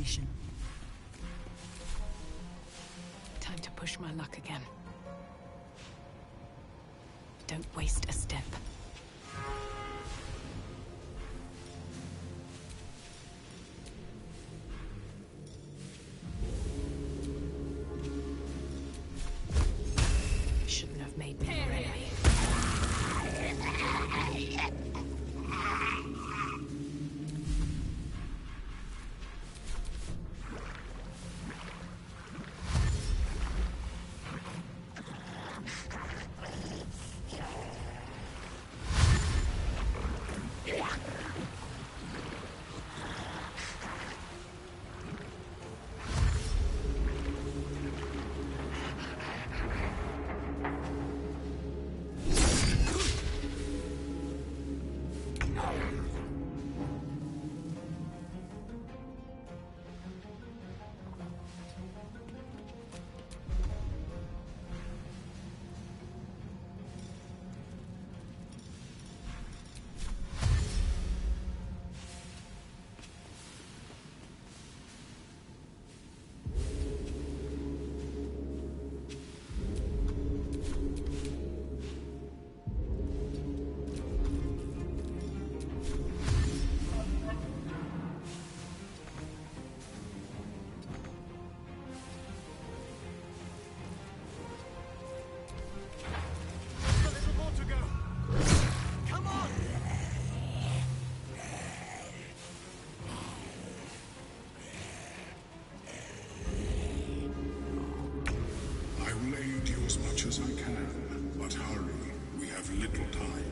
Speaker 5: information. Time to push my luck again. Don't waste a step. Shouldn't have made me your enemy.
Speaker 4: As much as I can, but hurry. We have little time.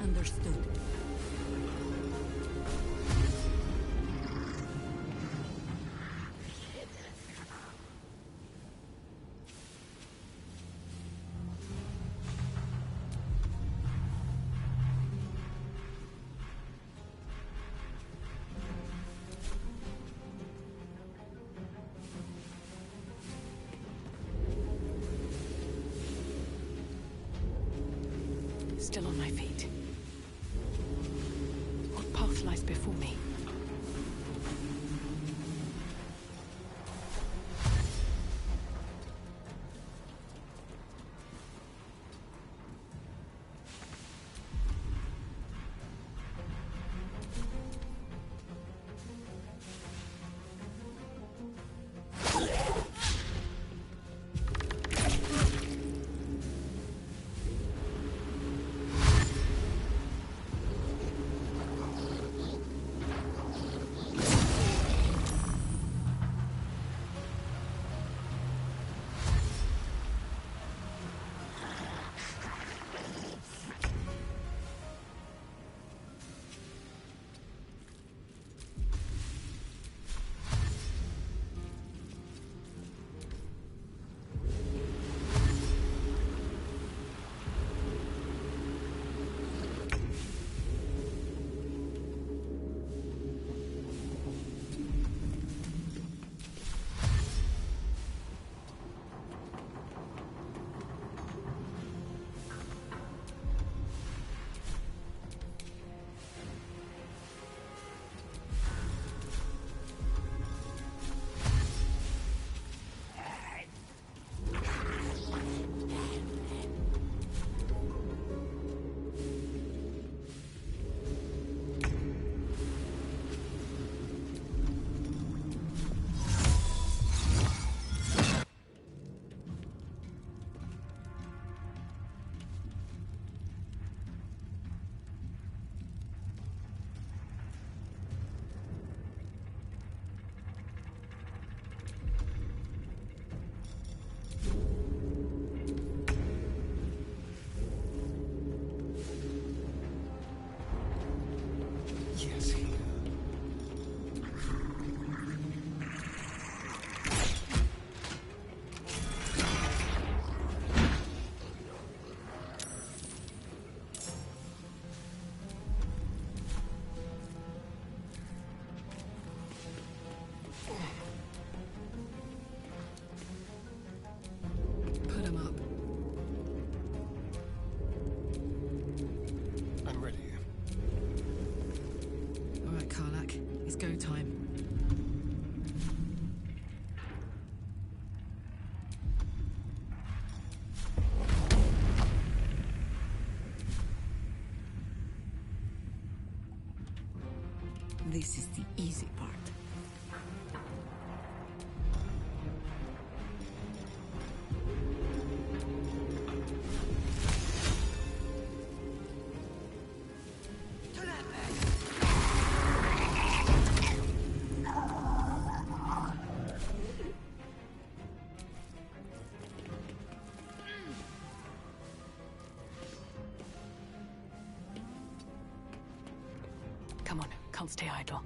Speaker 7: Understood.
Speaker 5: Still on my feet. What path lies before me?
Speaker 11: This is the easy part.
Speaker 5: Come on, can't stay idle.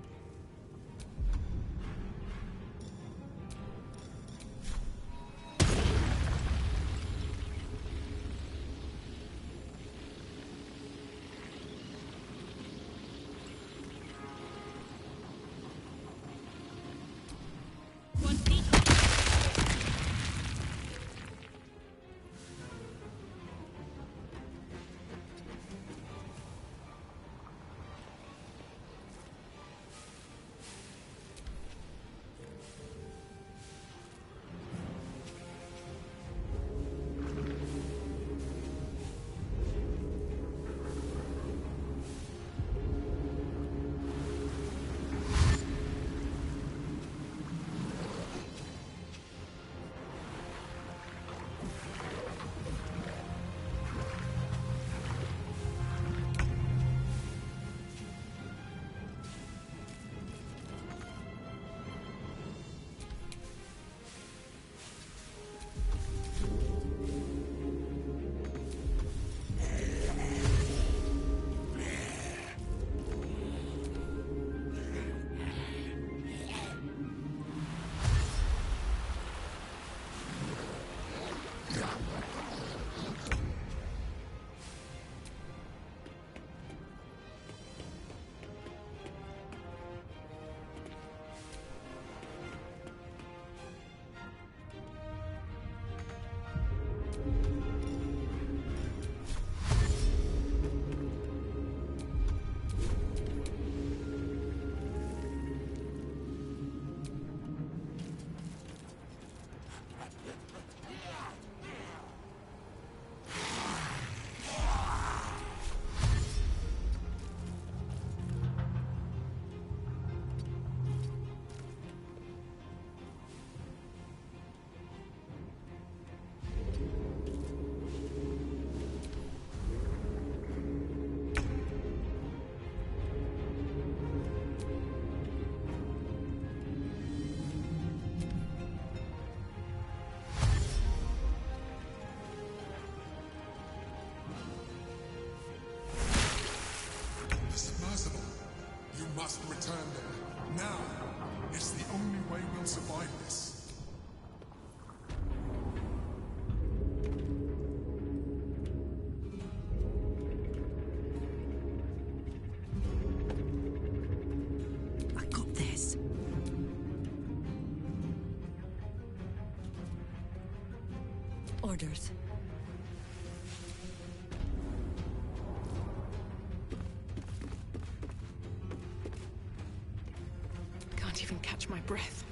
Speaker 4: must return there. Now! It's the only way we'll survive this.
Speaker 11: I got this. Orders.
Speaker 20: Can't even catch my breath.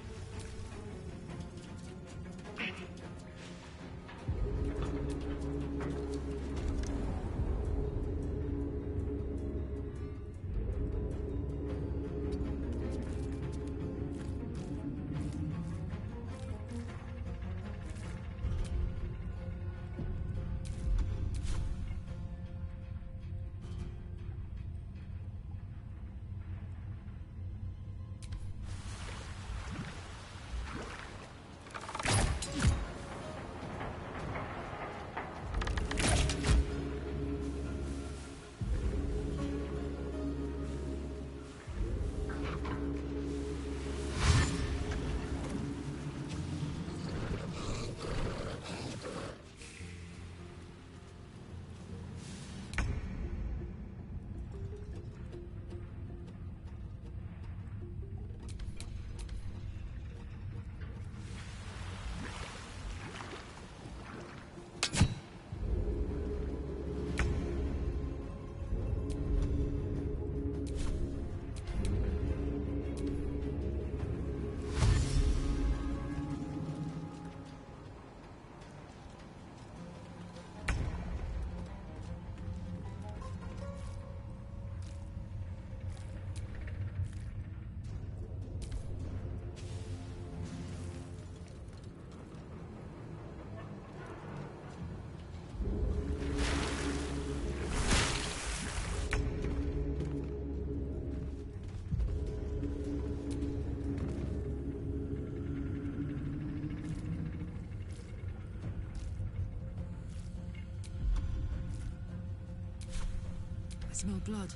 Speaker 5: Smell blood.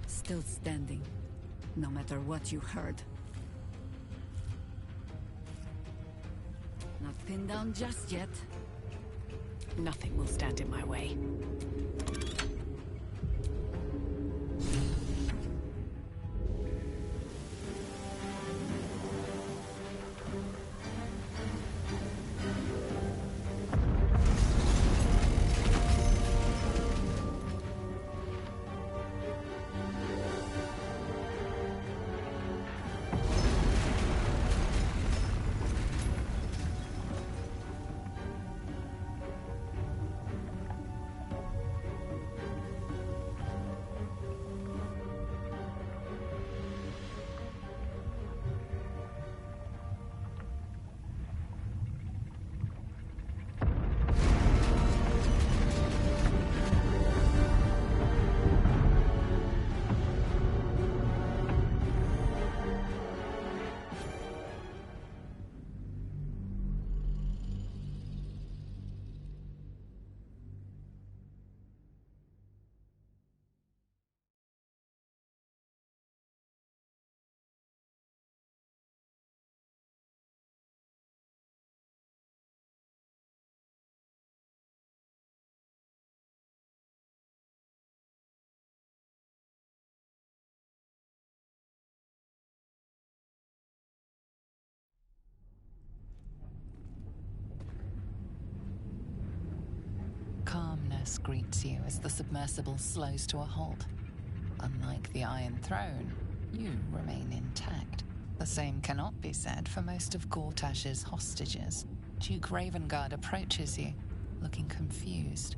Speaker 11: Still standing, no matter what you heard. Not pinned down just yet.
Speaker 5: Nothing will stand in my way.
Speaker 23: Calmness greets you as the submersible slows to a halt. Unlike the Iron Throne, you remain intact. The same cannot be said for most of Gortash's hostages. Duke Ravengard approaches you, looking confused.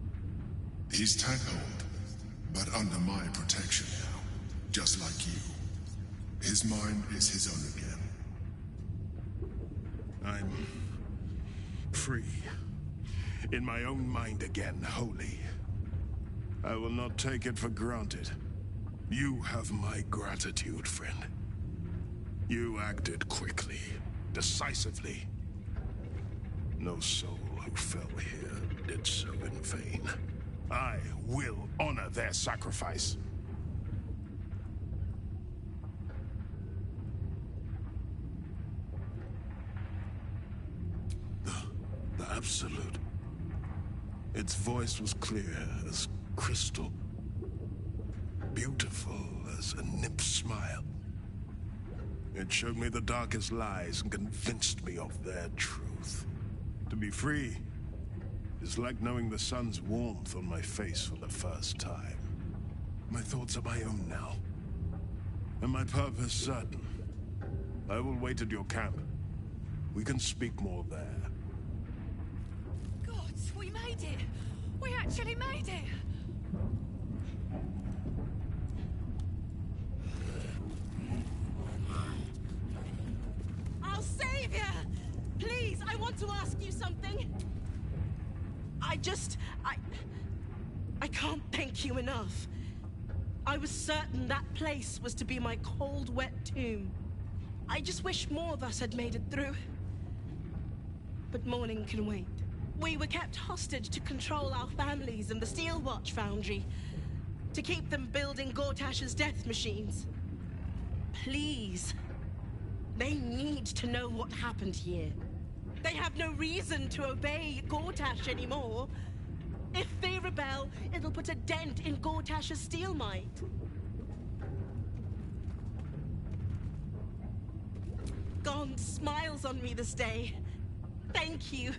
Speaker 4: He's tackled, but under my protection now, just like you. His mind is his own again.
Speaker 6: I'm free. In my own mind again, wholly. I will not take it for granted. You have my gratitude, friend. You acted quickly, decisively. No soul who fell here did so in vain. I will honor their sacrifice. The Absolute. Its voice was clear as crystal. Beautiful as a nymph's smile. It showed me the darkest lies and convinced me of their truth. To be free is like knowing the sun's warmth on my face for the first time. My thoughts are my own now, and my purpose certain. I will wait at your camp. We can speak more there.
Speaker 10: Gods, we made it! We actually made it!
Speaker 15: I'll save you! Please, I want to ask you something. I can't thank you enough. I was certain that place was to be my cold, wet tomb. I just wish more of us had made it through. But morning can wait. We were kept hostage to control our families in the Steel Watch Foundry, to keep them building Gortash's death machines. Please. They need to know what happened here. They have no reason to obey Gortash anymore. If they rebel, it'll put a dent in Gortash's steel might. Gond smiles on me this day. Thank you.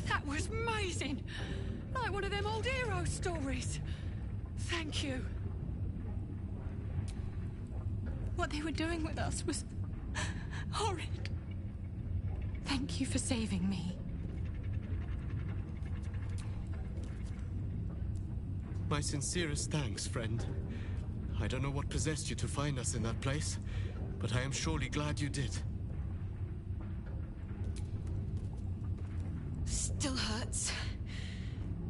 Speaker 10: That was amazing! Like one of them old hero stories. Thank you. What they were doing with us was horrid. Thank you for saving me.
Speaker 18: My sincerest thanks, friend.
Speaker 3: I don't know what possessed you to find us in that place, but I am surely glad you did.
Speaker 2: Still hurts.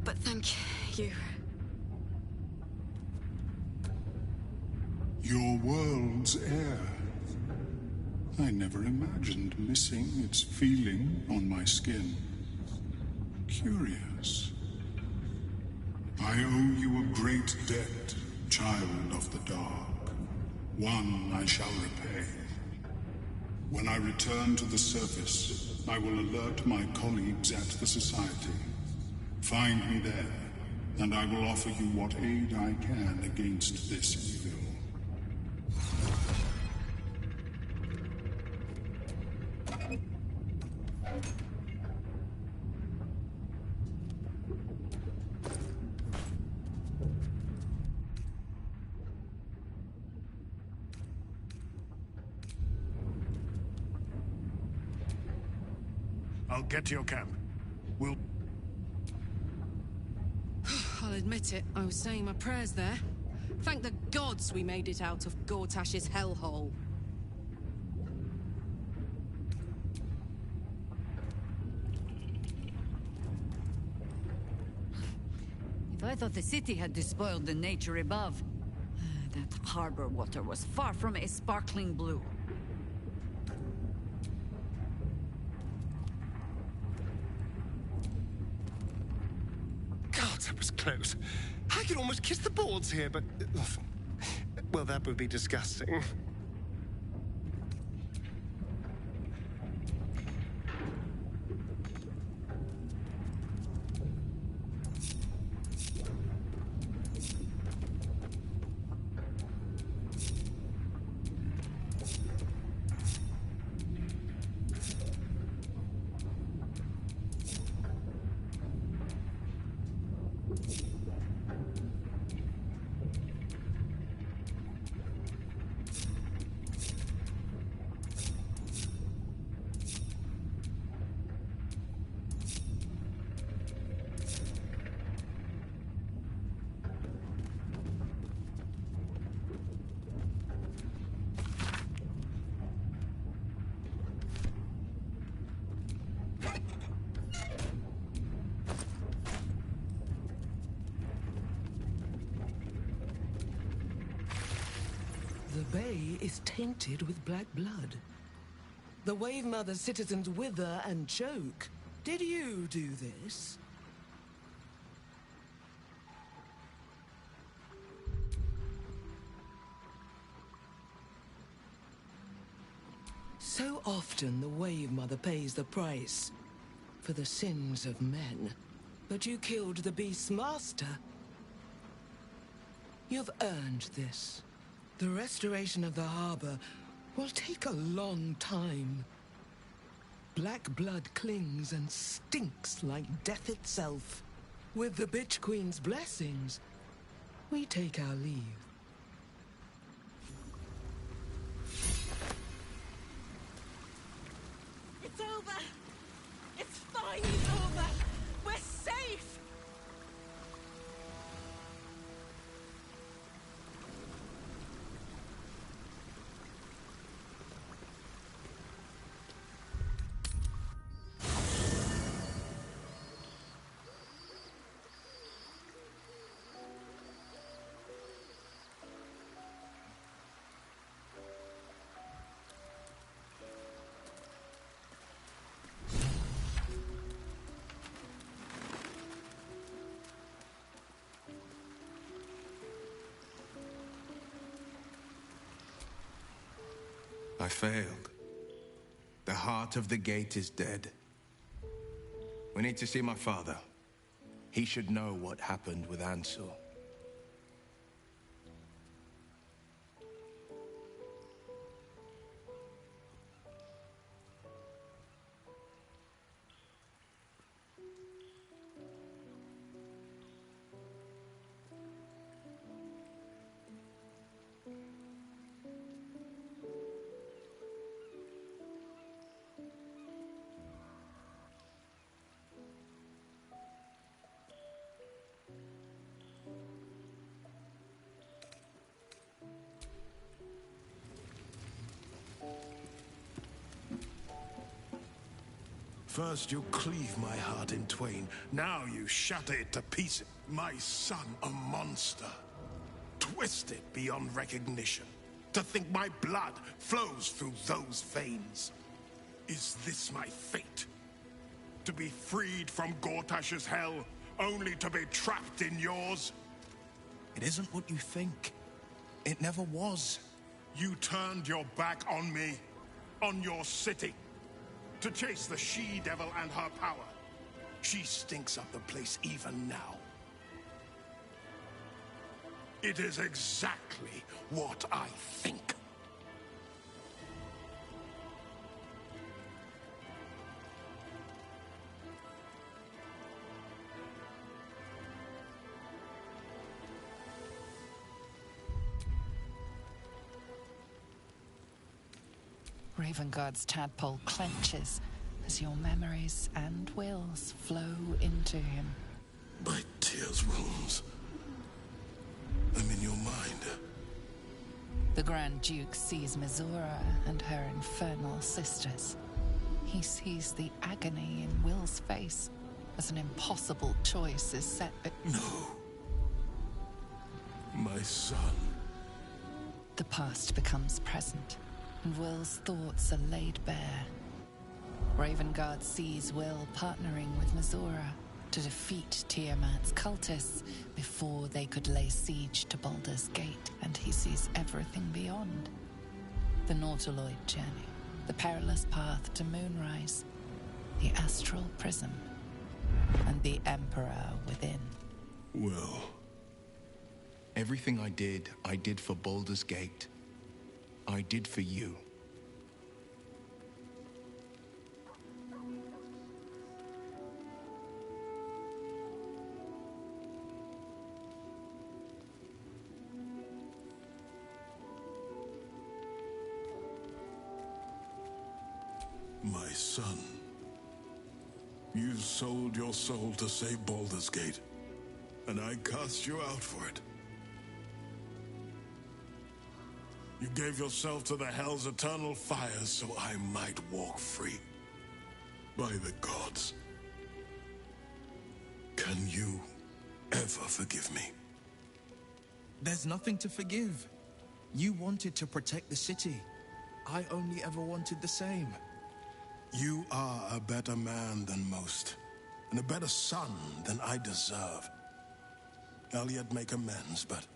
Speaker 2: But thank you.
Speaker 4: Your world's air. I never imagined missing its feeling on my skin. Curious. I owe you a great debt, child of the dark. One I shall repay. When I return to the surface, I will alert my colleagues at the Society. Find me there, and I will offer you what aid I can against this evil.
Speaker 6: I'll get to your camp. We'll...
Speaker 20: I'll admit it, I was saying my prayers there. Thank the gods we made it out of Gortash's hellhole.
Speaker 11: If I thought the city had despoiled the nature above, that harbor water was far from a sparkling blue.
Speaker 13: God, that was close. I could almost kiss the boards here, but... well, that would be disgusting.
Speaker 18: The bay is tainted with black blood. The Wave Mother's citizens wither and choke. Did you do this? So often the Wave Mother pays the price for the sins of men. But you killed the beast's master. You've earned this. The restoration of the harbor will take a long time. Black blood clings and stinks like death itself. With the Bitch Queen's blessings, we take our leave.
Speaker 15: It's over! It's finally over! We're safe!
Speaker 1: I failed. The heart of the gate is dead. We need to see my father. He should know what happened with Ansel.
Speaker 6: First you cleave my heart in twain, now you shatter it to pieces. My son, a monster. Twisted beyond recognition. To think my blood flows through those veins. Is this my fate? To be freed from Gortash's hell, only to be trapped in yours?
Speaker 1: It isn't what you think. It never was.
Speaker 6: You turned your back on me, on your city, to chase the she-devil and her power. She stinks up the place even now. It is exactly what I think.
Speaker 23: Ravengard's tadpole clenches as your memories and wills flow into him.
Speaker 6: My tears wounds. I'm in your mind.
Speaker 23: The Grand Duke sees Mizora and her infernal sisters. He sees the agony in Will's face as an impossible choice is set
Speaker 6: No. My son.
Speaker 23: The past becomes present, and Will's thoughts are laid bare. Ravengard sees Will partnering with Mizora to defeat Tiamat's cultists before they could lay siege to Baldur's Gate, and he sees everything beyond. The Nautiloid journey, the perilous path to Moonrise, the astral prism, and the Emperor within.
Speaker 6: Will.
Speaker 1: Everything I did for Baldur's Gate. I did for you.
Speaker 6: My son. You sold your soul to save Baldur's Gate, and I cast you out for it. You gave yourself to the Hell's eternal fires so I might walk free. By the gods. Can you ever forgive me?
Speaker 1: There's nothing to forgive. You wanted to protect the city. I only ever wanted the same.
Speaker 6: You are a better man than most, and a better son than I deserve. I'll yet make amends, but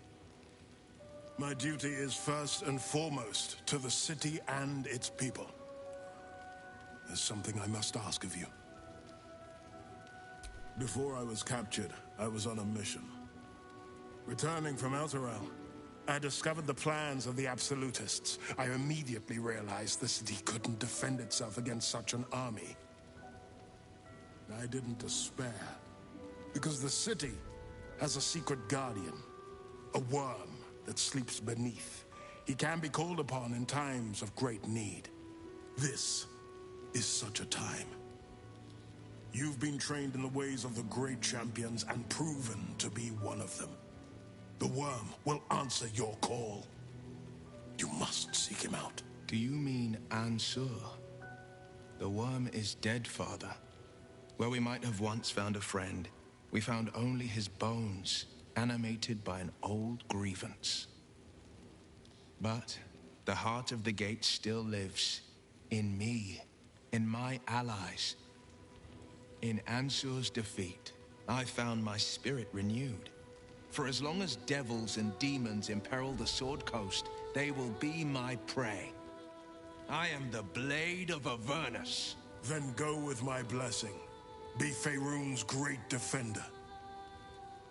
Speaker 6: my duty is first and foremost to the city and its people. There's something I must ask of you. Before I was captured, I was on a mission. Returning from Elturel, I discovered the plans of the Absolutists. I immediately realized the city couldn't defend itself against such an army. I didn't despair, because the city has a secret guardian, a worm that sleeps beneath. He can be called upon in times of great need. This is such a time. You've been trained in the ways of the great champions and proven to be one of them. The worm will answer your call. You must seek him out.
Speaker 1: Do you mean Ansur? The worm is dead, Father. Where we might have once found a friend, we found only his bones, animated by an old grievance. But the heart of the gate still lives. In me, in my allies. In Ansur's defeat, I found my spirit renewed. For as long as devils and demons imperil the Sword Coast, they will be my prey. I am the Blade of Avernus.
Speaker 6: Then go with my blessing. Be Faerun's great defender.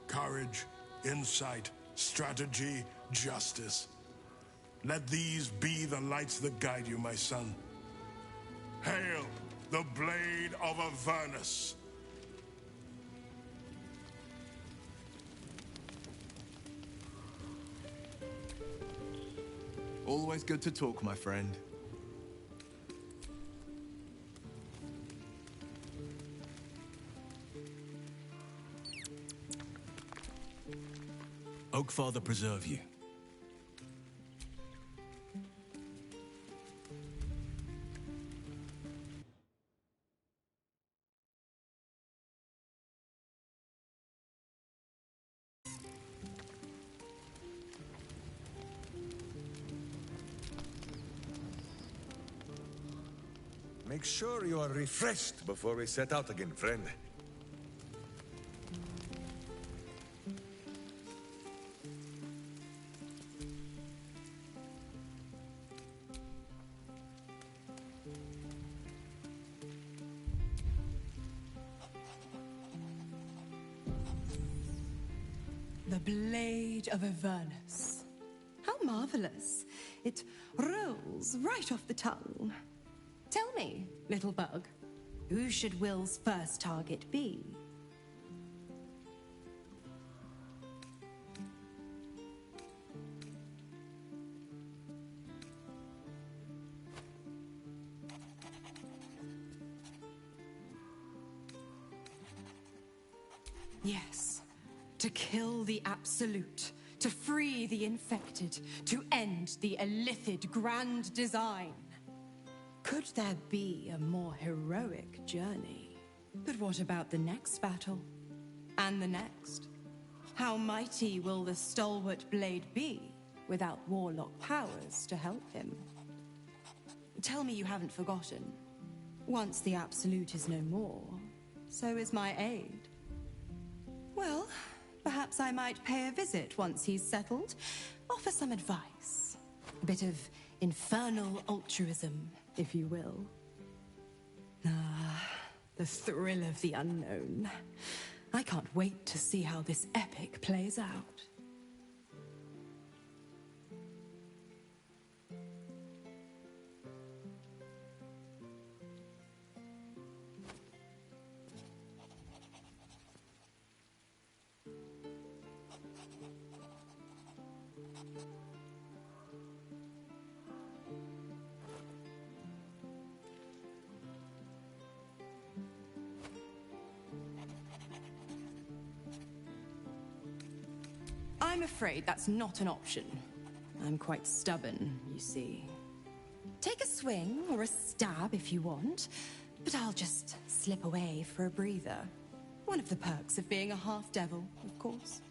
Speaker 6: Courage, insight, strategy, justice. Let these be the lights that guide you, my son. Hail, the Blade of Avernus!
Speaker 1: Always good to talk, my friend.
Speaker 12: Oakfather preserve you.
Speaker 22: Make sure you are refreshed before we set out again, friend.
Speaker 2: The Blade of Avernus. How marvelous. It rolls right off the tongue. Tell me, little bug, who should Will's first target be? Yes. To kill the Absolute, to free the infected, to end the illithid grand design. Could there be a more heroic journey? But what about the next battle? And the next? How mighty will the stalwart blade be without warlock powers to help him? Tell me you haven't forgotten. Once the Absolute is no more, so is my aid. Well, perhaps I might pay a visit once he's settled. Offer some advice. A bit of infernal altruism, if you will. Ah, the thrill of the unknown. I can't wait to see how this epic plays out. I'm afraid that's not an option. I'm quite stubborn, you see. Take a swing or a stab if you want, but I'll just slip away for a breather. One of the perks of being a half-devil, of course.